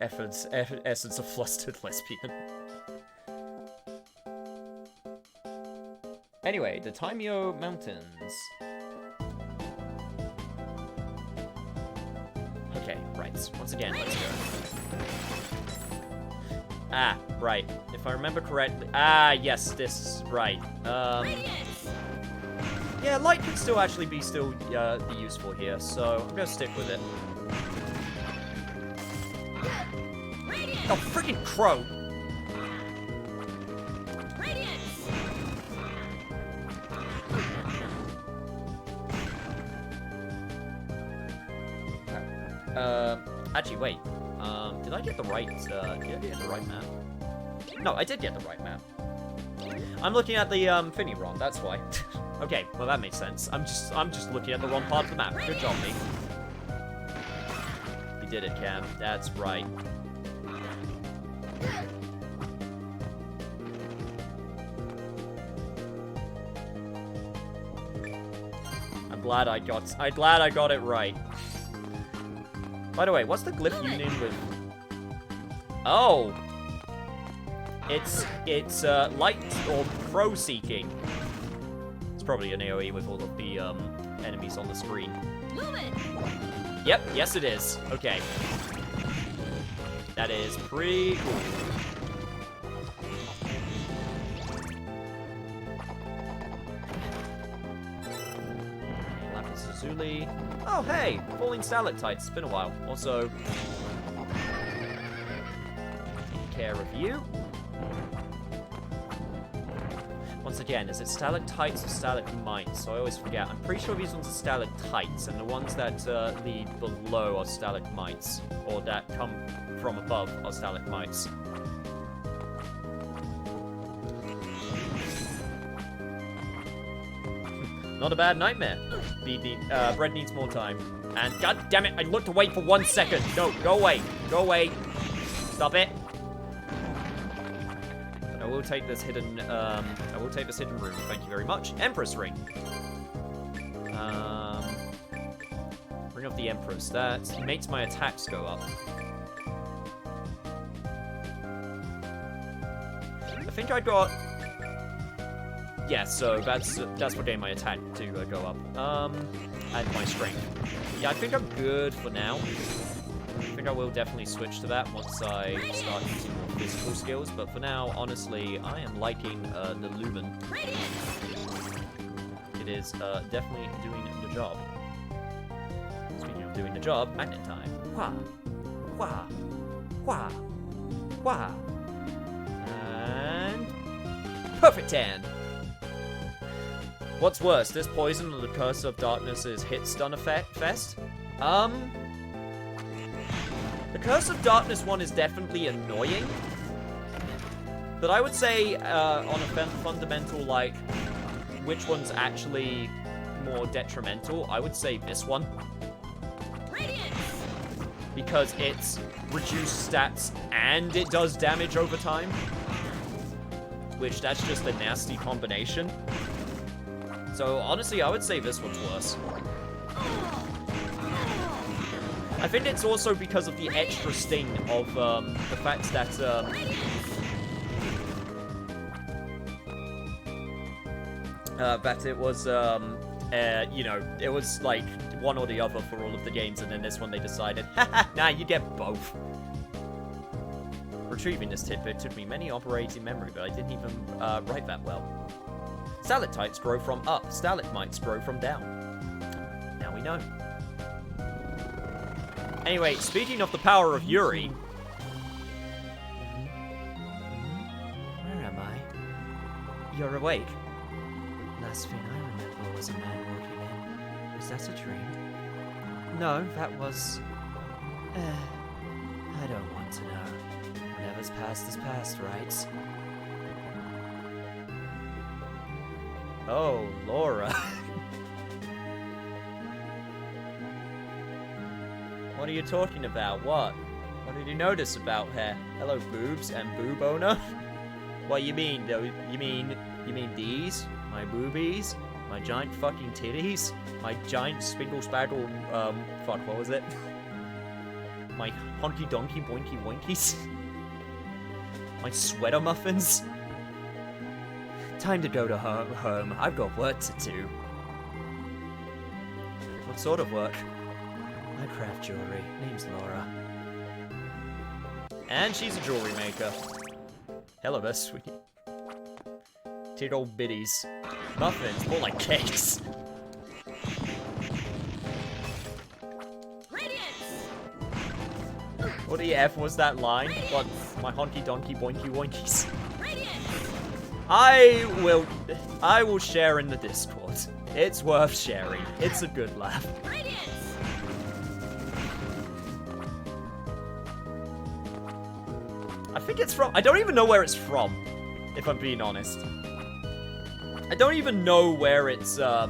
Essence of flustered lesbian. Anyway, the Taimio Mountains. Okay, right. Once again, let's go. Ah, right. If I remember correctly. Ah, yes, this right. Yeah, light could still actually be be useful here, so I'm gonna stick with it. Oh, freaking crow! Actually, wait. Did I get the right? Did I get the right map? No, I did get the right map. I'm looking at the thingy wrong. That's why. Okay, well that makes sense. I'm just looking at the wrong part of the map. Good job, me. You did it, Cam. That's right. I'm glad I got it right. By the way, what's the Glyph Union with? Oh, it's light or crow seeking. It's probably an AOE with all of the enemies on the screen. Yep, yes it is. Okay, that is pretty cool. Lazuli. Oh, hey! Falling stalactites. It's been a while. Also, take care of you. Once again, is it stalactites or stalagmites? So I always forget. I'm pretty sure these ones are stalactites, and the ones that lead below are stalagmites, or that come from above are stalagmites. Not a bad nightmare. Bread needs more time. And god damn it, I looked away for 1 second. No, go away. Go away. Stop it. But I will take this hidden room. Thank you very much. Empress ring. Bring up the Emperor's stats. He makes my attacks go up. I think I got... Yeah, so that's what gave my attack to go up. And my strength. Yeah, I think I'm good for now. I think I will definitely switch to that once I start using more physical skills, but for now, honestly, I am liking the Lumen. It is definitely doing the job. Speaking of doing the job, magnet time. Wah! Wah! Wah! Wah! And... Perfect 10! What's worse, this poison or the Curse of Darkness's hit stun fest? The Curse of Darkness one is definitely annoying. But I would say, on a fundamental, like, which one's actually more detrimental, I would say this one. Because it's reduced stats and it does damage over time. Which, that's just a nasty combination. So, honestly, I would say this one's worse. I think it's also because of the extra sting of the fact that it was, you know, it was like one or the other for all of the games, and then this one they decided, haha, nah, you get both. Retrieving this tidbit took me many operating memory, but I didn't even write that well. Stalactites grow from up, stalagmites grow from down. Now we know. Anyway, speaking of the power of Yuri... Where am I? You're awake. Last thing I remember was a man walking in. Was that a dream? No, that was... I don't want to know. Whatever's past is past, right? Oh, Laura. What are you talking about? What? What did you notice about her? Hello, boobs and boob owner? What you mean, though? You mean these? My boobies? My giant fucking titties? My giant spingle spaggle, fuck, what was it? My honky donkey boinky woinkies? My sweater muffins? Time to go to home. I've got work to do. What sort of work? I craft jewelry. Name's Laura. And she's a jewelry maker. Hello there, sweetie. Tit old biddies. Muffins, more like cakes. What the F was that line? What? My honky donkey boinky woinkies. I will share in the Discord. It's worth sharing. It's a good laugh. I think it's from... I don't even know where it's from, if I'm being honest. I don't even know where it's, I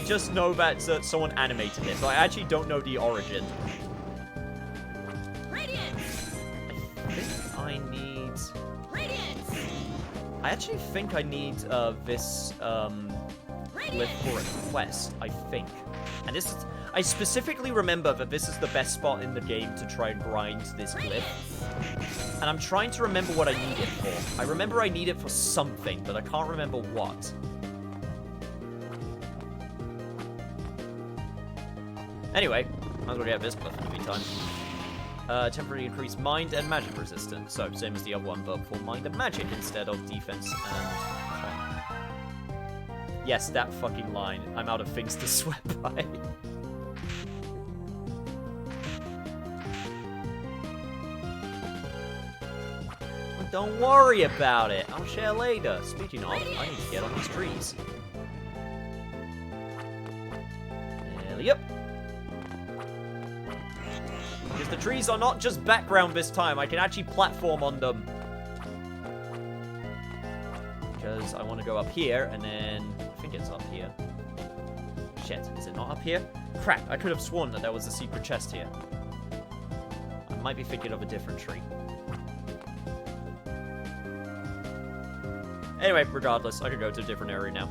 just know that someone animated it, but I actually don't know the origin. I actually think I need this glyph for a quest, I think. And this is... I specifically remember that this is the best spot in the game to try and grind this glyph. And I'm trying to remember what I need it for. I remember I need it for something, but I can't remember what. Anyway, might as well get this glyph in the meantime. Temporarily increase mind and magic resistance. So, same as the other one, but for mind and magic instead of defense and... Yes, that fucking line. I'm out of things to swear by. Well, don't worry about it. I'll share later. Speaking of, I need to get on these trees. Yep. Because the trees are not just background this time. I can actually platform on them. Because I want to go up here, and then... I think it's up here. Shit, is it not up here? Crap, I could have sworn that there was a secret chest here. I might be thinking of a different tree. Anyway, regardless, I could go to a different area now.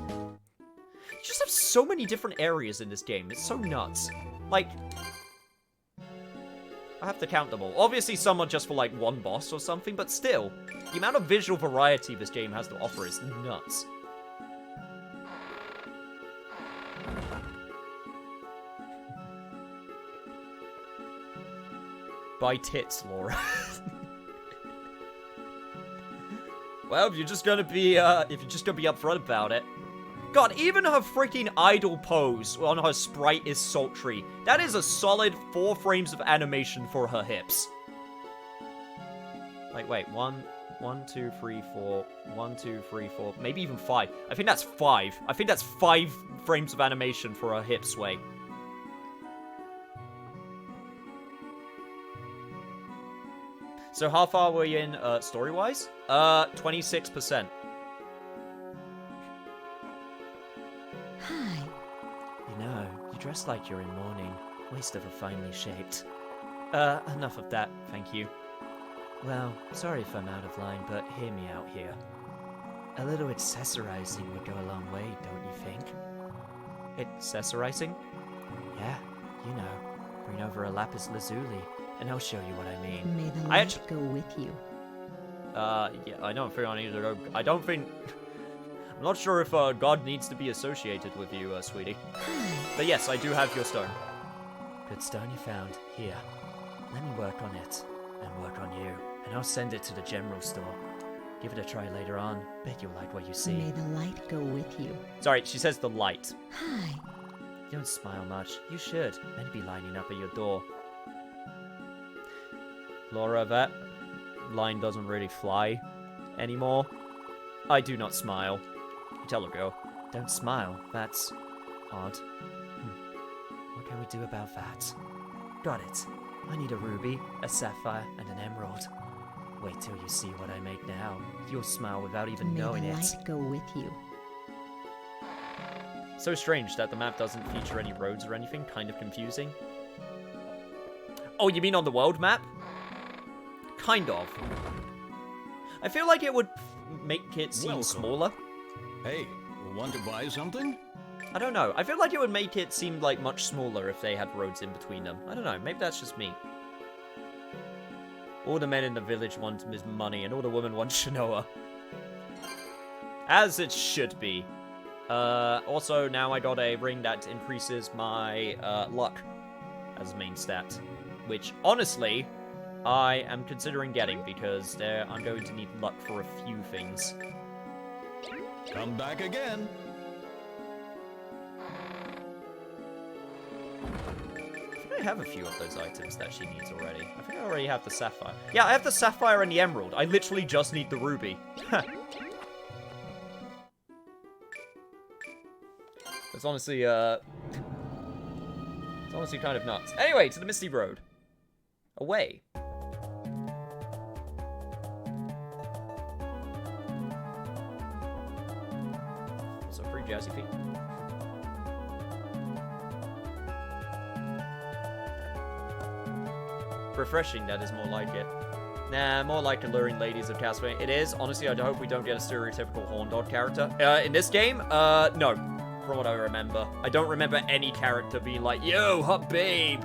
You just have so many different areas in this game. It's so nuts. Like, I have to count them all. Obviously, some are just for, like, one boss or something, but still, the amount of visual variety this game has to offer is nuts. Buy tits, Laura. Well, if you're just gonna be upfront about it. God, even her freaking idle pose on her sprite is sultry. That is a solid 4 frames of animation for her hips. Like, wait, 1, 2, 3, 4, 1, 2, 3, 4, maybe even 5. I think that's 5. I think that's 5 frames of animation for her hip sway. So how far were you in, story-wise? 26%. Hi. You know, you dress like you're in mourning. Waste of a finely shaped. Enough of that, thank you. Well, sorry if I'm out of line, but hear me out here. A little accessorizing would go a long way, don't you think? Accessorizing? Yeah, you know. Bring over a lapis lazuli, and I'll show you what I mean. May the light go with you. Yeah, I don't think I need to go. I don't think... I'm not sure if, God needs to be associated with you, sweetie. But yes, I do have your stone. Good stone you found. Here. Let me work on it. And work on you. And I'll send it to the general store. Give it a try later on. Bet you'll like what you see. May the light go with you. Sorry, she says the light. Hi. You don't smile much. You should. Men be lining up at your door. Laura, that line doesn't really fly anymore. I do not smile. You tell a girl, don't smile. That's odd. What can we do about that? Got it. I need a ruby, a sapphire, and an emerald. Wait till you see what I make now. You'll smile without even knowing it. May the light go with you. So strange that the map doesn't feature any roads or anything. Kind of confusing. Oh, you mean on the world map? Kind of. I feel like it would make it seem smaller. Hey, want to buy something? I don't know. I feel like it would make it seem like much smaller if they had roads in between them. I don't know. Maybe that's just me. All the men in the village want his money, and all the women want Shinoa. As it should be. Also, now I got a ring that increases my luck as a main stat. Which, honestly, I am considering getting, because I'm going to need luck for a few things. Come back again. I have a few of those items that she needs already. I think I already have the sapphire. Yeah, I have the sapphire and the emerald. I literally just need the ruby. It's honestly, it's honestly kind of nuts. Anyway, to the Misty Road. Away. Also, free jazzy feet. Refreshing, that is more like it. Nah, more like alluring ladies of Castlevania. It is. Honestly, I hope we don't get a stereotypical horn dog character. In this game, no. From what I remember. I don't remember any character being like, yo, hot babe.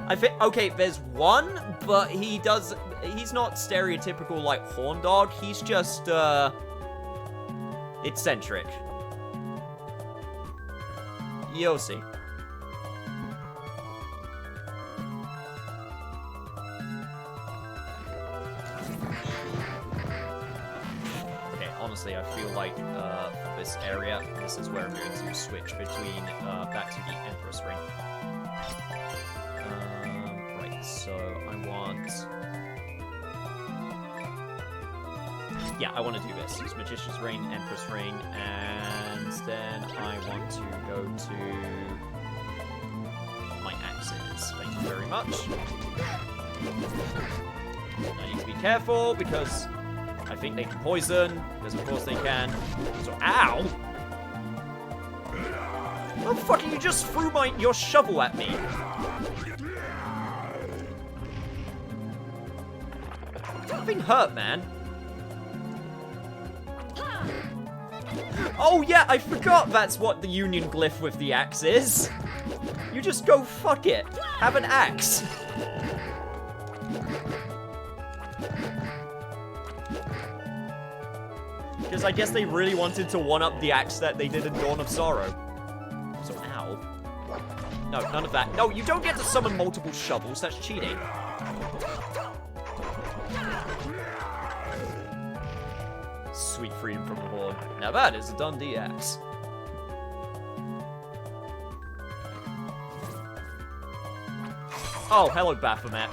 I think, okay, there's one, but he's not stereotypical like horn dog. He's just, eccentric. You'll see. Honestly, I feel like for this area, this is where I'm going to switch between back to the Empress Ring. Right, so I want... Yeah, I want to do this. Use Magician's Ring, Empress Ring, and then I want to go to my axes. Thank you very much. I need to be careful because... I think they can poison, because of course they can. So, ow! Oh, fuck, you just threw your shovel at me. That thing hurt, man. Oh yeah, I forgot that's what the Union glyph with the axe is. You just go fuck it. Have an axe. Because I guess they really wanted to one-up the axe that they did in Dawn of Sorrow. So, ow. No, none of that. No, you don't get to summon multiple shovels. That's cheating. Sweet freedom from the Horde. Now that is a Dundee axe. Oh, hello, Baphomet.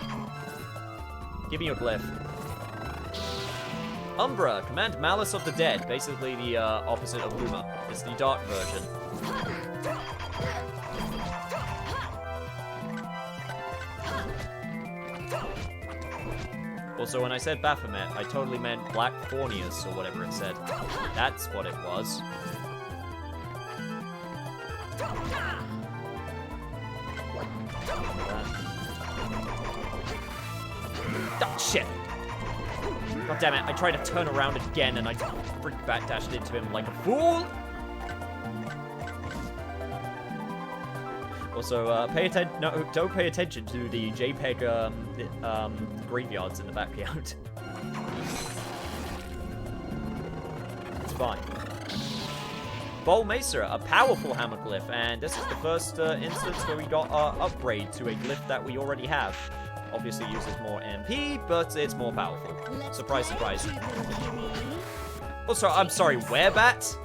Give me your glyph. Umbra, command Malice of the Dead. Basically the opposite of Luma. It's the dark version. Also, when I said Baphomet, I totally meant Black Thornius, or whatever it said. That's what it was. Oh, shit! God damn it, I tried to turn around again and I freak backdashed into him like a fool! Also, pay attention. No, don't pay attention to the JPEG graveyards in the backyard. It's fine. Bol Mesa, a powerful hammer glyph, and this is the first instance where we got our upgrade to a glyph that we already have. Obviously uses more MP, but it's more powerful. Surprise, surprise. Also, I'm sorry, Werebat?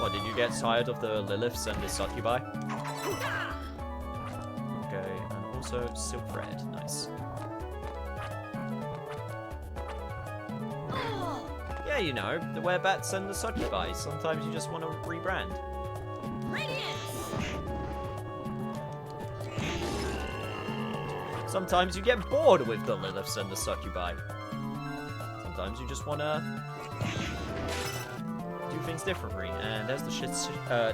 What, did you get tired of the Liliths and the Succubi? Okay, and also Silk Thread. Nice. Yeah, you know, the Werebats and the Succubi. Sometimes you just want to rebrand. Sometimes you get bored with the Liliths and the Succubi. Sometimes you just want to do things differently. And there's the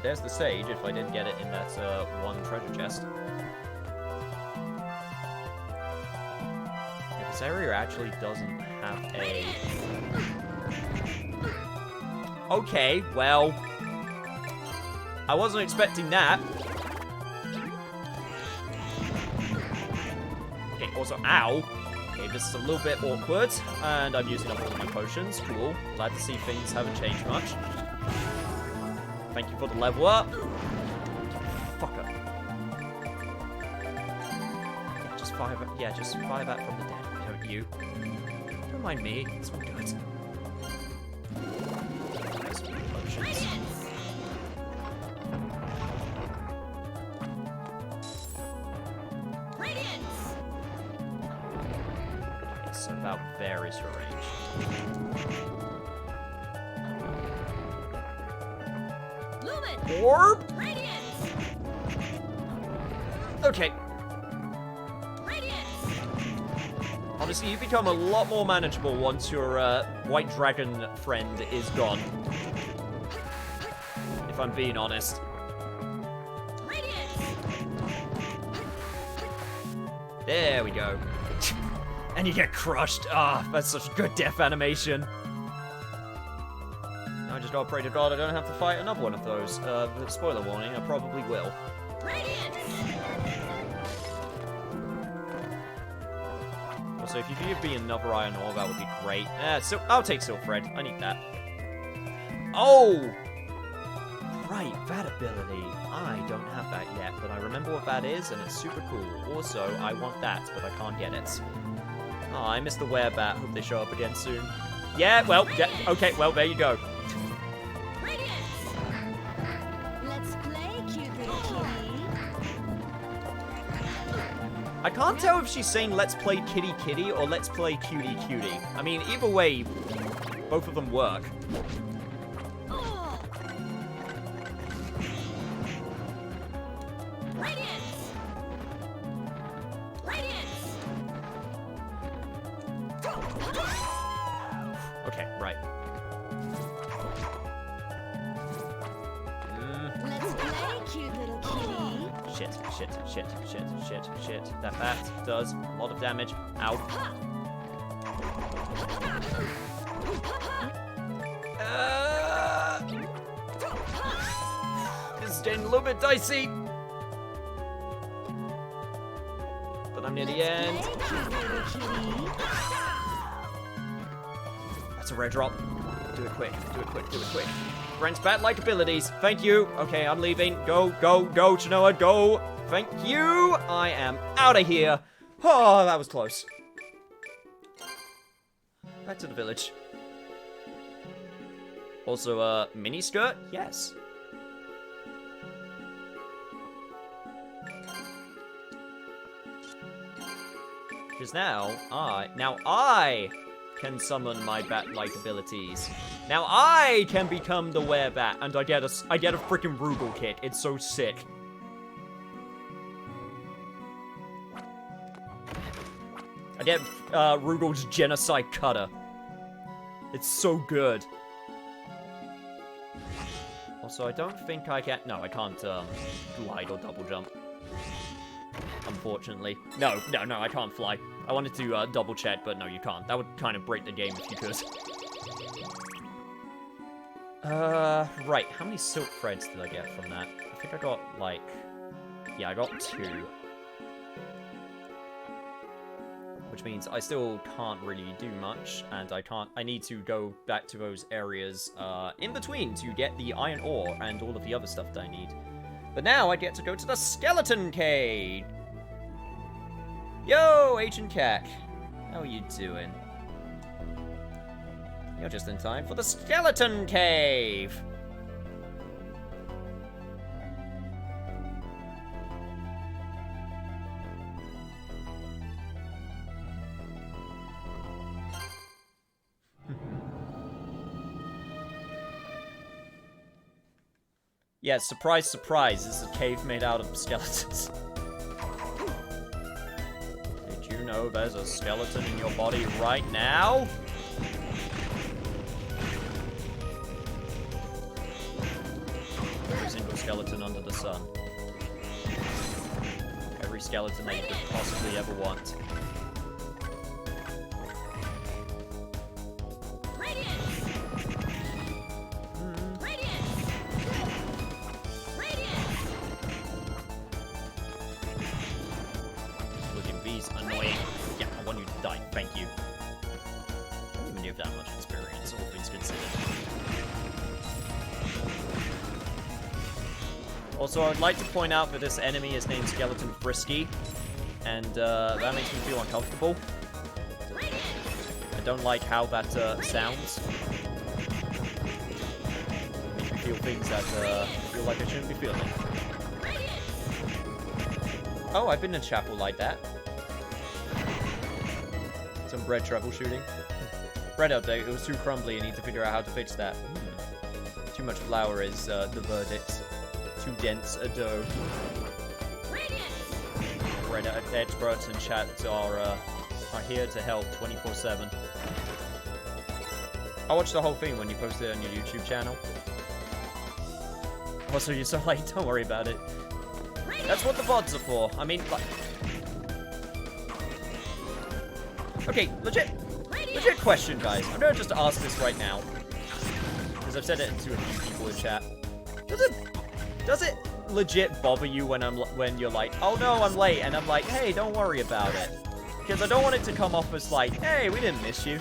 there's the stage, if I didn't get it in that one treasure chest. Yeah, this area actually doesn't have a... Okay, well... I wasn't expecting that. Okay, also, ow. Okay, this is a little bit awkward, and I'm using up all of my potions. Cool. Glad to see things haven't changed much. Thank you for the level up. Fucker. Just fire that. Yeah, just fire that from the dead. Don't you? Don't mind me. It's all good. Nice potions. So about there is your range. Orb? Okay. Honestly, you become a lot more manageable once your white dragon friend is gone. If I'm being honest. There we go. And you get crushed. Ah, that's such a good death animation. I just gotta pray to God I don't have to fight another one of those. Spoiler warning, I probably will. Also, if you could give me another iron ore, that would be great. So I'll take Silk Thread. I need that. Oh! Right, that ability. I don't have that yet, but I remember what that is, and it's super cool. Also, I want that, but I can't get it. Oh, I missed the Werebat. Hope they show up again soon. Yeah, well, yeah, okay, well, there you go. Let's play, cute little kitty. I can't tell if she's saying let's play kitty kitty or let's play cutie cutie. I mean, either way, both of them work. Okay, right. Let's play, cute little kitty. Shit. That does a lot of damage. Ow. It's getting a little bit dicey. But I'm near the end. That's a rare drop. Do it quick, do it quick, do it quick. Grants bat-like abilities. Thank you. Okay, I'm leaving. Go, go, go, Chinoa, go. Thank you. I am out of here. Oh, that was close. Back to the village. Also, mini skirt? Yes. Because now I can summon my bat-like abilities. Now I can become the werebat, and I get a freaking Rugal kick. It's so sick. I get Rugal's Genocide Cutter. It's so good. Also, I don't think I can... No, I can't glide or double jump. Unfortunately. No, I can't fly. I wanted to double check, but no, you can't. That would kind of break the game if you could. Right. How many silk threads did I get from that? I think I got, like... Yeah, I got 2. Which means I still can't really do much, and I need to go back to those areas, in between to get the iron ore and all of the other stuff that I need. But now I get to go to the Skeleton Cave! Yo, Agent Cack! How are you doing? You're just in time for the Skeleton Cave! Yeah, surprise, surprise, this is a cave made out of skeletons. Did you know there's a skeleton in your body right now? Every single skeleton under the sun. Every skeleton that you could possibly ever want. Also, I would like to point out that this enemy is named Skeleton Frisky, and that makes me feel uncomfortable. I don't like how that sounds. Makes me feel things that I feel like I shouldn't be feeling. Oh, I've been in chapel like that. Some bread troubleshooting. Bread update, it was too crumbly, I need to figure out how to fix that. Too much flour is the verdict. Too dense a dough. Bread experts and chat are here to help 24/7. I watched the whole thing when you posted it on your YouTube channel. Also, you're so late, don't worry about it. That's what the VODs are for. I mean, like... Okay, legit question, guys. I'm gonna just ask this right now. Because I've said it to a few people in chat. Does it legit bother you when you're like, oh no, I'm late, and I'm like, hey, don't worry about it? Because I don't want it to come off as like, hey, we didn't miss you.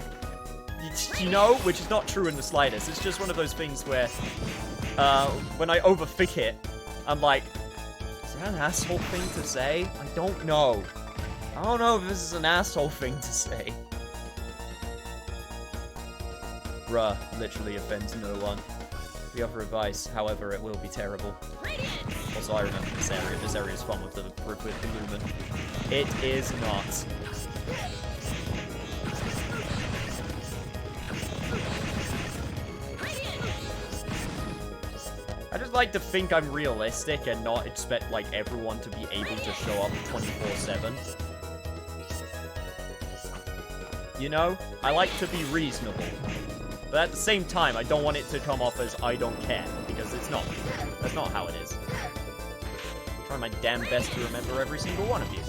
You know? Which is not true in the slightest. It's just one of those things where, when I overthink it, I'm like, is that an asshole thing to say? I don't know. I don't know if this is an asshole thing to say. Bruh literally offends no one. We offer advice, however, it will be terrible. Also, I remember this area. This area is fun with the Lumen. It is not. I just like to think I'm realistic and not expect, like, everyone to be able to show up 24/7. You know? I like to be reasonable. But at the same time, I don't want it to come off as I don't care, because it's not. That's not how it is. I'm trying my damn best to remember every single one of you.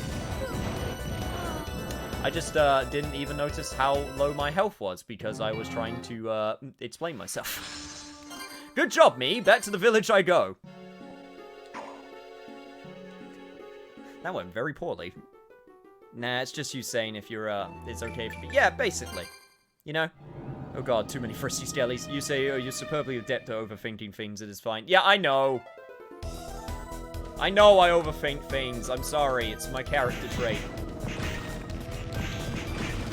I just didn't even notice how low my health was, because I was trying to explain myself. Good job, me! Back to the village I go! That went very poorly. Nah, it's just you saying if you're, it's okay if you... Yeah, basically. You know? Oh god, too many frisky skellies. You say, oh, you're superbly adept at overthinking things, it is fine. Yeah, I know. I know I overthink things. I'm sorry, it's my character trait.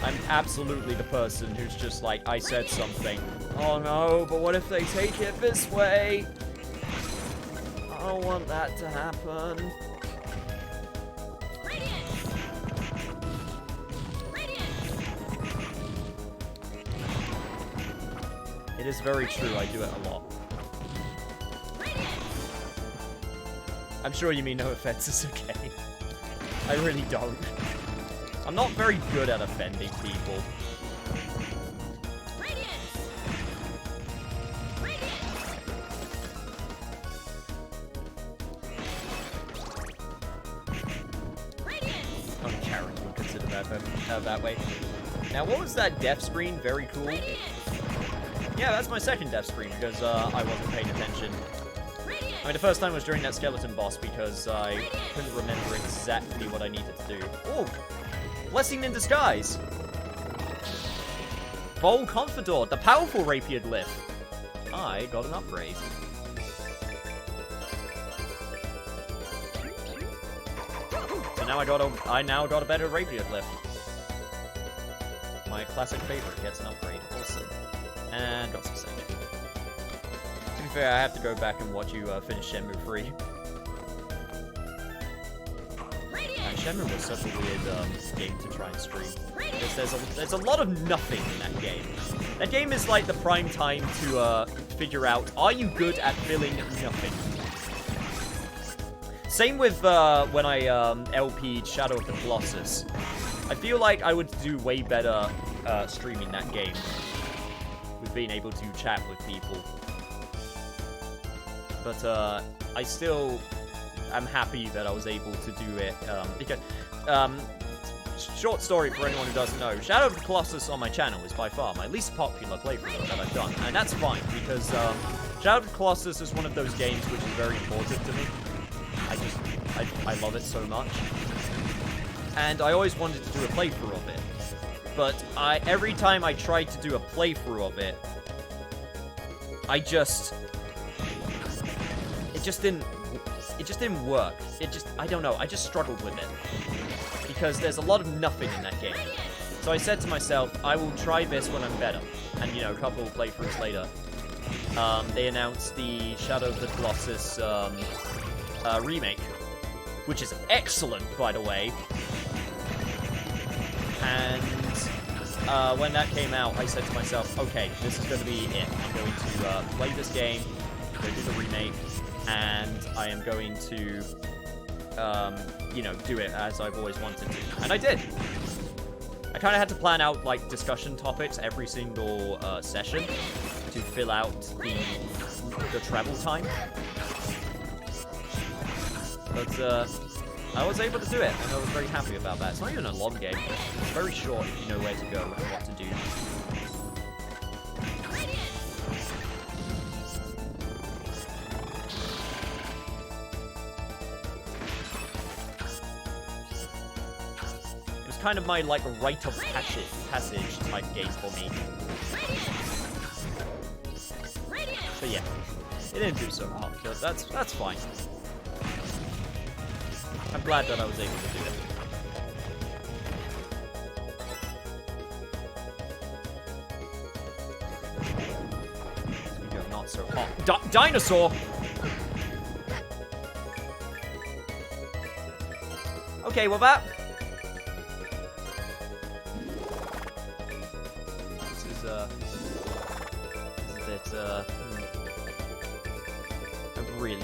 I'm absolutely the person who's just like, I said something. Oh no, but what if they take it this way? I don't want that to happen. It is very true, I do it a lot. I'm sure you mean no offense, it's okay. I really don't. I'm not very good at offending people. Oh, Karen would consider that way. Now, what was that death screen? Very cool. Yeah, that's my second death screen because I wasn't paying attention. I mean, the first time was during that skeleton boss because I couldn't remember exactly what I needed to do. Oh, blessing in disguise. Vol Confidor, the powerful rapier glyph. I got an upgrade. So now I now got a better rapier glyph. My classic favorite gets an upgrade. Awesome. And got some sage. To be fair, I have to go back and watch you finish Shenmue 3. Shenmue was such a weird game to try and stream. Because there's a lot of nothing in that game. That game is like the prime time to figure out, are you good at filling nothing? Same with when I LP'd Shadow of the Colossus. I feel like I would do way better streaming that game. With being able to chat with people. But I still am happy that I was able to do it because short story for anyone who doesn't know, Shadow of the Colossus on my channel is by far my least popular playthrough that I've done, and that's fine because Shadow of the Colossus is one of those games which is very important to me. I love it so much, and I always wanted to do a playthrough of it. But every time I tried to do a playthrough of it, it just didn't work. I don't know, I just struggled with it. Because there's a lot of nothing in that game. So I said to myself, I will try this when I'm better. And, you know, a couple of playthroughs later, they announced the Shadow of the Colossus remake, which is excellent, by the way. And when that came out, I said to myself, okay, this is going to be it. I'm going to play this game, go do the remake, and I am going to, you know, do it as I've always wanted to. And I did. I kind of had to plan out, like, discussion topics every single session to fill out the travel time. But, I was able to do it, and I was very happy about that. It's not even a long game. It's very short if you know where to go and what to do. It was kind of my, like, rite of passage type game for me. But yeah, it didn't do so well, but that's fine. I'm glad that I was able to do it. Here we go, not so hot. Dinosaur! Okay, well that... This is a bit, I really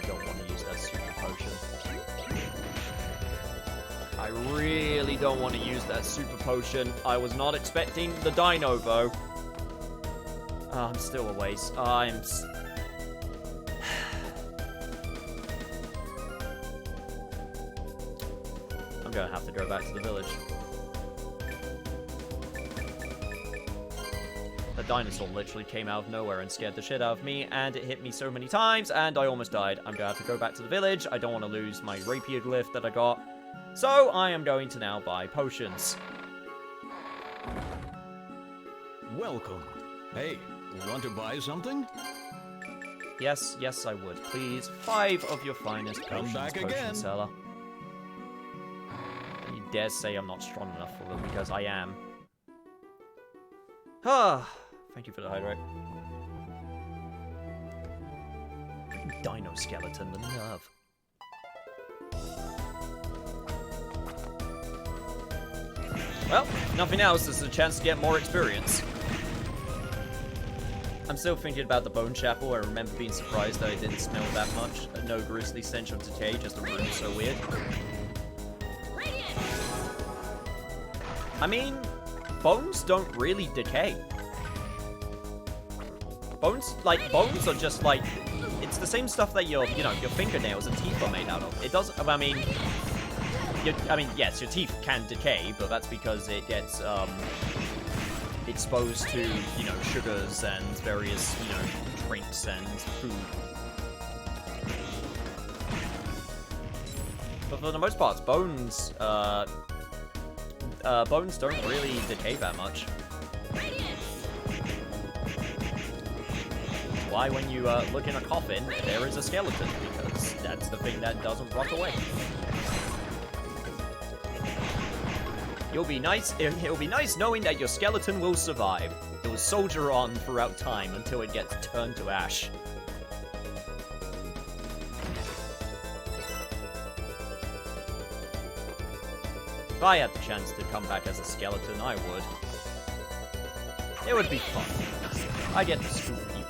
don't want to use that super potion. I really don't want to use that super potion. I was not expecting the dino, though. I'm still a waste. I'm gonna have to go back to the village. dinosaur literally came out of nowhere and scared the shit out of me, and it hit me so many times, and I almost died. I'm gonna have to go back to the village. I don't want to lose my rapier glyph that I got. So, I am going to now buy potions. Welcome. Hey, want to buy something? Yes, yes, I would. Please, 5 of your finest Come potions, back potion again. seller. You dare say I'm not strong enough for them, because I am. Ah, thank you for the hydrate. Dino skeleton, the nerve. Well, if nothing else, this is a chance to get more experience. I'm still thinking about the Bone Chapel. I remember being surprised that it didn't smell that much. No grisly stench of decay, just the room so weird. I mean, bones don't really decay. Bones are just like, it's the same stuff that your fingernails and teeth are made out of. It doesn't, I mean, yes, your teeth can decay, but that's because it gets, exposed to, sugars and various, drinks and food. But for the most part, bones don't really decay that much. Why, when you look in a coffin, there is a skeleton, because that's the thing that doesn't rot away. It'll be nice knowing that your skeleton will survive. It will soldier on throughout time until it gets turned to ash. If I had the chance to come back as a skeleton, I would. It would be fun. I get to scoop people.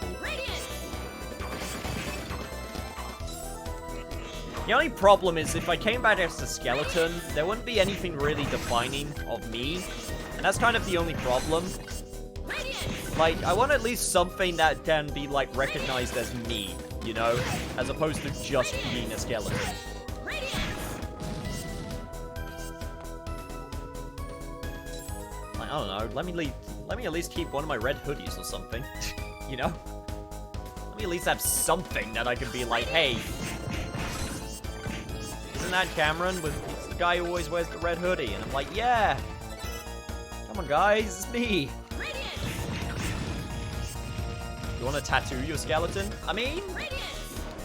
The only problem is, if I came back as a skeleton, there wouldn't be anything really defining of me. And that's kind of the only problem. Like, I want at least something that can be, like, recognized as me, as opposed to just being a skeleton. Like, I don't know, let me at least keep one of my red hoodies or something, Let me at least have something that I can be like, hey, isn't that Cameron? It's the guy who always wears the red hoodie. And I'm like, yeah. Come on, guys. It's me. You want to tattoo your skeleton? I mean,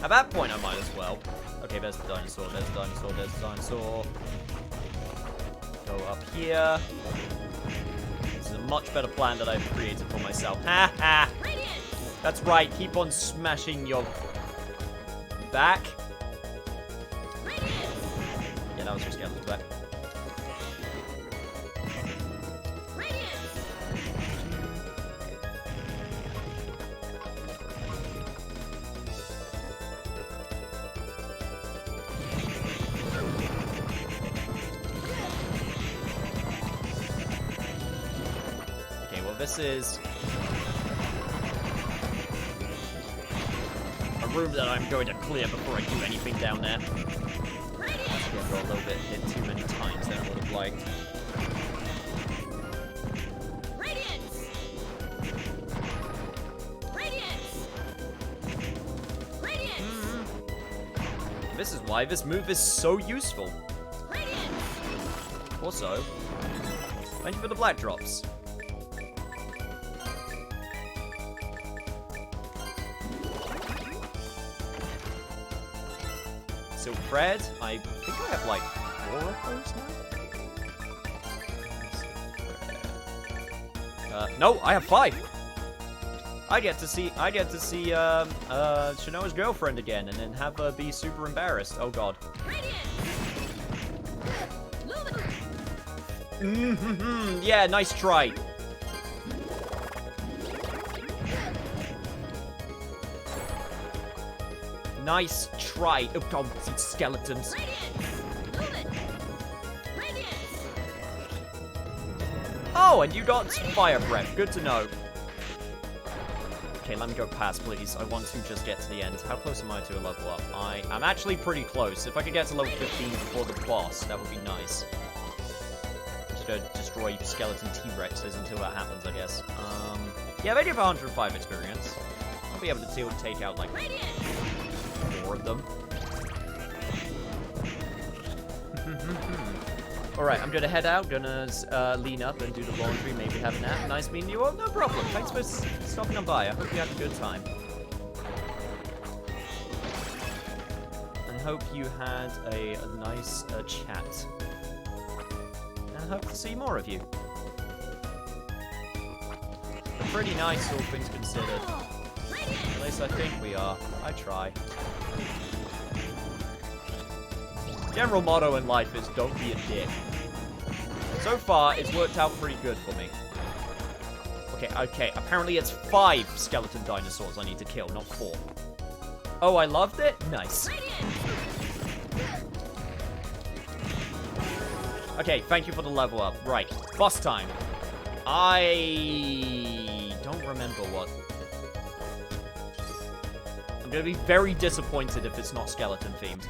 at that point, I might as well. Okay, there's the dinosaur. There's the dinosaur. There's the dinosaur. Go up here. This is a much better plan that I've created for myself. Ha ha. That's right. Keep on smashing your back. Yeah, that was your skeleton back. Okay, well, this is a room that I'm going to clear before I do anything down there. Got a little bit hit too many times than I would have liked. Radiance! Radiance! Radiance! This is why this move is so useful. Radiance! Also, thank you for the black drops. Silk thread. I think I have like 4 of those now. No, I have 5. I get to see Shanoa's girlfriend again, and then have her be super embarrassed. Oh god. Yeah, nice try. Nice try. Oh god, it's skeletons. Oh, and you got fire breath. Good to know. Okay, let me go past, please. I want to just get to the end. How close am I to a level up? I'm actually pretty close. If I could get to level 15 before the boss, that would be nice. I'm just gonna destroy skeleton T-Rexes until that happens, I guess. Yeah, they give 105 experience. I'll be able to take out, like, 4 of them. Alright, I'm gonna head out, gonna lean up and do the laundry, maybe have a nap. Nice meeting you all, no problem. Thanks for stopping on by. I hope you had a good time. I hope you had a nice chat. And I hope to see more of you. We're pretty nice, all things considered. At least I think we are. I try. General motto in life is don't be a dick. So far, it's worked out pretty good for me. Okay. Apparently it's 5 skeleton dinosaurs I need to kill, not 4. Oh, I loved it? Nice. Okay, thank you for the level up. Right, boss time. I don't remember what. I'm gonna be very disappointed if it's not skeleton themed.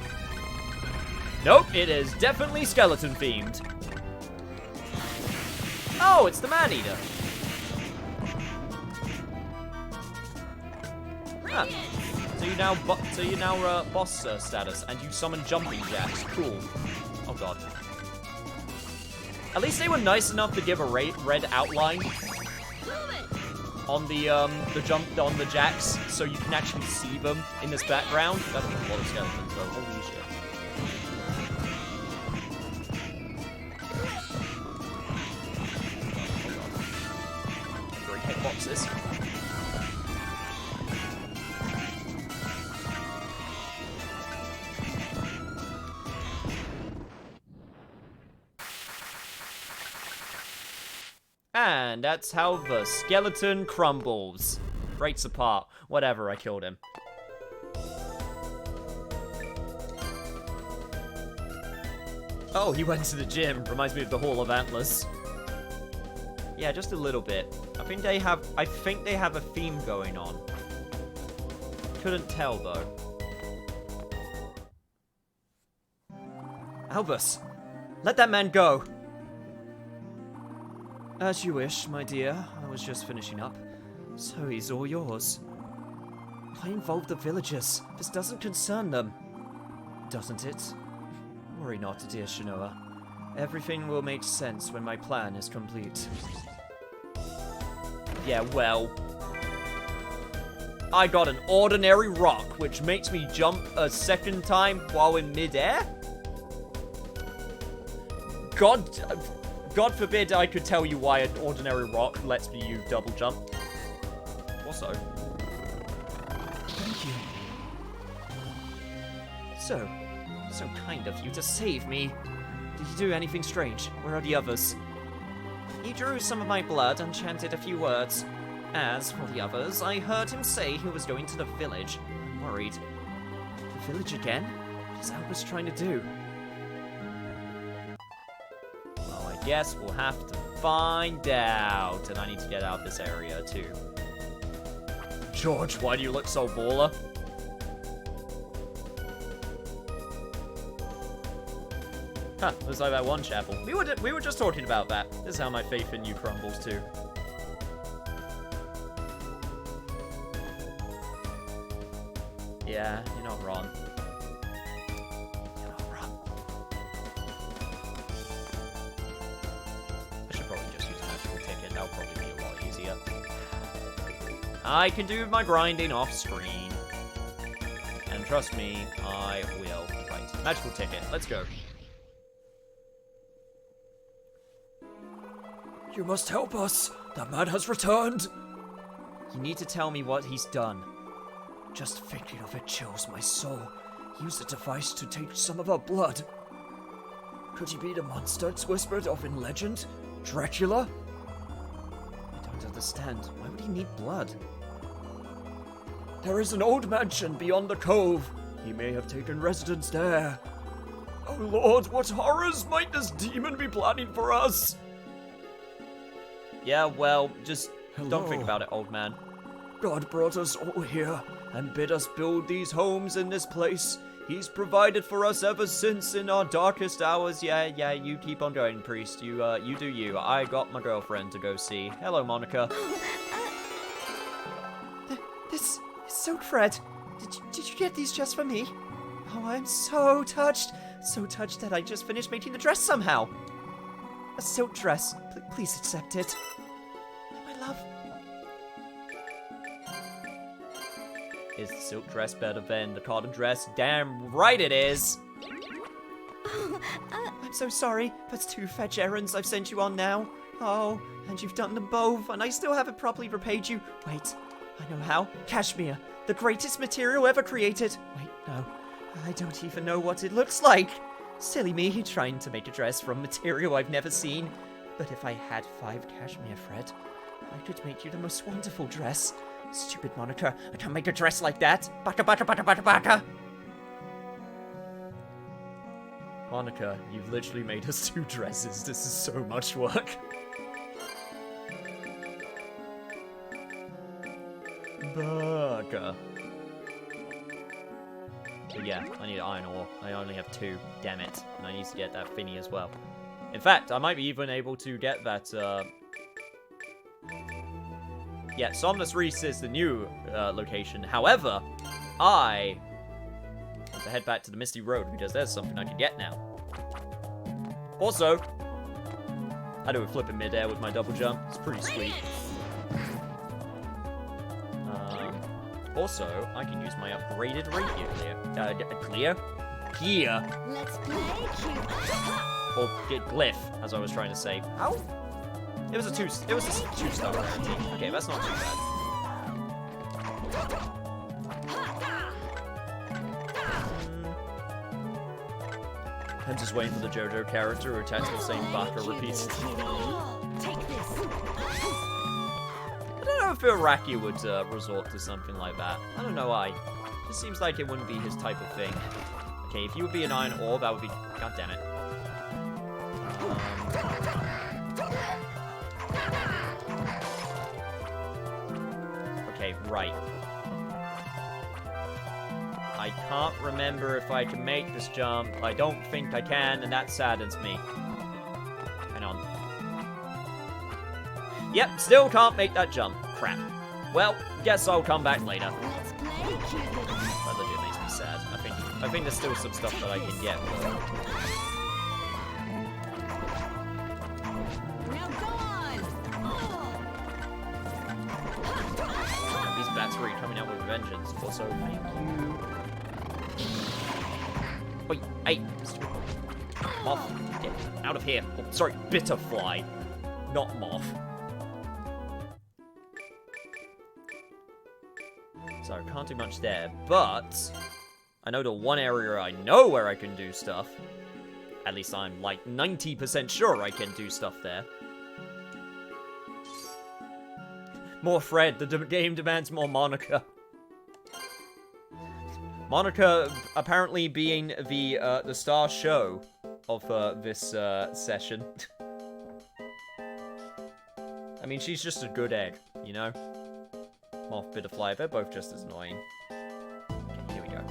Nope, it is definitely skeleton themed. Oh, it's the man-eater. Huh. So you now boss status, and you summon jumping jacks. Cool. Oh god. At least they were nice enough to give a red outline on the jacks, so you can actually see them in this background. That'll be a lot of skeletons, though. Holy shit. Great hitboxes. And that's how the skeleton crumbles. Breaks apart. Whatever, I killed him. Oh, he went to the gym. Reminds me of the Hall of Antlers. Yeah, just a little bit. I think they have a theme going on. Couldn't tell, though. Albus, let that man go. As you wish, my dear. I was just finishing up. So he's all yours. Why involve the villagers? This doesn't concern them. Doesn't it? Worry not, dear Shinoa. Everything will make sense when my plan is complete. Yeah, well. I got an ordinary rock, which makes me jump a second time while in midair? God forbid I could tell you why an ordinary rock lets you double jump. Also. Thank you. So kind of you to save me. Did you do anything strange? Where are the others? He drew some of my blood and chanted a few words. As for the others, I heard him say he was going to the village. I'm worried. The village again? What is Albus trying to do? Yes, we'll have to find out. And I need to get out of this area, too. George, why do you look so baller? Huh, looks like that one chapel. We were just talking about that. This is how my faith in you crumbles, too. Yeah, you're not wrong. I can do my grinding off screen. And trust me, I will. Right, magical ticket, let's go. You must help us. That man has returned. You need to tell me what he's done. Just thinking of it chills my soul. He used a device to take some of our blood. Could he be the monster it's whispered of in legend? Dracula? I don't understand. Why would he need blood? There is an old mansion beyond the cove. He may have taken residence there. Oh Lord, what horrors might this demon be planning for us? Yeah, well, just don't think about it, old man. God brought us all here and bid us build these homes in this place. He's provided for us ever since in our darkest hours. Yeah, you keep on going, priest. You do you. I got my girlfriend to go see. Hello, Monica. Silk Fred, did you get these just for me? Oh, I'm so touched. So touched that I just finished making the dress somehow. A silk dress. Please accept it. My love. Is the silk dress better than the cotton dress? Damn right it is. I'm so sorry. That's 2 fetch errands I've sent you on now. Oh, and you've done them both, and I still haven't properly repaid you. Wait, I know how. Cashmere, the greatest material ever created. Wait, no. I don't even know what it looks like. Silly me, trying to make a dress from material I've never seen. But if I had 5 cashmere, Fred, I could make you the most wonderful dress. Stupid Monica, I can't make a dress like that. Baka baka baka baka baka. Monica, you've literally made us 2 dresses. This is so much work. Baka. But yeah, I need iron ore. I only have 2. Damn it. And I need to get that thingy as well. In fact, I might be even able to get that, yeah, Somnus Reese is the new location. However, I have to head back to the Misty Road because there's something I can get now. Also, I do a flip in midair with my double jump. It's pretty sweet. Also, I can use my upgraded rapier clear. Here. Let's play cute. Or get Glyph, as I was trying to say. How? It was a 2-star rarity. Okay, that's not too bad. I'm just waiting for the JoJo character to attack the same Baka repeatedly. Take this. I don't know if Iraqi would resort to something like that. I don't know why. It seems like it wouldn't be his type of thing. Okay, if you would be an iron ore, that would be... God damn it. Okay, right. I can't remember if I can make this jump. I don't think I can, and that saddens me. Hang on. Yep, still can't make that jump. Crap. Well, guess I'll come back later. Let's play cute. That legit makes me sad. I think there's still some stuff that I can get. Now go on. These bats really coming out with vengeance. Also, thank you. Wait, hey, moth, get out of here. Oh, sorry, bitterfly, not moth. So I can't do much there, but I know the one area I know where I can do stuff. At least I'm like 90% sure I can do stuff there. More Fred, the game demands more Monica. Monica apparently being the star show of this session. I mean, she's just a good egg, you know? Moth, Bitterfly, they're both just as annoying. Okay, here we go.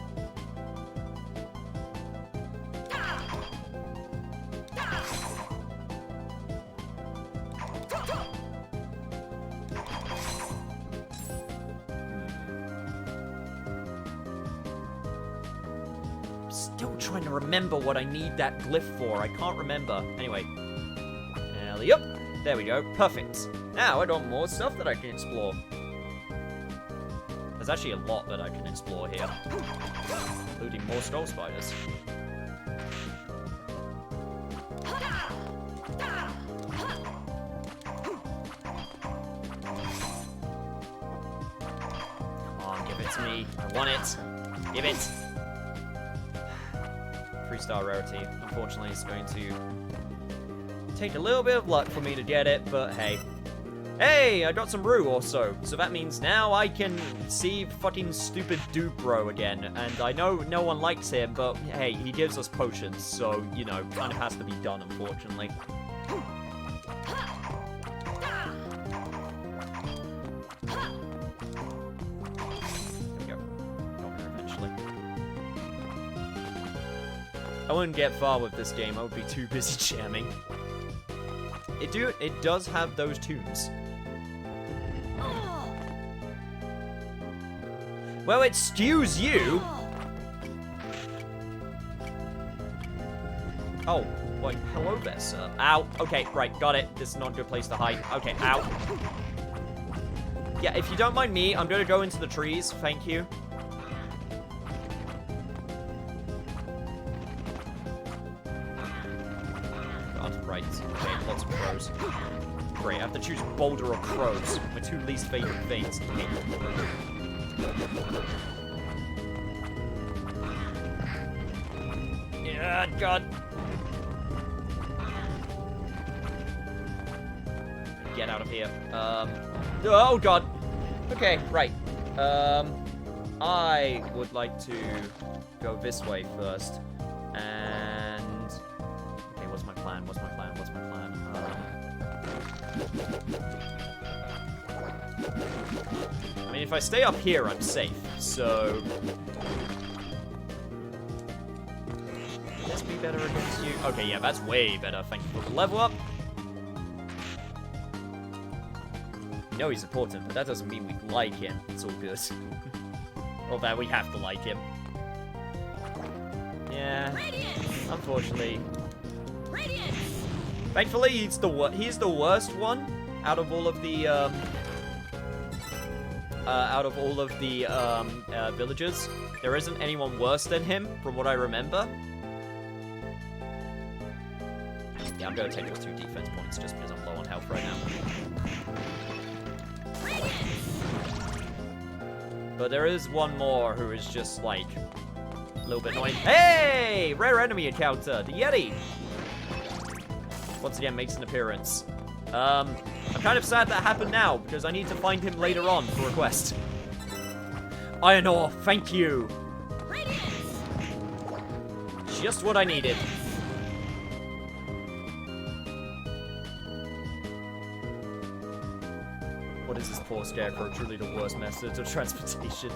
Still trying to remember what I need that glyph for. I can't remember. Anyway. Alley-up. There we go. Perfect. Now I got more stuff that I can explore. There's actually a lot that I can explore here. Including more skull spiders. Come on, give it to me. I want it. Give it. 3-star rarity. Unfortunately, it's going to take a little bit of luck for me to get it, but hey. Hey, I got some Rue also, so that means now I can see fucking stupid Dubro again, and I know no one likes him, but hey, he gives us potions, so, you know, kind of has to be done, unfortunately. There we go. Got her eventually. I wouldn't get far with this game, I would be too busy jamming. It does have those tunes. Well, excuse you. Oh, wait, hello there, sir. Ow. Okay, right, got it. This is not a good place to hide. Okay, ow. Yeah, if you don't mind me, I'm gonna go into the trees. Thank you. God, right. Okay, lots of crows. Great, I have to choose boulder or crows. My two least favorite things. Yeah, God. Get out of here. Oh, God. Okay, right. I would like to go this way first. And... Okay, what's my plan? What's my plan? What's my plan? I mean, if I stay up here, I'm safe. So... Would this be better against you? Okay, yeah, that's way better. Thank you for the level up. We know he's important, but that doesn't mean we like him. It's all good. Or that we have to like him. Yeah. Unfortunately. Thankfully, he's the worst one out of all of the villagers. There isn't anyone worse than him, from what I remember. Yeah, I'm gonna take those 2 defense points just because I'm low on health right now. But there is one more who is just, like, a little bit annoying. Hey! Rare enemy encounter, the Yeti! Once again, makes an appearance. I'm kind of sad that happened now, because I need to find him later on for a quest. Iron ore, thank you! Just what I needed. What is this poor scarecrow? Truly the worst method of transportation.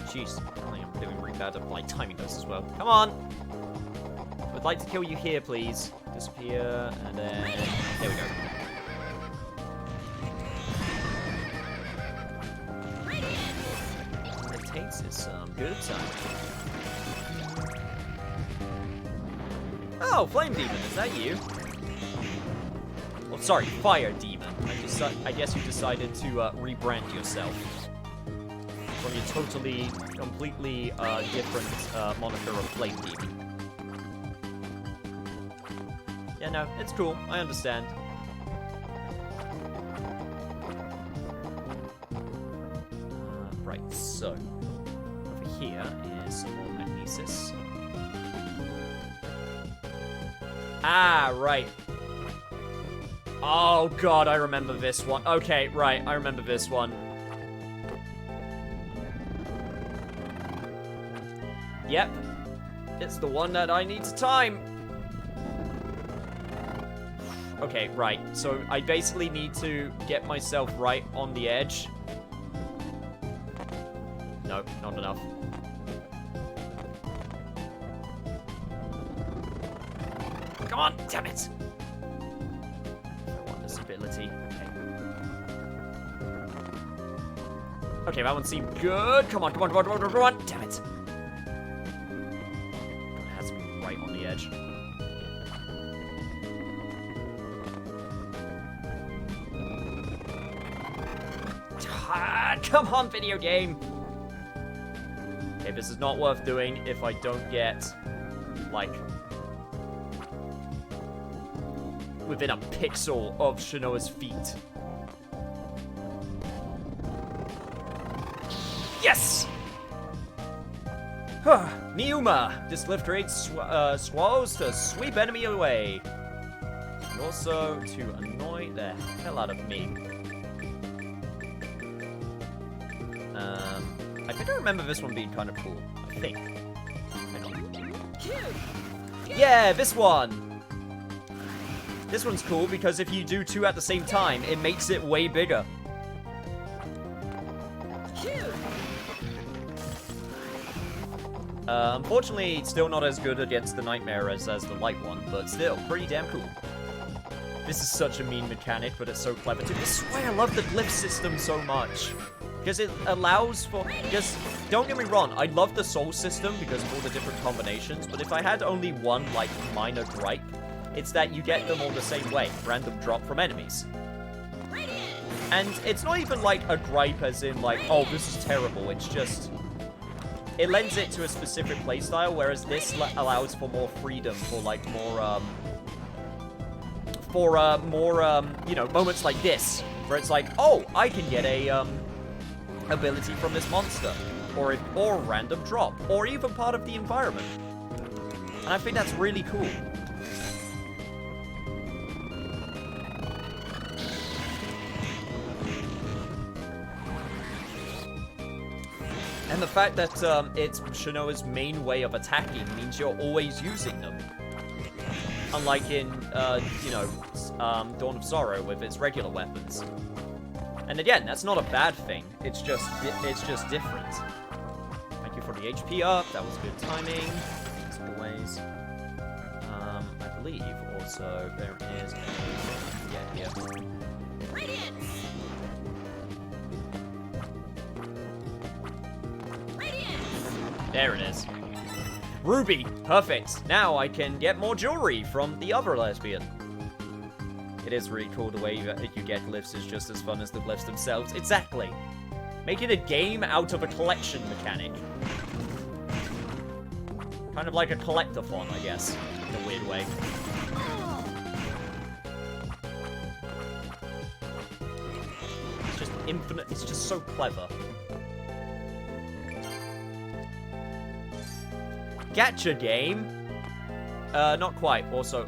Jeez, I'm doing really bad at like timing this as well. Come on! I'd like to kill you here, please. Disappear, and then... There we go. What it takes is some good time. Oh, Flame Demon, is that you? Oh, sorry, Fire Demon. I guess you decided to rebrand yourself from your totally, completely different moniker of Flame Demon. Yeah, no, it's cool. I understand. Right, so over here is some more magnesis. Ah, right. Oh, God, I remember this one. Okay, right, I remember this one. Yep. It's the one that I need to time. Okay, right. So I basically need to get myself right on the edge. No, not enough. Come on, damn it! I want this ability. Okay, that one seemed good. Come on, come on, come on, come on, come on! Damn it! It has to be right on the edge. Ah, come on, video game! Okay, this is not worth doing if I don't get, like, within a pixel of Shanoa's feet. Yes! Miuma! This glyph creates swallows to sweep enemy away. And also to annoy the hell out of me. I think I remember this one being kind of cool. I think. Hang on. Yeah, this one! This one's cool because if you do 2 at the same time, it makes it way bigger. Unfortunately, it's still not as good against the Nightmare as the light one, but still, pretty damn cool. This is such a mean mechanic, but it's so clever too. This is why I love the glyph system so much. Because it allows for... Because, don't get me wrong, I love the soul system because of all the different combinations, but if I had only one, like, minor gripe, it's that you get them all the same way. Random drop from enemies. And it's not even like a gripe as in like, oh, this is terrible. It's just... It lends it to a specific playstyle, whereas this allows for more freedom, for like more, you know, moments like this, where it's like, oh, I can get a, ability from this monster, or random drop, or even part of the environment. And I think that's really cool. And the fact that it's Shanoa's main way of attacking means you're always using them. Unlike in, you know, Dawn of Sorrow with its regular weapons. And again, that's not a bad thing. It's just different. Thank you for the HP up. That was good timing, as always. I believe also there is a here. Radiance! There it is. Ruby! Perfect. Now I can get more jewelry from the other lesbian. It is really cool the way you get glyphs is just as fun as the glyphs themselves. Exactly. Making a game out of a collection mechanic. Kind of like a collectathon, I guess. In a weird way. It's just infinite. It's just so clever. Gacha game? Not quite. Also,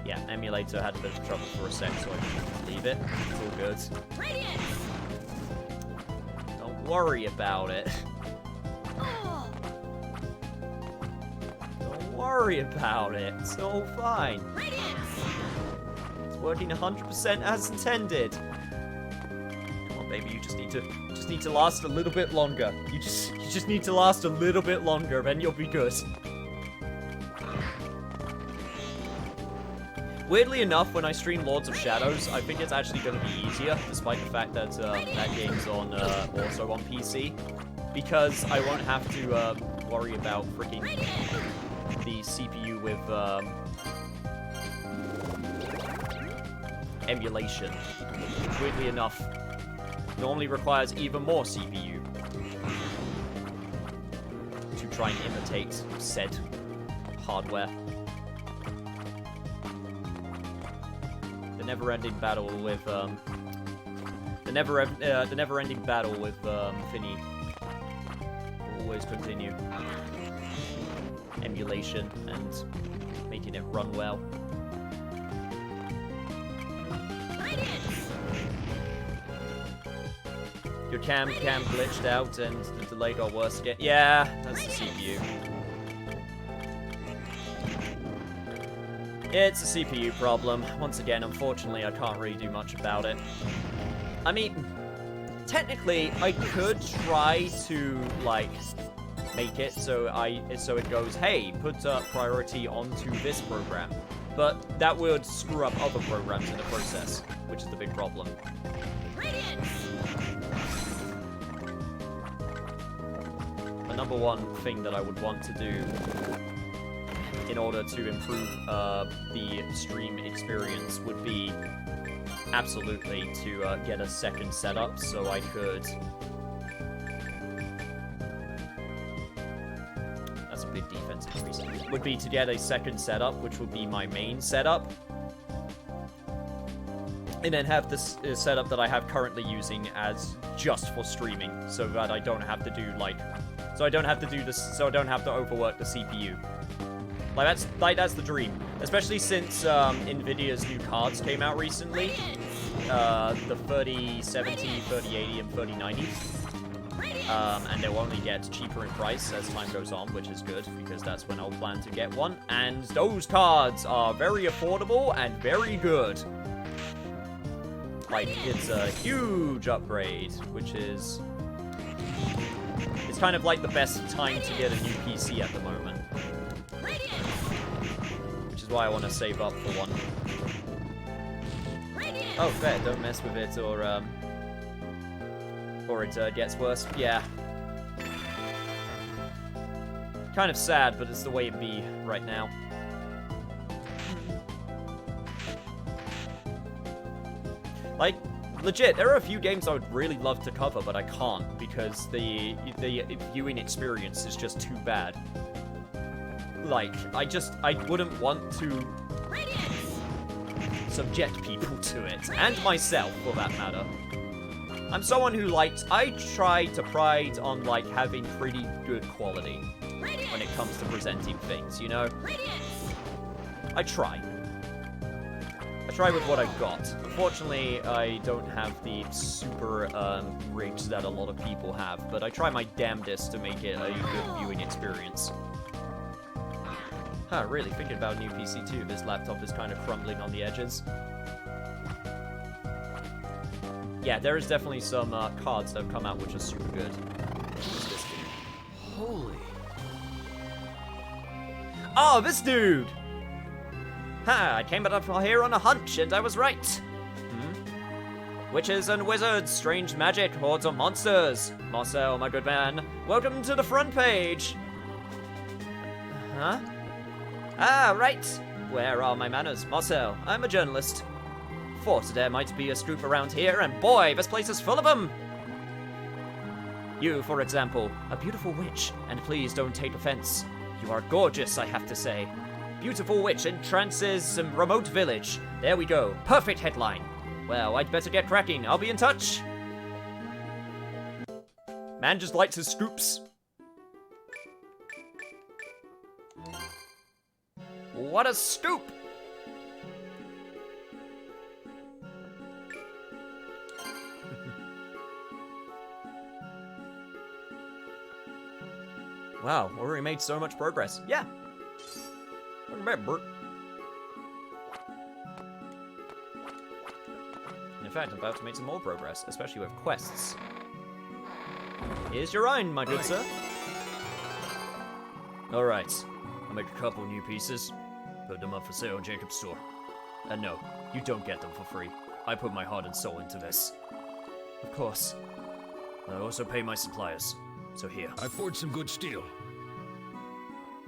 yeah, emulator had a bit of trouble for a sec, so I can leave it. It's all good. Radiance! Don't worry about it. Don't worry about it. It's all fine. Radiance! It's working 100% as intended. Come on, baby, you just need to last a little bit longer. You just need to last a little bit longer, then you'll be good. Weirdly enough, when I stream Lords of Shadows, I think it's actually going to be easier, despite the fact that that game's on also on PC, because I won't have to worry about freaking the CPU with emulation, which weirdly enough normally requires even more CPU to try and imitate said hardware. The never-ending battle with the never-ending battle with Finny will always continue. Emulation and making it run well. Your cam glitched out and the delay got worse again. Yeah, that's the CPU. It's a CPU problem. Once again, unfortunately, I can't really do much about it. I mean, technically, I could try to, like, make it so it goes, hey, put priority onto this program. But that would screw up other programs in the process, which is the big problem. The number one thing that I would want to do in order to improve the stream experience would be absolutely to get a second setup so I could... That's a big defense increase. Would be to get a second setup, which would be my main setup. And then have this setup that I have currently using as just for streaming, so that I don't have to do, like... So I don't have to do this, so I don't have to overwork the CPU. That's the dream. Especially since Nvidia's new cards came out recently. The 3070, 3080, and 3090. And they'll only get cheaper in price as time goes on, which is good, because that's when I'll plan to get one. And those cards are very affordable and very good. Like, it's a huge upgrade, which is... It's kind of like the best time to get a new PC at the moment. is why I want to save up for one. Oh, fair. Don't mess with it, or it gets worse. Yeah. Kind of sad, but it's the way it be right now. Like, legit, there are a few games I would really love to cover, but I can't because the viewing experience is just too bad. Like, I wouldn't want to subject people to it, and myself, for that matter. I'm someone who I try to pride on, like, having pretty good quality when it comes to presenting things, you know? I try. I try with what I've got. Unfortunately, I don't have the super rigs that a lot of people have, but I try my damnedest to make it a good viewing experience. Huh, really, thinking about a new PC too, this laptop is kind of crumbling on the edges. Yeah, there is definitely some cards that have come out which are super good. What's this dude? Holy. Oh, this dude! Ha, I came up here on a hunch, and I was right. Witches and wizards, strange magic, hordes of monsters. Marcel, my good man, welcome to the front page. Huh? Ah, right. Where are my manners? Marcel, I'm a journalist. Thought there might be a scoop around here, and boy, this place is full of them. You, for example, a beautiful witch, and please don't take offense. You are gorgeous, I have to say. Beautiful witch entrances some remote village. There we go. Perfect headline. Well, I'd better get cracking. I'll be in touch. Man just likes his scoops. What a scoop! Wow, already made so much progress. Yeah. Welcome back, Bert. In fact, I'm about to make some more progress, especially with quests. Here's your iron, my good sir. Alright, I'll make a couple new pieces. Put them up for sale in Jacob's store. And no, you don't get them for free. I put my heart and soul into this. Of course. I also pay my suppliers. So here. I forged some good steel.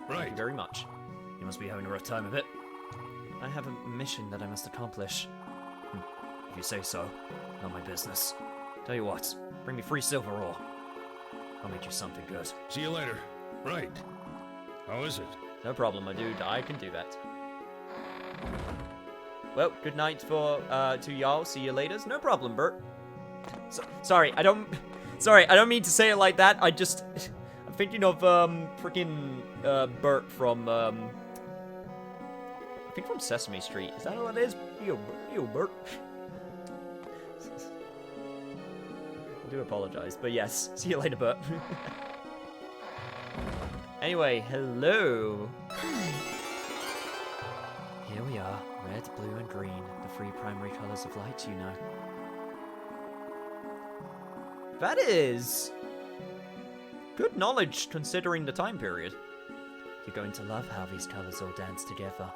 Thank you very much. You must be having a rough time of it. I have a mission that I must accomplish. If you say so, not my business. Tell you what, bring me free silver ore. I'll make you something good. See you later. Right. How is it? No problem, my dude. I can do that. Well, good night to y'all. See you later. No problem, Bert. Sorry, I don't mean to say it like that. I'm thinking of freaking Bert from I think from Sesame Street. Is that what it is? Yo, Bert. I do apologize, but yes. See you later, Bert. Anyway, hello. Here we are, red, blue, and green, the three primary colors of light, you know. That is good knowledge considering the time period. You're going to love how these colors all dance together.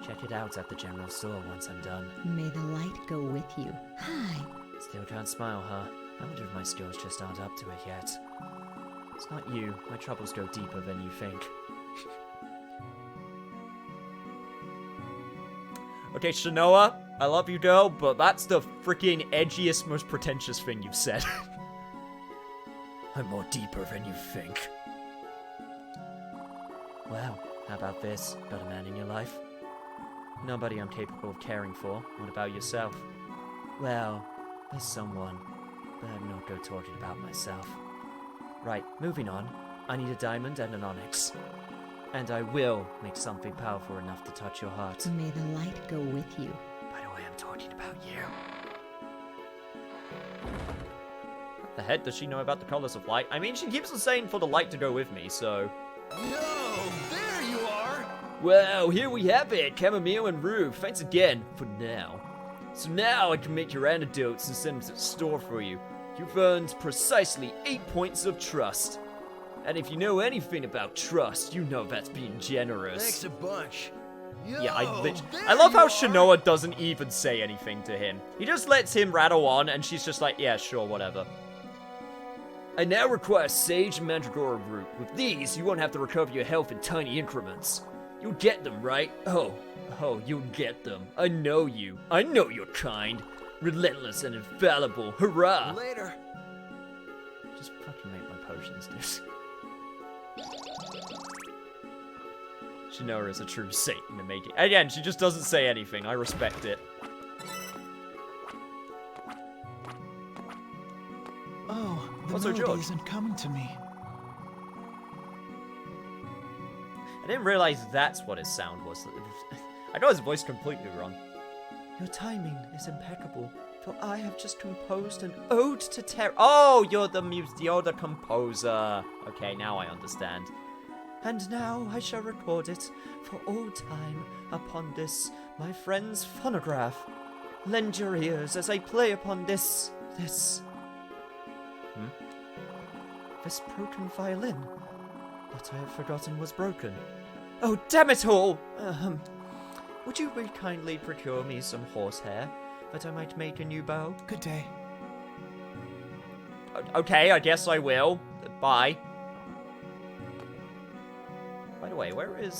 Check it out at the general store once I'm done. May the light go with you. Hi. Still can't smile, huh? I wonder if my skills just aren't up to it yet. It's not you. My troubles go deeper than you think. Okay, Shanoa, I love you, girl, but that's the freaking edgiest, most pretentious thing you've said. I'm more deeper than you think. Well, how about this? Got a man in your life? Nobody I'm capable of caring for. What about yourself? Well, there's someone, but I'm not go talking about myself. Right, moving on. I need a diamond and an onyx. And I will make something powerful enough to touch your heart. May the light go with you. By the way, I'm talking about you. What the heck does she know about the colors of light? I mean, she keeps on saying for the light to go with me, so... Yo, there you are! Well, here we have it, Chamomile and Rue. Thanks again, for now. So now I can make your antidotes and send them to the store for you. You've earned precisely 8 points of trust. And if you know anything about trust, you know that's being generous. Thanks a bunch. Yeah, I love how Shinoa doesn't even say anything to him. He just lets him rattle on, and she's just like, yeah, sure, whatever. I now require Sage Mandragora Root. With these, you won't have to recover your health in tiny increments. You'll get them, right? Oh, you'll get them. I know you. I know your kind. Relentless and infallible. Hurrah! Later. Just fucking make my potions, dude. Shinoa is a true saint in the making. Again, she just doesn't say anything. I respect it. Oh, the What's her melody joke? isn't coming to me. I didn't realize that's what his sound was. I got his voice completely wrong. Your timing is impeccable, for I have just composed an ode to terror. Oh, you're the composer. Okay, now I understand. And now I shall record it for all time upon this, my friend's phonograph. Lend your ears as I play upon this broken violin that I have forgotten was broken. Oh, damn it all! Would you very kindly procure me some horsehair, that I might make a new bow? Good day. Okay, I guess I will. Bye. By the way, where is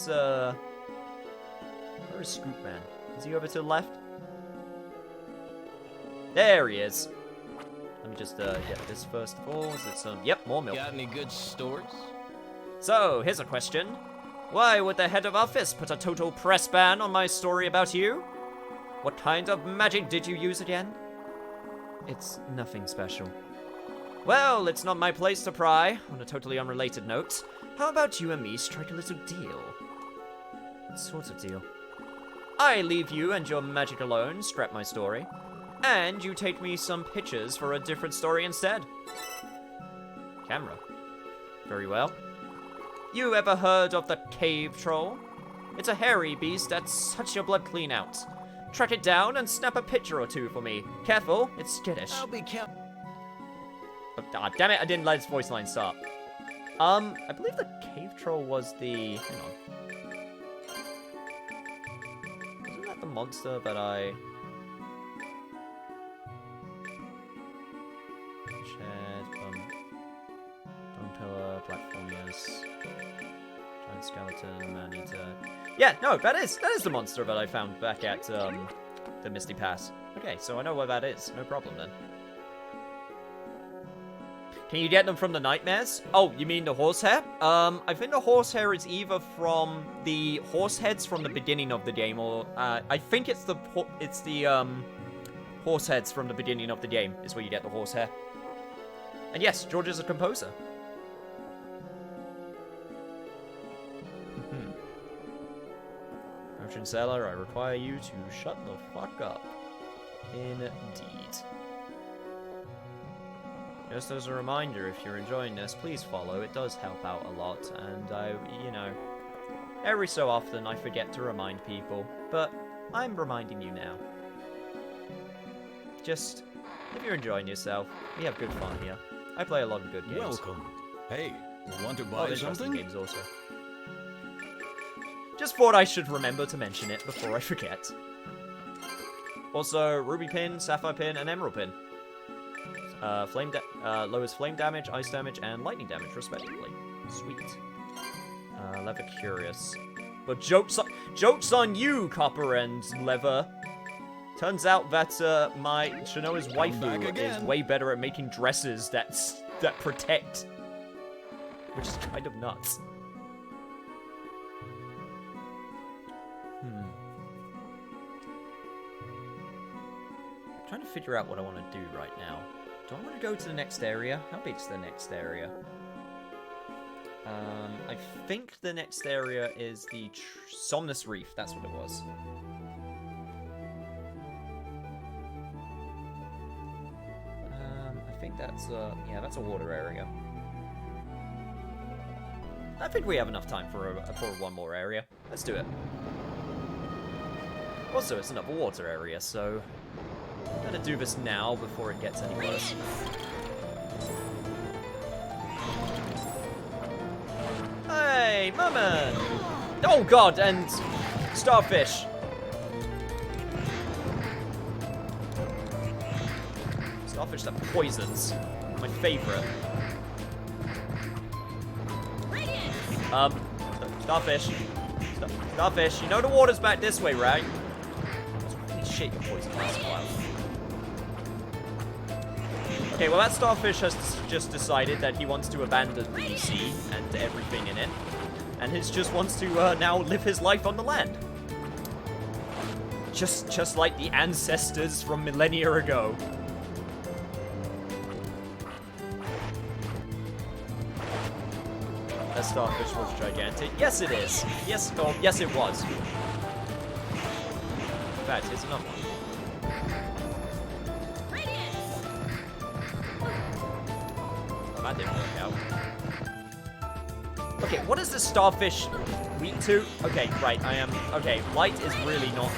Scoopman? Is he over to the left? There he is. Let me just get this first of all. Is it some? Yep, more milk. Got any good stores? So, here's a question. Why would the head of office put a total press ban on my story about you? What kind of magic did you use again? It's nothing special. Well, it's not my place to pry. On a totally unrelated note, how about you and me strike a little deal? What sort of deal? I leave you and your magic alone, scrap my story. And you take me some pictures for a different story instead. Camera. Very well. You ever heard of the cave troll? It's a hairy beast that sucks your blood clean out. Track it down and snap a picture or two for me. Careful, it's skittish. I'll be careful. Oh, damn it, I didn't let his voice line start. I believe the cave troll was the... Hang on. Wasn't that the monster that I... Pillar, platformers, giant skeleton, man-eater. Yeah, no, that is the monster that I found back at the Misty Pass. Okay, so I know where that is. No problem then. Can you get them from the nightmares? Oh, you mean the horsehair? I think the horsehair is either from the horse heads from the beginning of the game, or I think it's the horse heads from the beginning of the game is where you get the horsehair. And yes, George is a composer. Potion seller, I require you to shut the fuck up. Indeed. Just as a reminder, if you're enjoying this, please follow. It does help out a lot, and you know, every so often I forget to remind people, but I'm reminding you now. Just, if you're enjoying yourself, we have good fun here. I play a lot of good games. Welcome. Hey, want to Oh, buy interesting something? games also. Just thought I should remember to mention it before I forget. Also, Ruby Pin, Sapphire Pin, and Emerald Pin. Lowers flame damage, ice damage, and lightning damage, respectively. Sweet. Leather Curious. But joke's on you, Copper and Leather. Turns out that my Shinoa's back waifu is again. way better at making dresses that protect. Which is kind of nuts. I'm trying to figure out what I want to do right now. Do I want to go to the next area? How big's the next area? I think the next area is the Somnus Reef. That's what it was. I think that's yeah, that's a water area. I think we have enough time for one more area. Let's do it. Also, it's another water area, so I'm gonna do this now before it gets any worse. Hey, Merman! Oh god, and starfish! Starfish that poisons. My favorite. Starfish. Starfish, you know the water's back this way, right? Holy shit, you're poison last a while. Okay, well that starfish has just decided that he wants to abandon the sea and everything in it. And he just wants to now live his life on the land. Just like the ancestors from millennia ago. That starfish was gigantic. Yes, it is. Yes, oh, yes, it was. In fact, here's another one. Oh, that didn't work out. Okay, what is this starfish weak to? Okay, right, I am... Okay, light is really not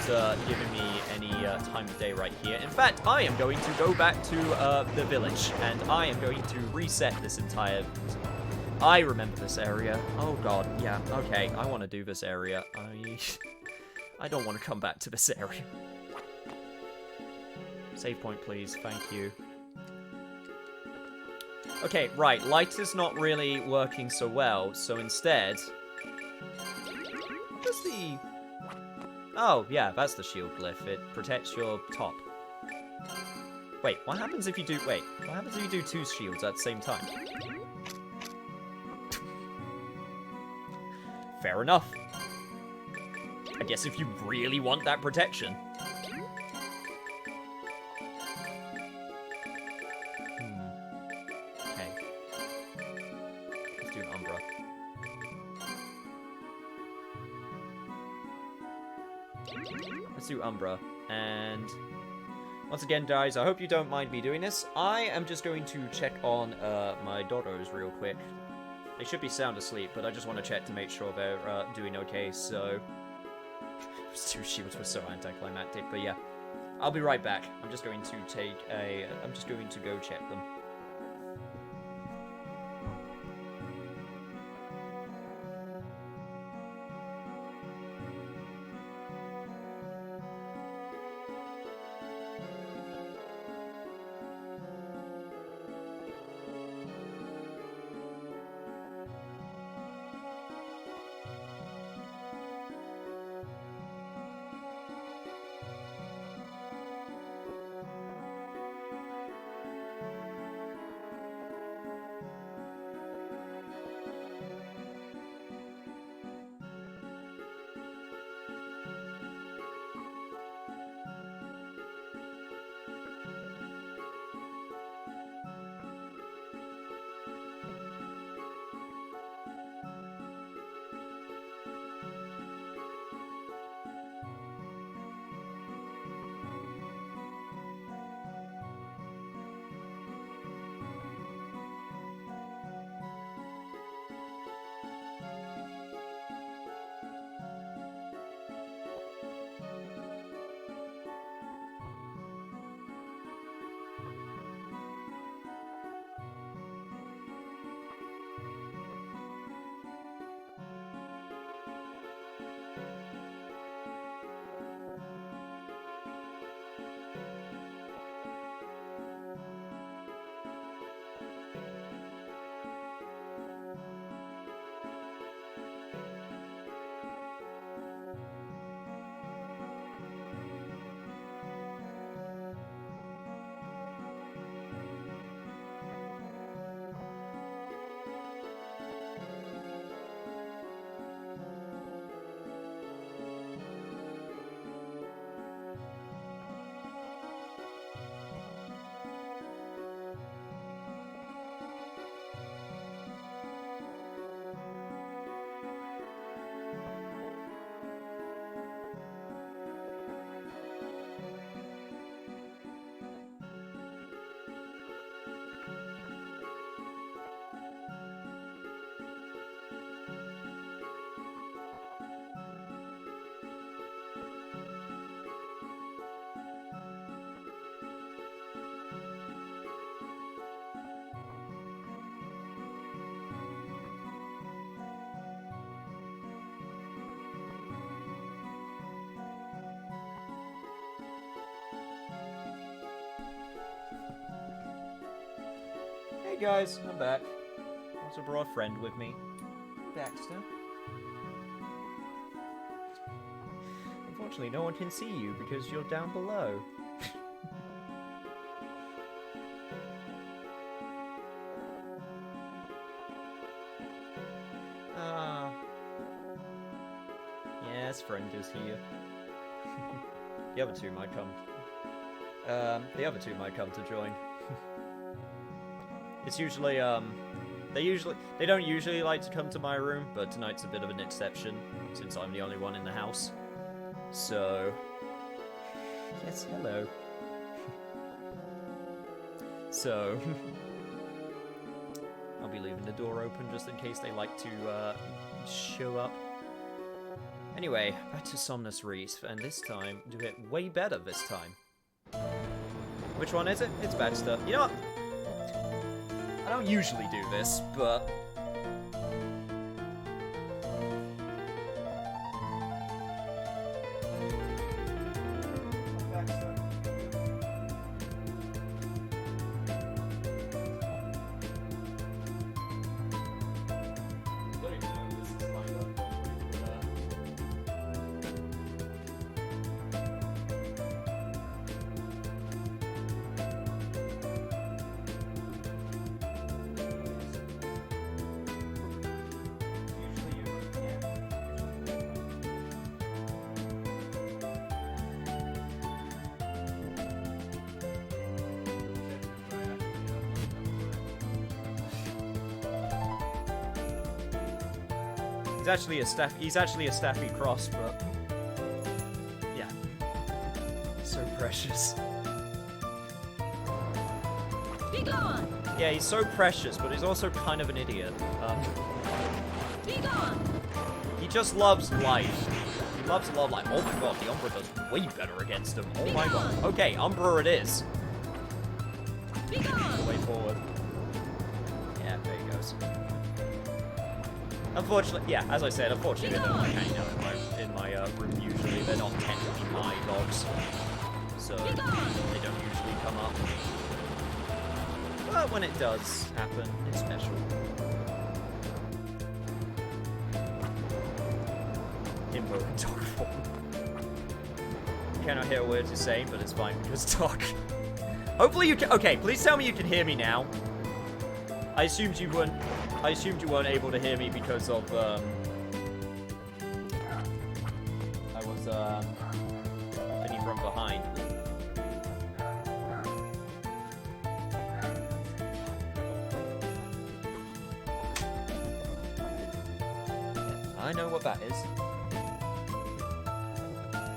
giving me any time of day right here. In fact, I am going to go back to the village, and I am going to reset this entire... I remember this area. Oh god, yeah, okay, I want to do this area. I don't want to come back to this area. Save point, please, thank you. Okay, right, light is not really working so well, so instead... What is the... Oh, yeah, that's the shield glyph. It protects your top. Wait, what happens if you do... Wait, what happens if you do 2 shields at the same time? Fair enough. I guess if you really want that protection. Okay. Let's do an Umbra. Let's do Umbra. And once again, guys, I hope you don't mind me doing this. I am just going to check on my daughters real quick. They should be sound asleep, but I just want to check to make sure they're doing okay, so... Those 2 shields were so anticlimactic, but yeah. I'll be right back. I'm just going to take a... I'm just going to go check them. guys, I'm back. Also brought a friend with me. Baxter. Unfortunately, no one can see you because you're down below. Yes, friend is here. The other two might come. The other two might come to join. It's usually, they don't usually like to come to my room, but tonight's a bit of an exception, since I'm the only one in the house. So, yes, hello. So, I'll be leaving the door open just in case they like to, show up. Anyway, back to Somnus Reef, and this time, do it way better this time. Which one is it? It's Baxter. You know what? I don't usually do this, but... He's actually a Staffy Cross, but yeah, so precious. Be gone! Yeah, he's so precious, but he's also kind of an idiot. Be gone! He just loves life. He loves a lot of life. Oh my god, the Umbra does way better against him. Oh my god. Okay, Umbra it is. Be gone! Way forward. Yeah, there he goes. Unfortunately, yeah, as I said, unfortunately they don't like hanging out in my room usually. They're not technically my dogs, so they don't usually come up. But when it does happen, it's special. Himbo in dog form. Cannot hear words you're saying, but it's fine because talk. Hopefully you can. Okay, please tell me you can hear me now. I assumed you weren't able to hear me because of, I was, hitting from behind. Yeah, I know what that is.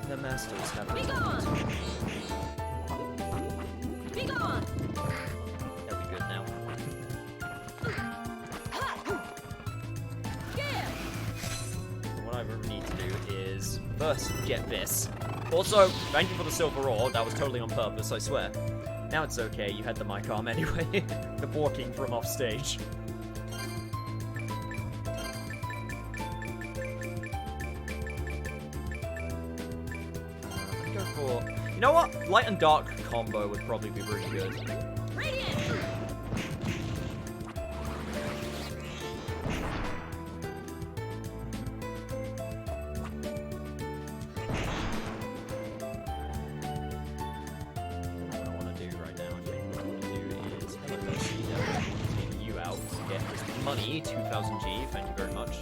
The masters have Be gone! Be gone! That'll be good now. What I really need to do is first get this. Also, thank you for the silver ore. That was totally on purpose, I swear. Now it's okay, you had the mic arm anyway. The walking from off stage. I'd go for... You know what? Light and dark combo would probably be really good. Radiant! Money, 2000 G, thank you very much.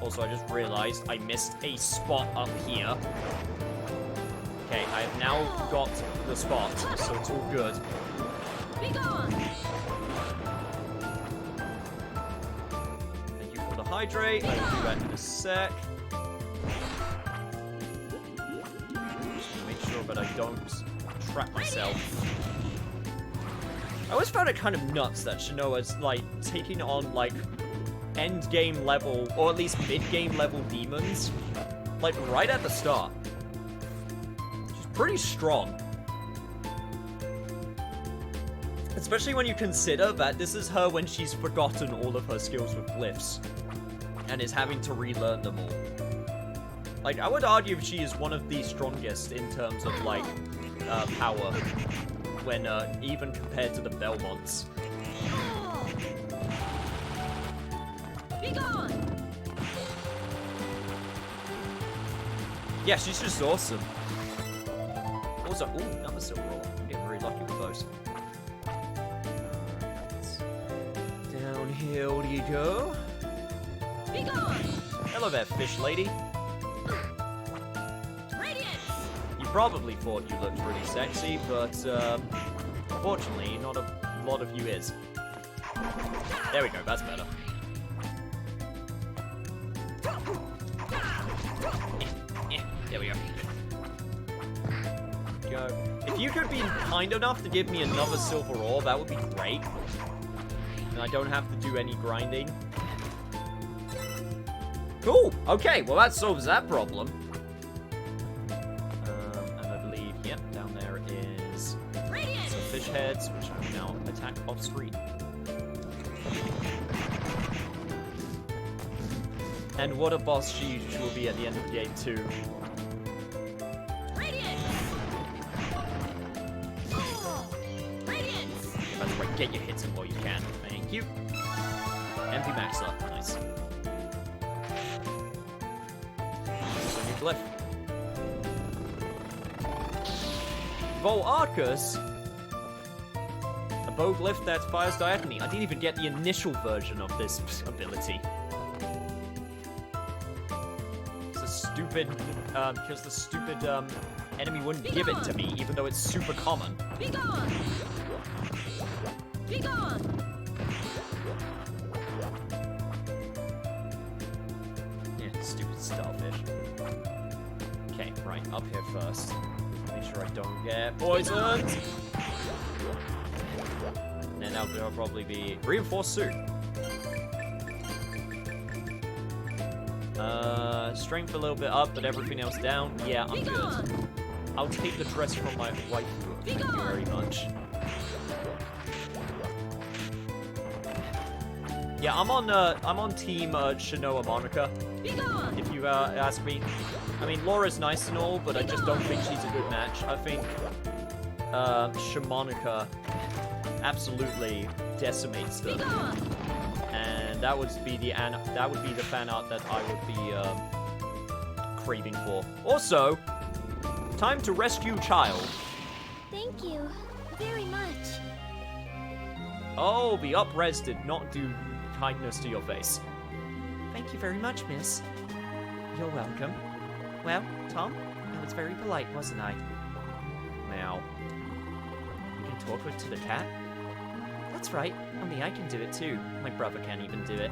Also, I just realized I missed a spot up here. Okay, I have now got the spot, so it's all good. Be gone! Thank you for the hydrate. I will do that in a sec. Just to make sure that I don't trap myself. I always found it kind of nuts that Shinoa's, like, taking on, like, end-game level, or at least mid-game level demons, like, right at the start. She's pretty strong. Especially when you consider that this is her when she's forgotten all of her skills with glyphs, and is having to relearn them all. Like, I would argue she is one of the strongest in terms of, like, power. When, even compared to the Belmonts. Yeah, she's just awesome. Also, ooh, another silver ore. I'm getting very lucky with those. Downhill you go. Hello there, fish lady. You probably thought you looked pretty sexy, but unfortunately, not a lot of you is. There we go, that's better. There we go. If you could be kind enough to give me another silver ore, that would be great. And I don't have to do any grinding. Cool! Okay, well that solves that problem. And I believe, yep, down there is some fish heads, which I will now attack off screen. And what a boss she will be at the end of game 2. That's right, get your hits in while you can. Thank you. MP Maxer, nice. Glyph. Vol-Arcus? A bow glyph that fires diagonally. I didn't even get the initial version of this ability. It's a stupid, because the stupid, enemy wouldn't give it to me, even though it's super common. Be gone! Be gone! Yeah, stupid starfish. Okay, right, up here first. Make sure I don't get poisoned. And then there'll probably be reinforced suit. Strength a little bit up, but everything else down. Yeah, I'm good. I'll take the dress from my wife. Thank you very much. Yeah, I'm on team Shinoa Monica. If you ask me. I mean, Laura's nice and all, but I just don't think she's a good match. I think Shamonica absolutely decimates them, and that would be the fan art that I would be craving for. Also, time to rescue child. Thank you very much. Oh, the up-res did not do kindness to your face. Thank you very much, miss. You're welcome. Well, Tom, I was very polite, wasn't I? Now, you can talk to the cat? That's right, only I can do it too. My brother can't even do it.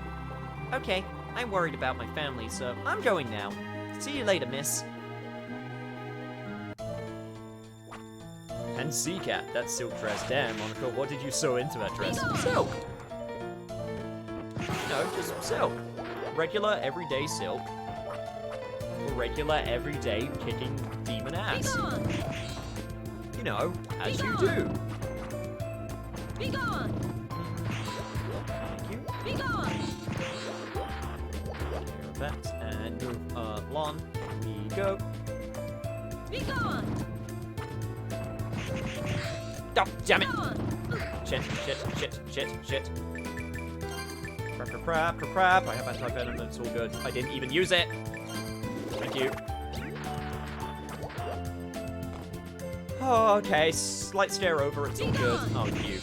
Okay, I'm worried about my family, so I'm going now. See you later, miss. And Sea Cat, that silk dress. Damn, Monica, what did you sew into that dress? Silk! No, just silk. Regular, everyday silk. Regular, everyday, kicking demon ass. You know, as you do. Be gone! Thank you. Be gone! That, and move along. Here we go. Be gone! Oh, damn it! Shit. Crap. I have anti-venom, it's all good. I didn't even use it. Thank you. Oh, okay. Slight stare over, it's all good. Oh, you.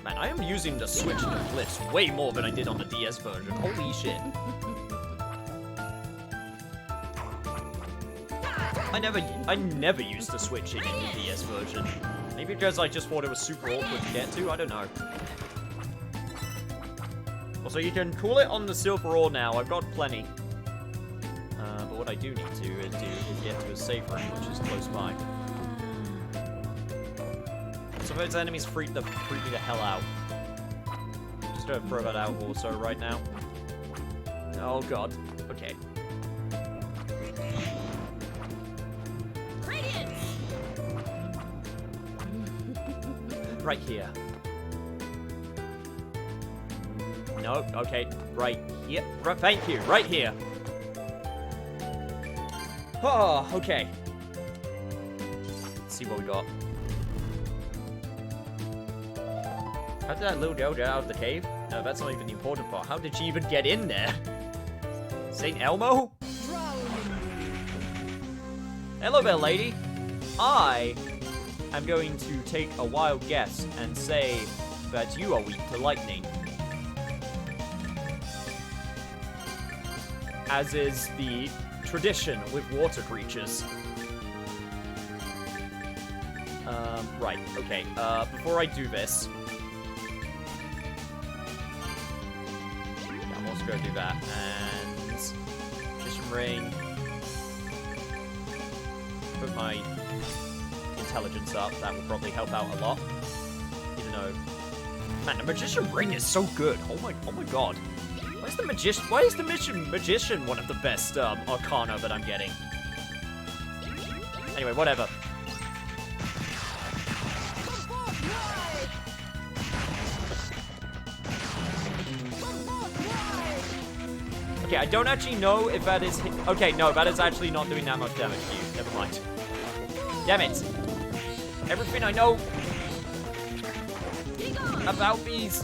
Man, I am using the Switch and the Glyphs way more than I did on the DS version. Holy shit. I never used the Switch in the DS version. Maybe because I just thought it was super awkward to get to, I don't know. Also, you can cool it on the silver ore now, I've got plenty. But what I do need to do is get to a safe room, which is close by. So those enemies freak me the hell out. Just gonna throw that out also right now. Oh god. Okay. Right here. No, okay, right here. Thank you, right here. Oh, okay. Let's see what we got. How did that little girl get out of the cave? No, that's not even the important part. How did she even get in there? St. Elmo? Hello there, lady. I am going to take a wild guess and say that you are weak to lightning. As is the tradition with water creatures. Right, okay. Before I do this... yeah, I'm also going to do that. And... Magician Ring. Put my intelligence up. That will probably help out a lot. Even though... Man, the Magician Ring is so good. Oh my god. Why is the magician one of the best arcana that I'm getting? Anyway, whatever. Okay, I don't actually know if that is... Okay, no, that is actually not doing that much damage to you. Never mind. Damn it. Everything I know about these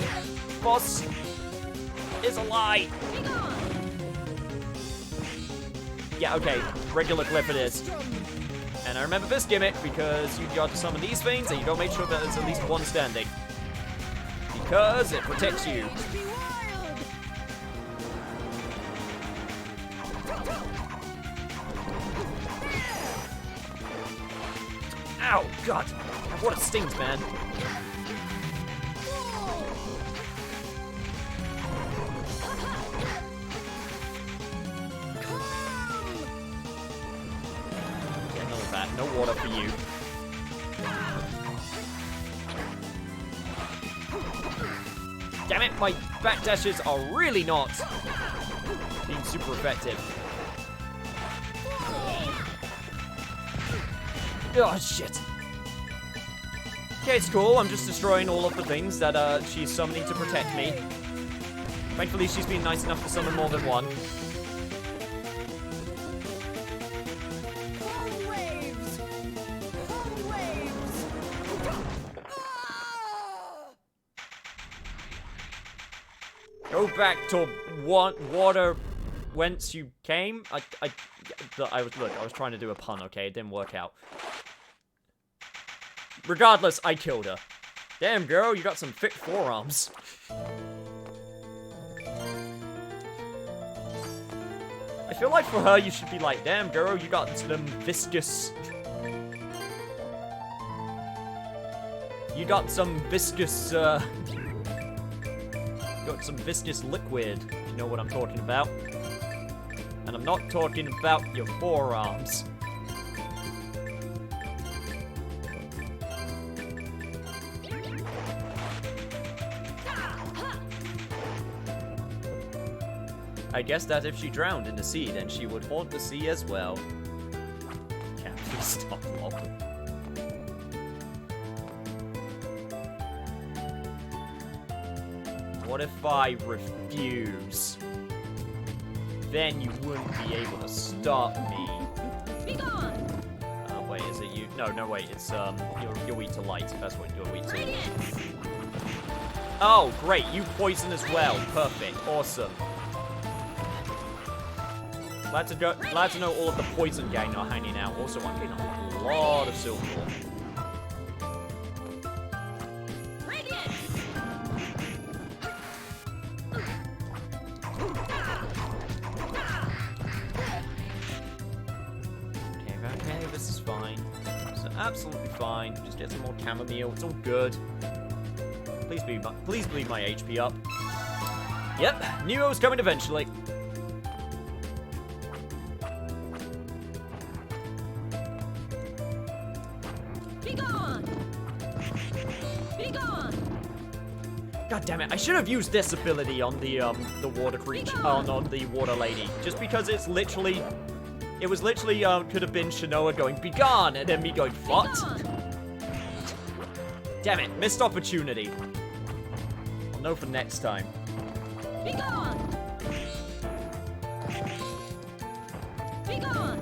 boss is a lie. Yeah, okay. Regular Glyph it is. And I remember this gimmick because you got to summon these things and you don't make sure that there's at least one standing. Because it protects you. Ow, God. What it stings, man. Yeah, none of that. No water for you. Damn it, my backdashes are really not being super effective. Oh, shit. Okay, it's cool. I'm just destroying all of the things that she's summoning to protect me. Thankfully, she's been nice enough to summon more than one. Go back to water whence you came. I was trying to do a pun, okay? It didn't work out. Regardless, I killed her. Damn, girl, you got some thick forearms. I feel like for her, you should be like, damn, girl, you got some viscous... You got some viscous, got some viscous liquid, if you know what I'm talking about. And I'm not talking about your forearms. I guess that if she drowned in the sea, then she would haunt the sea as well. Can't please stop, lol. What if I refuse? Then you wouldn't be able to stop me. Be gone! Wait, is it you? No, wait, it's, you're weak to light. That's what you're weak to. Oh, great, you poison as well. Perfect, awesome. Glad to know all of the poison gang are hanging out. Also, I'm getting a lot of silver. Okay, this is fine. It's absolutely fine. Just get some more chamomile. It's all good. Please bleed my HP up. Yep, Nero's coming eventually. God damn it, I should have used this ability on the water creature, on the water lady. Just because it was literally, could have been Shinoa going, "Be gone," and then me going, "What?" Damn it, missed opportunity. I'll know for next time. Be gone! Be gone!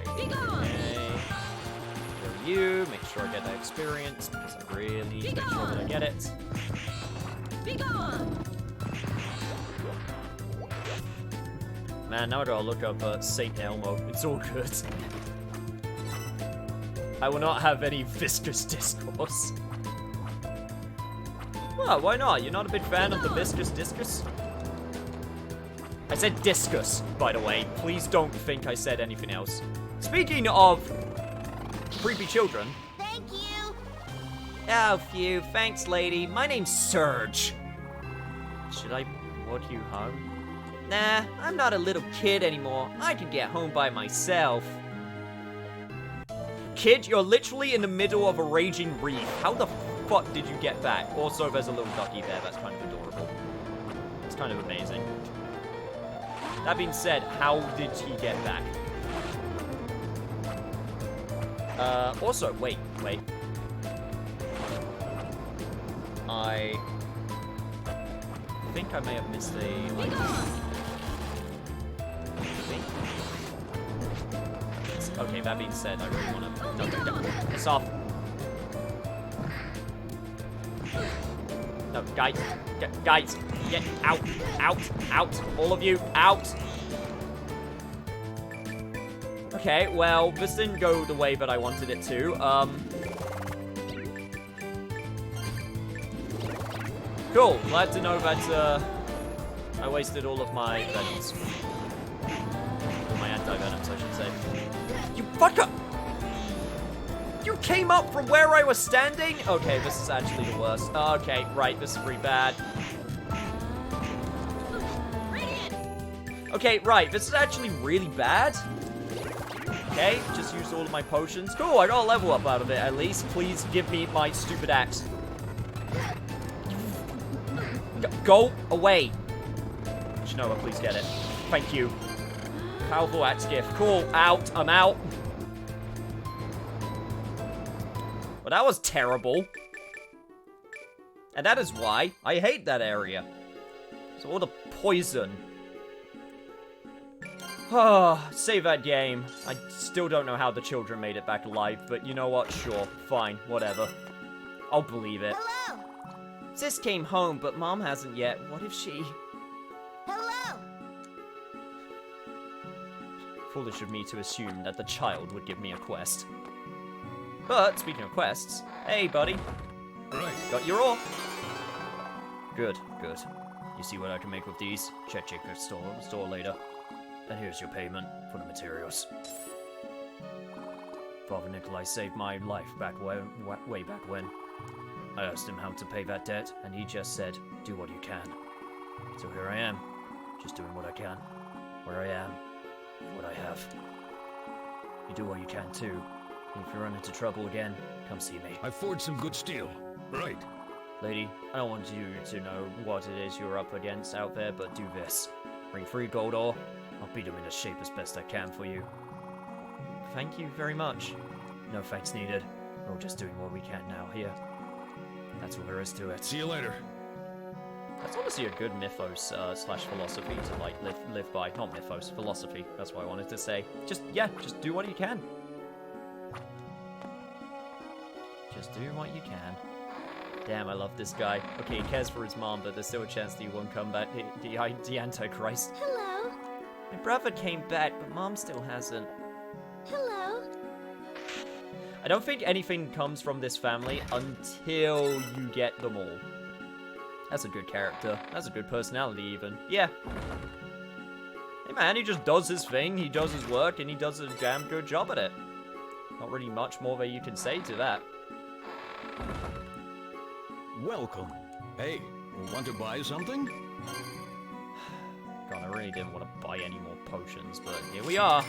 Okay. Kill you. Make sure I get that experience because I really need to make sure that I get it. Man, now I gotta look up Saint Elmo. It's all good. I will not have any viscous discourse. Well, why not? You're not a big fan of the viscous discus? I said discus, by the way. Please don't think I said anything else. Speaking of creepy children. Thank you. Oh, phew. Thanks, lady. My name's Serge. Should I walk you home? Nah, I'm not a little kid anymore. I can get home by myself. Kid, you're literally in the middle of a raging reef. How the fuck did you get back? Also, there's a little ducky there. That's kind of adorable. It's kind of amazing. That being said, how did he get back? Also, wait. I think I may have missed a, like... Okay, that being said, I really want to... No, piss off. No, guys, get out, all of you, out. Okay, well, this didn't go the way that I wanted it to. Cool, glad to know that, I wasted all of my venoms. Or my anti-venoms, I should say. You fucker! You came up from where I was standing? Okay, this is actually the worst. Okay, right, this is pretty bad. Okay, right, this is actually really bad. Okay, just used all of my potions. Cool, I got a level up out of it at least. Please give me my stupid axe. Go away. Shinoa, please get it. Thank you. Powerful axe gift. Cool, out. I'm out. Well, that was terrible. And that is why I hate that area. So all the poison. Oh, save that game. I still don't know how the children made it back alive, but you know what? Sure, fine, whatever. I'll believe it. Hello. Sis came home, but Mom hasn't yet. What if she... Hello. Foolish of me to assume that the child would give me a quest. But, speaking of quests, hey, buddy. Right. Got your ore. Good. You see what I can make with these? Check your store later. And here's your payment for the materials. Father Nikolai saved my life way back when. I asked him how to pay that debt, and he just said, do what you can. So here I am, just doing what I can, where I am, what I have. You do what you can too. And if you run into trouble again, come see me. I forged some good steel. Right. Lady, I don't want you to know what it is you're up against out there, but do this. Bring 3 gold ore. I'll beat them into shape as best I can for you. Thank you very much. No thanks needed. We're just doing what we can now here. That's all there is to it. See you later. That's honestly a good mythos slash philosophy to like live by. Not mythos, philosophy. That's what I wanted to say. Just do what you can. Just do what you can. Damn, I love this guy. Okay, he cares for his mom, but there's still a chance that he won't come back. The Antichrist. Hello. My brother came back, but Mom still hasn't. Hello. I don't think anything comes from this family until you get them all. That's a good character. That's a good personality, even. Yeah. Hey, man, he just does his thing, he does his work, and he does a damn good job at it. Not really much more that you can say to that. Welcome. Hey, want to buy something? God, I really didn't want to buy any more potions, but here we are.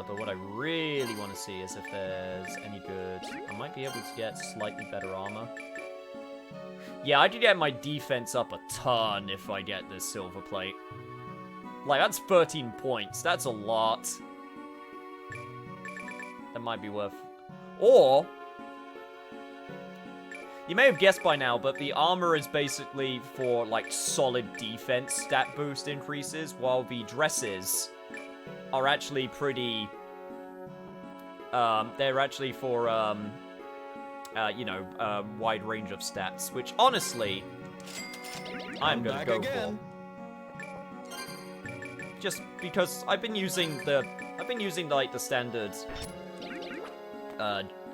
But what I really want to see is if there's any good... I might be able to get slightly better armor. Yeah, I could get my defense up a ton if I get this silver plate. Like, that's 13 points. That's a lot. That might be worth... Or... You may have guessed by now, but the armor is basically for, like, solid defense stat boost increases, while the dresses are actually pretty... they're actually for, wide range of stats, which, honestly, I'm gonna go for. Just because I've been using the standard,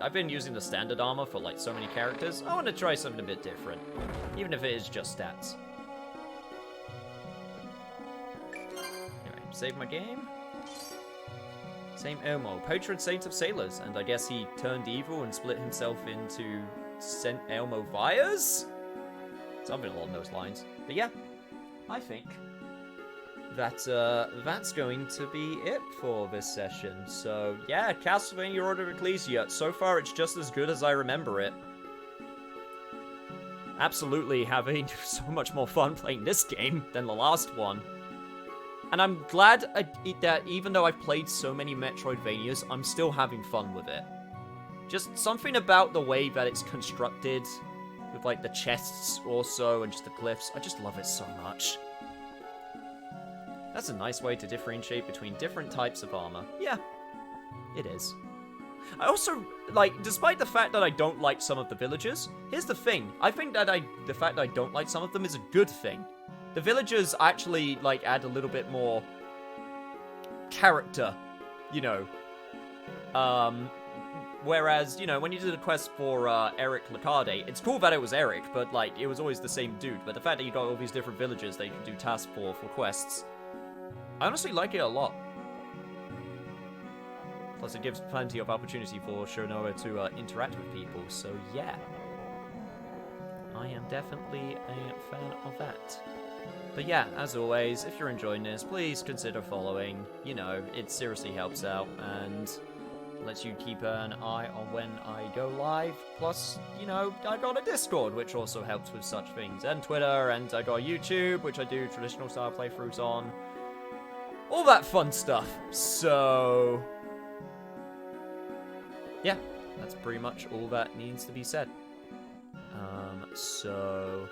I've been using the standard armor for, like, so many characters. I want to try something a bit different, even if it is just stats. Anyway, save my game. Same Elmo, patron saint of sailors, and I guess he turned evil and split himself into Saint Elmo Vias? Something along those lines. But yeah, I think that that's going to be it for this session. So yeah, Castlevania Order of Ecclesia. So far, it's just as good as I remember it. Absolutely having so much more fun playing this game than the last one. And I'm glad that even though I've played so many Metroidvanias, I'm still having fun with it. Just something about the way that it's constructed, with like the chests also, and just the glyphs. I just love it so much. That's a nice way to differentiate between different types of armor. Yeah, it is. I also, like, despite the fact that I don't like some of the villagers, here's the thing. I think that the fact that I don't like some of them is a good thing. The villagers actually, like, add a little bit more character, you know. Whereas, you know, when you did a quest for Eric Lacarde, it's cool that it was Eric, but, like, it was always the same dude. But the fact that you got all these different villagers that you can do tasks for quests, I honestly like it a lot. Plus, it gives plenty of opportunity for Shonoa to interact with people, so yeah. I am definitely a fan of that. But yeah, as always, if you're enjoying this, please consider following. You know, it seriously helps out and lets you keep an eye on when I go live. Plus, you know, I got a Discord, which also helps with such things. And Twitter, and I got YouTube, which I do traditional style playthroughs on. All that fun stuff. So yeah, that's pretty much all that needs to be said. So